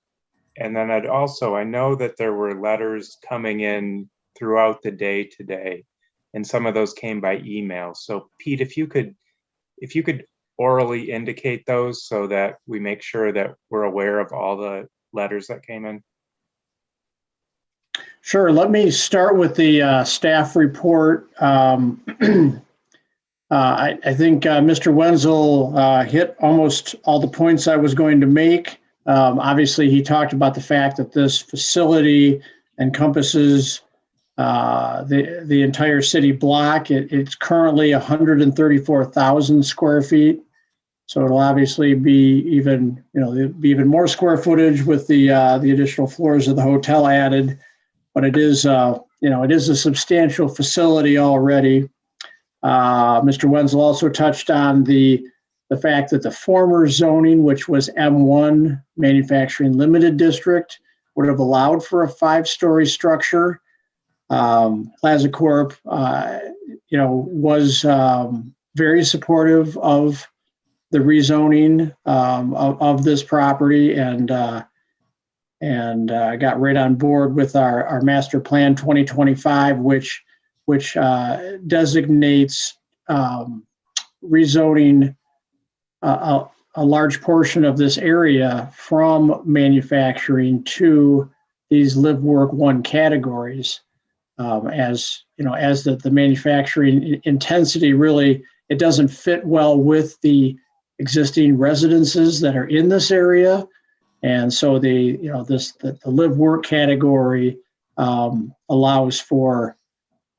And then I know that there were letters coming in throughout the day today, and some of those came by email. So Pete, if you could orally indicate those so that we make sure that we're aware of all the letters that came in. Sure. Let me start with the staff report. I think Mr. Wenzel hit almost all the points I was going to make. Obviously, he talked about the fact that this facility encompasses the entire city block. It's currently 134,000 square feet. So it'll obviously be even more square footage with the additional floors of the hotel added. But it is a substantial facility already. Mr. Wenzel also touched on the fact that the former zoning, which was M1 Manufacturing Limited District, would have allowed for a 5-story structure. Plaza Corp, was very supportive of the rezoning of this property, and got right on board with our master plan 2025, which designates rezoning a large portion of this area from manufacturing to these live work 1 categories. As the manufacturing intensity really, it doesn't fit well with the existing residences that are in this area. And so the live work category allows for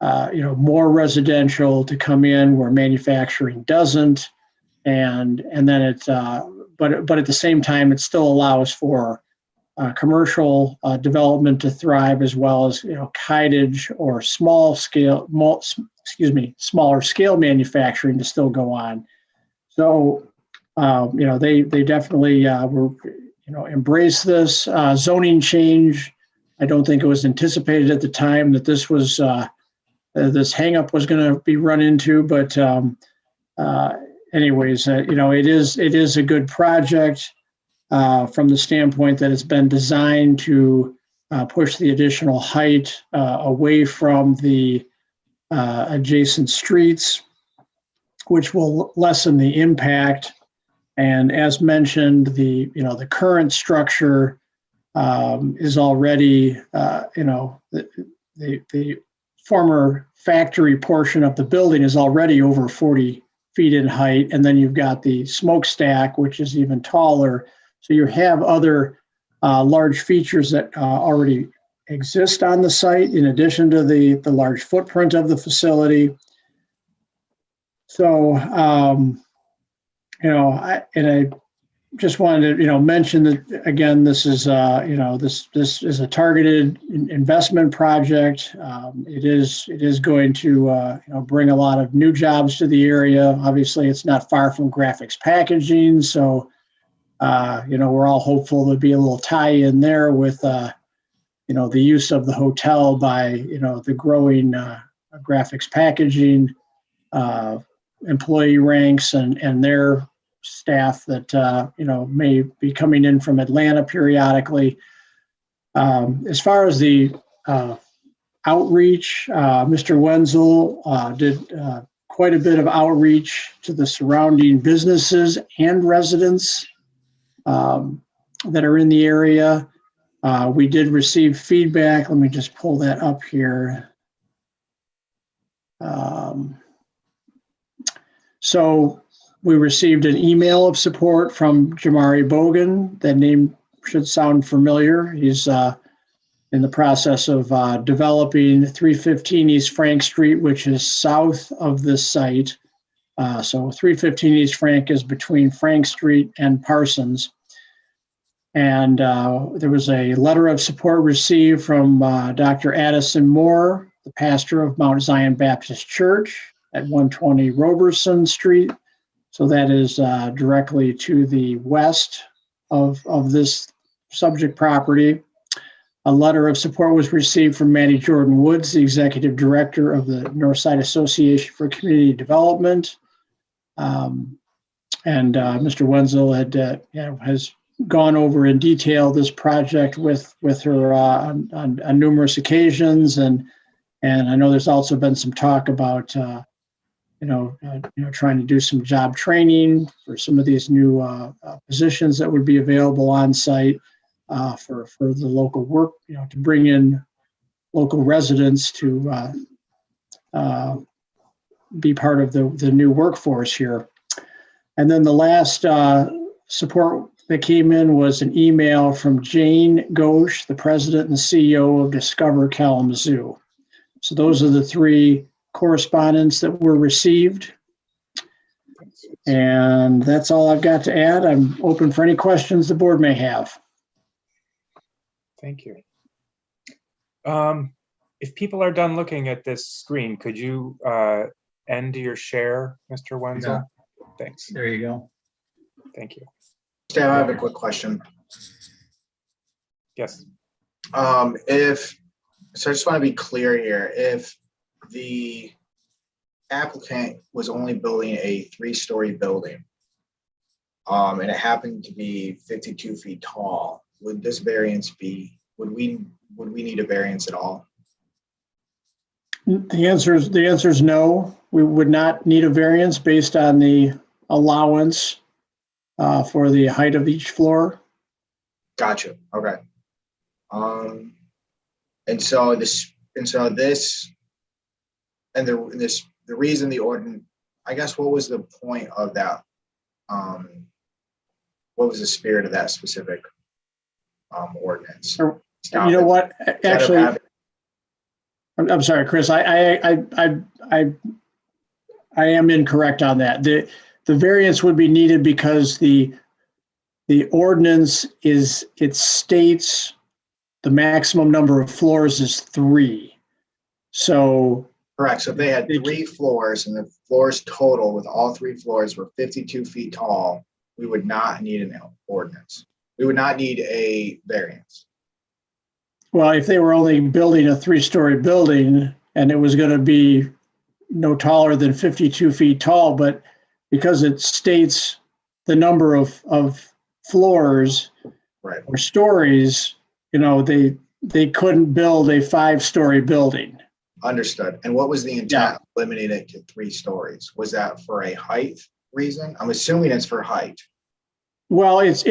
more residential to come in where manufacturing doesn't. and then it's, but at the same time, it still allows for commercial development to thrive, as well as, cottage or smaller scale manufacturing to still go on. So, they definitely were, embrace this zoning change. I don't think it was anticipated at the time that this was this hangup was going to be run into, but anyways, it is a good project from the standpoint that it's been designed to push the additional height away from the adjacent streets, which will lessen the impact. And as mentioned, the current structure is already, the former factory portion of the building is already over 40 feet in height. And then you've got the smokestack, which is even taller. So you have other large features that already exist on the site, in addition to the large footprint of the facility. So, I just wanted to, mention that, again, this is, this is a targeted investment project. It is going to, bring a lot of new jobs to the area. Obviously, it's not far from graphics packaging. So, we're all hopeful there'll be a little tie in there with, the use of the hotel by, the growing graphics packaging employee ranks and their staff that, may be coming in from Atlanta periodically. As far as the outreach, Mr. Wenzel did quite a bit of outreach to the surrounding businesses and residents that are in the area. We did receive feedback. Let me just pull that up here. So we received an email of support from Jamari Bogan. That name should sound familiar. He's in the process of developing 315 East Frank Street, which is south of this site. So 315 East Frank is between Frank Street and Parsons. And there was a letter of support received from Dr. Addison Moore, the pastor of Mount Zion Baptist Church at 120 Roberson Street. So that is directly to the west of this subject property. A letter of support was received from Maddie Jordan Woods, the executive director of the Northside Association for Community Development. And Mr. Wenzel has gone over in detail this project with her on numerous occasions, and I know there's also been some talk about trying to do some job training for some of these new positions that would be available on site for the local work, to bring in local residents to be part of the new workforce here. And then the last support that came in was an email from Jane Ghosh, the president and CEO of Discover Kalamazoo. So those are the three correspondence that were received. And that's all I've got to add. I'm open for any questions the board may have. Thank you. If people are done looking at this screen, could you end your share, Mr. Wenzel? Yeah. Thanks. There you go. Thank you. I have a quick question. Yes. So I just want to be clear here. If the applicant was only building a 3-story building, and it happened to be 52 feet tall, would this variance be, would we need a variance at all? The answer is no. We would not need a variance based on the allowance for the height of each floor. Gotcha. Okay. The reason the ordinance, I guess, what was the point of that? What was the spirit of that specific ordinance? You know what? Actually, I'm sorry, Chris. I am incorrect on that. the variance would be needed because the ordinance it states the maximum number of floors is 3. So. Correct. So if they had 3 floors and the floors total with all 3 floors were 52 feet tall, we would not need an ordinance. We would not need a variance. Well, if they were only building a 3-story building and it was going to be no taller than 52 feet tall, but because it states the number of floors right. or stories, they couldn't build a 5-story building. Understood. And what was the intent of limiting it to 3 stories? Was that for a height reason? I'm assuming it's for height. Well, it's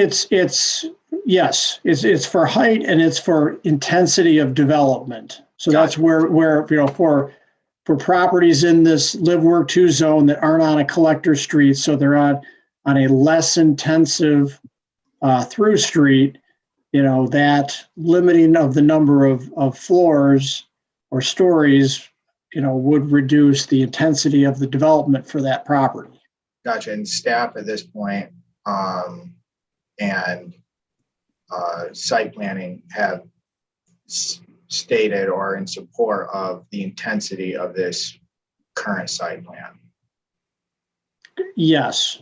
yes, it's for height and it's for intensity of development. So that's where for properties in this live work 2 zone that aren't on a collector street, so they're on a less intensive through street, that limiting of the number of floors or stories, would reduce the intensity of the development for that property. Gotcha. And staff at this point and site planning have stated or in support of the intensity of this current site plan. Yes.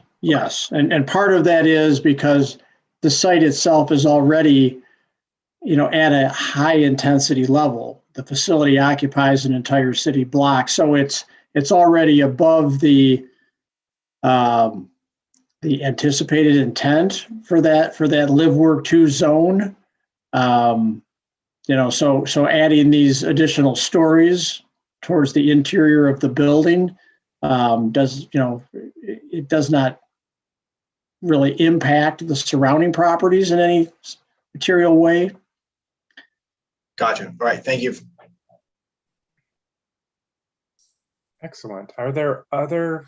And part of that is because the site itself is already, at a high intensity level. The facility occupies an entire city block. So it's already above the anticipated intent for that live work 2 zone. So adding these additional stories towards the interior of the building it does not really impact the surrounding properties in any material way. Gotcha. All right. Thank you. Excellent. Are there other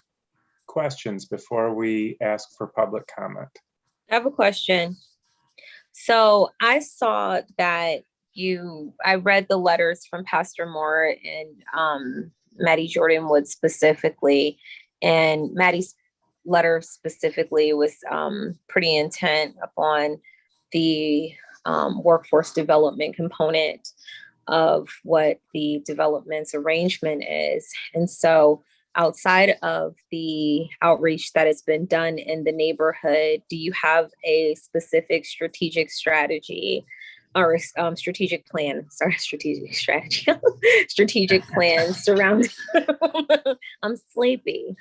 questions before we ask for public comment? I have a question. So I saw that I read the letters from Pastor Moore and Maddie Jordan Wood specifically, and Maddie's letter specifically was pretty intent upon the workforce development component of what the development's arrangement is. And so outside of the outreach that has been done in the neighborhood, do you have a specific strategic strategy or strategic plan? Sorry, strategic strategy, strategic plan surrounding, I'm sleepy.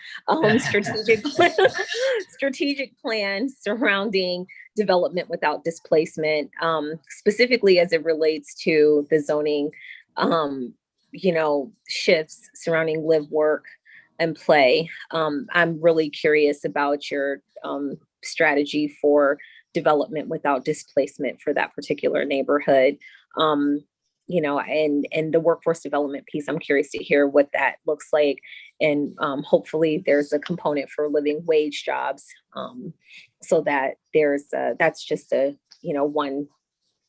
Strategic plan surrounding development without displacement, specifically as it relates to the zoning, shifts surrounding live, work, and play. I'm really curious about your strategy for development without displacement for that particular neighborhood. And the workforce development piece, I'm curious to hear what that looks like. And hopefully there's a component for living wage jobs, so that that's just one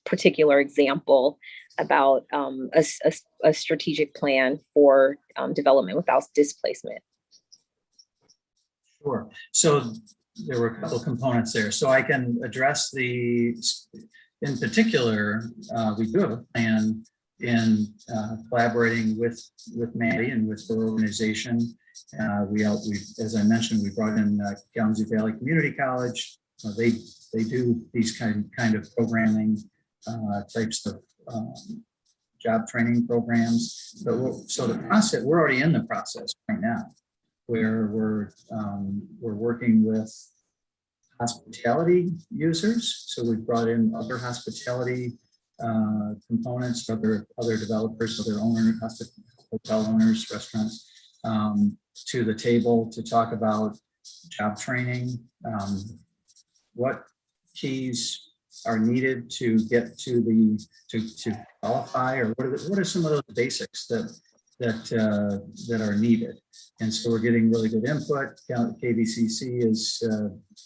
particular example about a strategic plan for development without displacement. Sure. So there were a couple of components there. So I can address in particular, we do have a plan in collaborating with Maddie and with her organization. We, as I mentioned, we brought in Kalamazoo Valley Community College. They do these kind of programming types of job training programs. So the process, we're already in the process right now, where we're working with hospitality users. So we've brought in other hospitality components, other developers, other owners, hotel owners, restaurants, to the table to talk about job training, what keys are needed to get to qualify, or what are some of those basics that are needed. And so we're getting really good input. KVCC is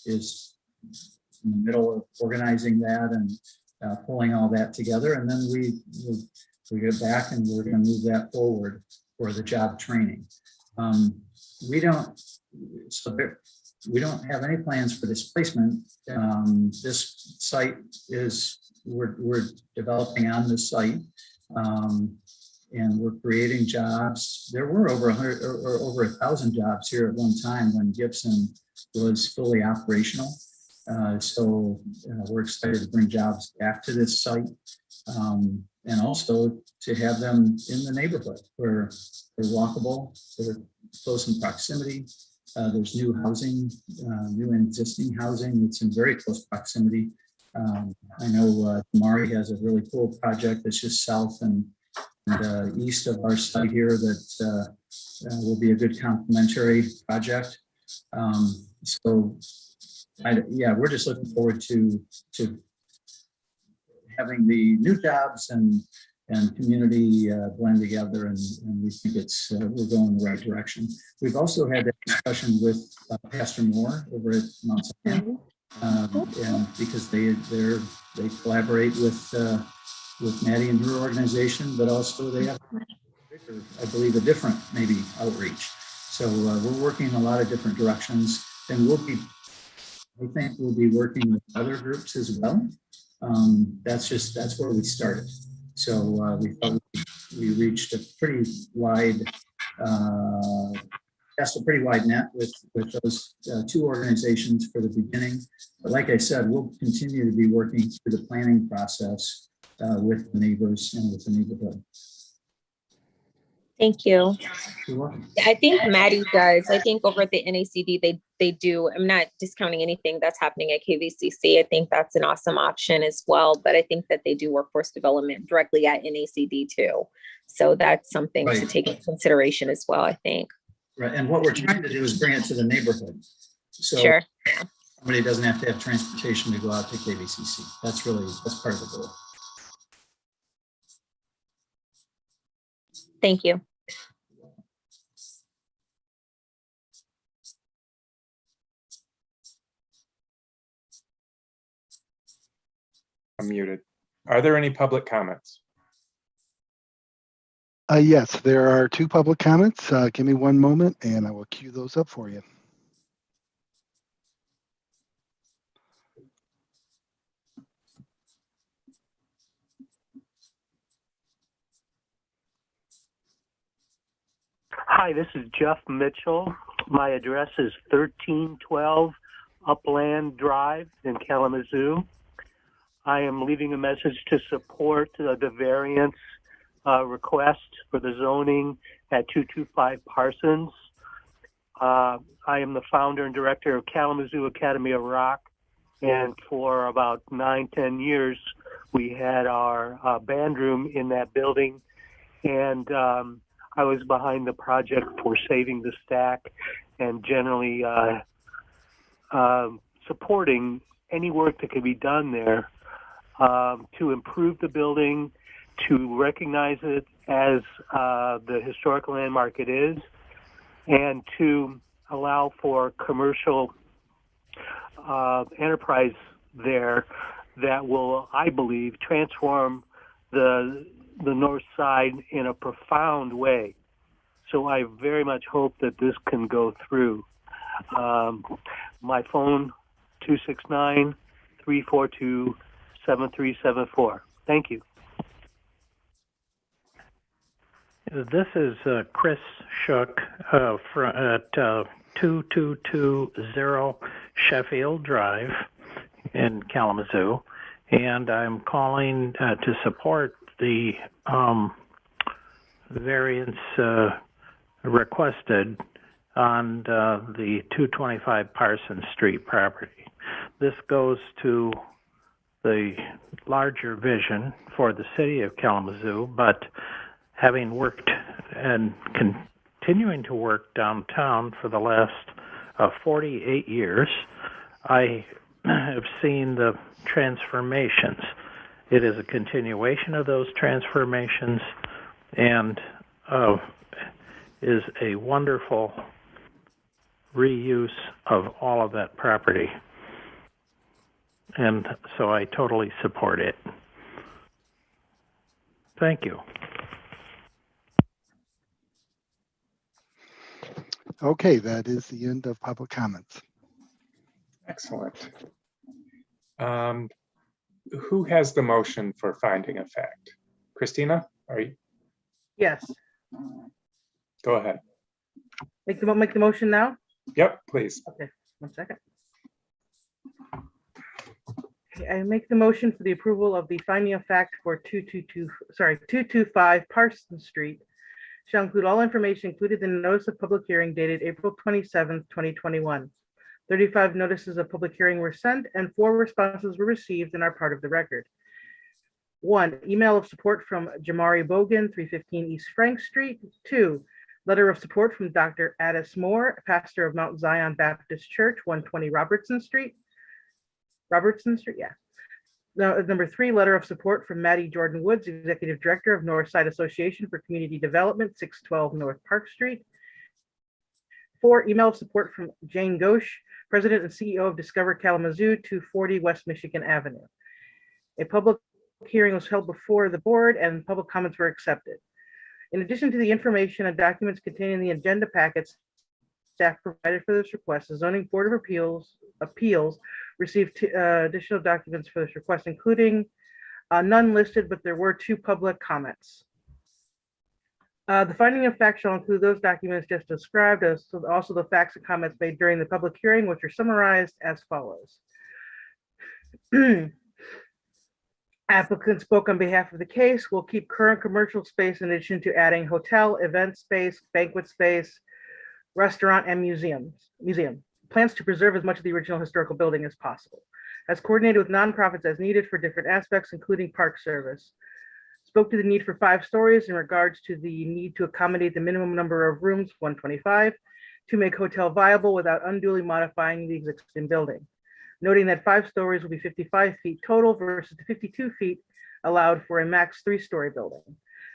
in the middle of organizing that and pulling all that together. And then we get back and we're going to move that forward for the job training. we don't have any plans for displacement. This site is, we're developing on this site. And we're creating jobs. There were over 100 or over 1,000 jobs here at one time when Gibson was fully operational. So we're excited to bring jobs back to this site, and also to have them in the neighborhood where they're walkable, they're close in proximity. There's new housing, new and existing housing that's in very close proximity. I know Mari has a really cool project that's just south and east of our site here that will be a good complementary project. Yeah, we're just looking forward to having the new jobs and community blend together, and we think it's we're going in the right direction. We've also had that discussion with Pastor Moore over at Mount Sinai, and because they collaborate with Maddie and her organization, but also they have, I believe, a different maybe outreach. So we're working in a lot of different directions, and I think we'll be working with other groups as well. That's where we started. So we thought we reached a pretty wide, cast a pretty wide net with those two organizations for the beginning. But like I said, we'll continue to be working through the planning process with the neighbors and with the neighborhood. Thank you. You're welcome. I think Maddie does. I think over at the NACD, they do. I'm not discounting anything that's happening at KVCC. I think that's an awesome option as well. But I think that they do workforce development directly at NACD too. So that's something to take into consideration as well, I think. Right. And what we're trying to do is bring it to the neighborhood. So sure. Somebody doesn't have to have transportation to go out to KVCC. That's part of the goal. Thank you. I'm muted. Are there any public comments? Yes, there are two public comments. Give me one moment and I will queue those up for you. Hi, this is Jeff Mitchell. My address is 1312 Upland Drive in Kalamazoo. I am leaving a message to support the variance request for the zoning at 225 Parsons. I am the founder and director of Kalamazoo Academy of Rock, and for about 9-10 years, we had our band room in that building, and I was behind the project for saving the stack and generally supporting any work that could be done there to improve the building, to recognize it as the historical landmark it is, and to allow for commercial enterprise there that will, I believe, transform the north side in a profound way. So I very much hope that this can go through. My phone, 269-342-7374. Thank you. This is Chris Shook at 2220 Sheffield Drive in Kalamazoo, and I'm calling to support the variance requested on the 225 Parsons Street property. This goes to the larger vision for the city of Kalamazoo, but having worked and continuing to work downtown for the last 48 years, I have seen the transformations. It is a continuation of those transformations and is a wonderful reuse of all of that property. And so I totally support it. Thank you. Okay, that is the end of public comments. Excellent. Who has the motion for finding of fact? Christina, are you? Yes. Go ahead. Make the motion now? Yep, please. Okay, 1 second. Okay, I make the motion for the approval of the finding of fact for 225 Parsons Street. Shall include all information included in the notice of public hearing dated April 27th, 2021. 35 notices of public hearing were sent and 4 responses were received and are part of the record. 1, email of support from Jamari Bogan, 315 East Frank Street. 2, letter of support from Dr. Addis Moore, pastor of Mount Zion Baptist Church, 120 Robertson Street, yeah. Now, number 3, letter of support from Maddie Jordan Woods, Executive Director of Northside Association for Community Development, 612 North Park Street. 4, email of support from Jane Ghosh, President and CEO of Discover Kalamazoo, 240 West Michigan Avenue. A public hearing was held before the board and public comments were accepted. In addition to the information and documents contained in the agenda packets staff provided for this request, the Zoning Board of Appeals received additional documents for this request, including none listed, but there were 2 public comments. The finding of fact shall include those documents just described, as also the facts and comments made during the public hearing, which are summarized as follows. Applicant spoke on behalf of the case. Will keep current commercial space in addition to adding hotel, event space, banquet space, restaurant, and museum. Plans to preserve as much of the original historical building as possible. Has coordinated with nonprofits as needed for different aspects, including park service. Spoke to the need for 5 stories in regards to the need to accommodate the minimum number of rooms, 125, to make hotel viable without unduly modifying the existing building. Noting that 5 stories will be 55 feet total versus the 52 feet allowed for a max 3-story building.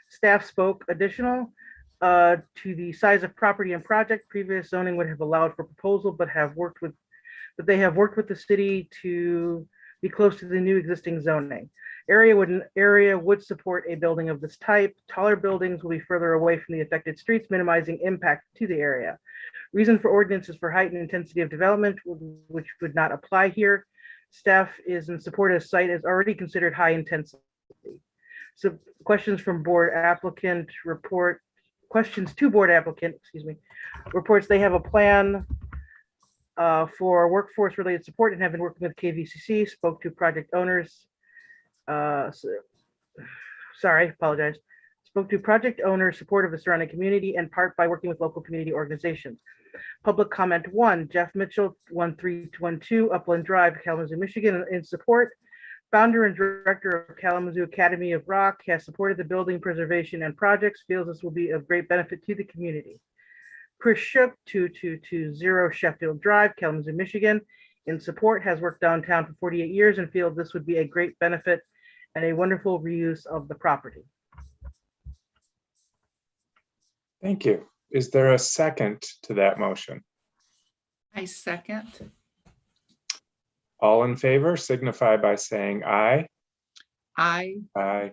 Staff spoke additional to the size of property and project. Previous zoning would have allowed for proposal, but they have worked with the city to be close to the new existing zoning. Area would support a building of this type. Taller buildings will be further away from the affected streets, minimizing impact to the area. Reason for ordinance is for height and intensity of development, which would not apply here. Staff is in support of site is already considered high intensity. So questions from board applicant report, questions to board applicant, reports they have a plan for workforce related support and have been working with KVCC, spoke to project owners. Spoke to project owners, support of the surrounding community, and part by working with local community organizations. Public comment 1, Jeff Mitchell, 1312 Upland Drive, Kalamazoo, Michigan, in support. Founder and director of Kalamazoo Academy of Rock, has supported the building preservation and projects, feels this will be of great benefit to the community. Chris Shook, 2220 Sheffield Drive, Kalamazoo, Michigan, in support, has worked downtown for 48 years and feels this would be a great benefit and a wonderful reuse of the property. Thank you. Is there a second to that motion? I second. All in favor signify by saying aye. Aye. Aye.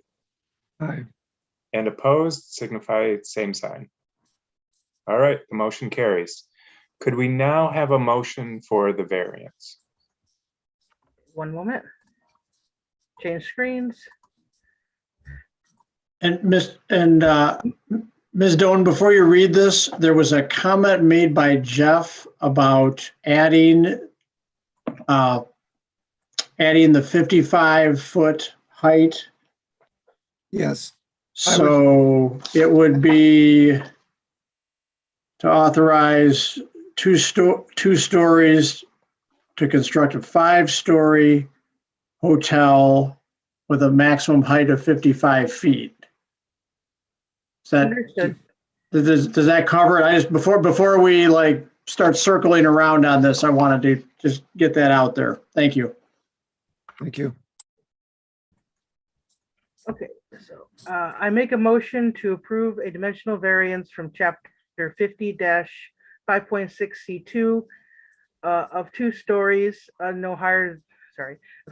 Aye. And opposed signify same sign. All right, the motion carries. Could we now have a motion for the variance? One moment. Change screens. And Ms. Doan, before you read this, there was a comment made by Jeff about adding the 55-foot height. Yes. So it would be to authorize two stories to construct a 5-story hotel with a maximum height of 55 feet. Understood. Does that cover it? I just before we start circling around on this, I wanted to just get that out there. Thank you. Thank you. Okay, so I make a motion to approve a dimensional variance from chapter 50-5.6C2 of 2 stories, of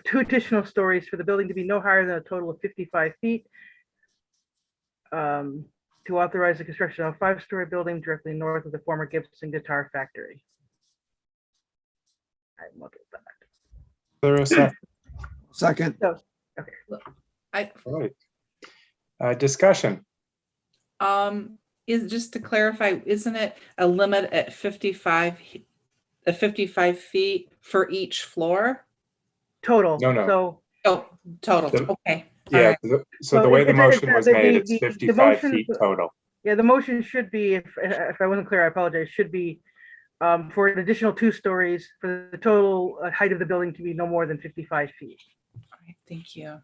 2 additional stories for the building to be no higher than a total of 55 feet. To authorize the construction of a 5-story building directly north of the former Gibson Guitar Factory. I'm looking back. There a second? Second. So, okay. All right. Discussion. Is, just to clarify, isn't it a limit at 55 feet for each floor? Total. No. So, Oh, total. The- Okay. Yeah, All right. so the way the it's motion was made, it's the 55 motion- feet total. Yeah, the motion should be, if I wasn't clear, I apologize, should be for an additional 2 stories for the total height of the building to be no more than 55 feet. All right, thank you.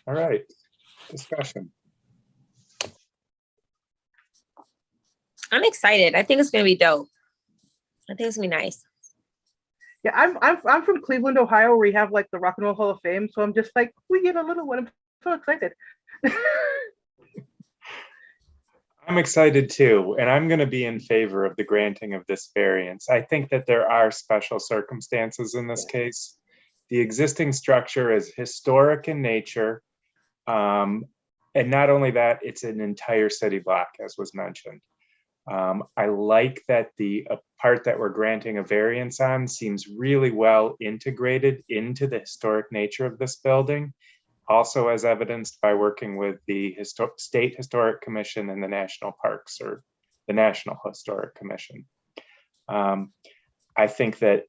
All right, discussion. I'm excited. I think it's gonna be dope. I think it's gonna be nice. Yeah, I'm from Cleveland, Ohio, where we have like the Rock and Roll Hall of Fame. So I'm just like, we get a little one. I'm so excited. I'm excited too, and I'm going to be in favor of the granting of this variance. I think that there are special circumstances in this case. The existing structure is historic in nature. And not only that, it's an entire city block, as was mentioned. I like that the part that we're granting a variance on seems really well integrated into the historic nature of this building, also as evidenced by working with the State Historic Commission and the National Parks, or the National Historic Commission. I think that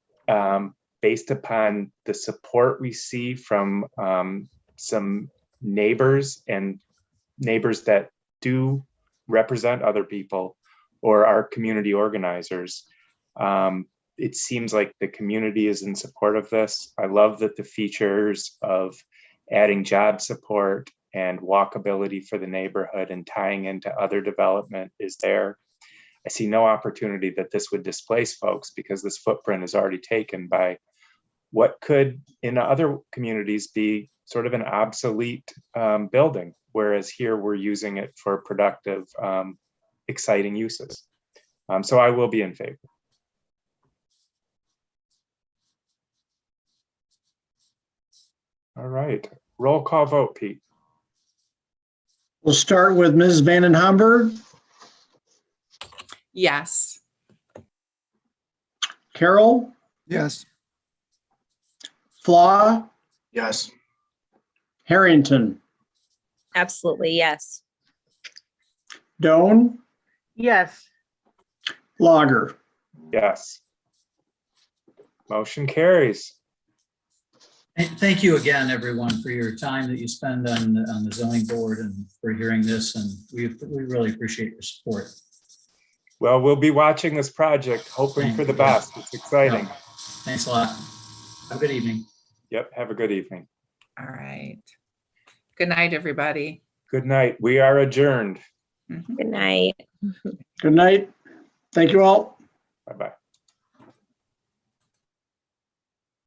based upon the support we see from some neighbors and neighbors that do represent other people or our community organizers, it seems like the community is in support of this. I love that the features of adding job support and walkability for the neighborhood and tying into other development is there. I see no opportunity that this would displace folks, because this footprint is already taken by what could in other communities be sort of an obsolete building, whereas here we're using it for productive, exciting uses. So I will be in favor. All right, roll call vote, Pete. We'll start with Ms. Vanden Hamburg, Yes. Carol, Yes. Flaw, Yes. Harrington, Absolutely, yes. Doan, Yes. Lager. Yes. Motion carries. Thank you again, everyone, for your time that you spend on the zoning board and for hearing this. And we really appreciate your support. Well, we'll be watching this project, hoping for the best. It's exciting. Yeah. Thanks a lot. Have a good evening. Yep, have a good evening. All right. Good night, everybody. Good night. We are adjourned. Good night. Good night. Thank you all. Bye-bye.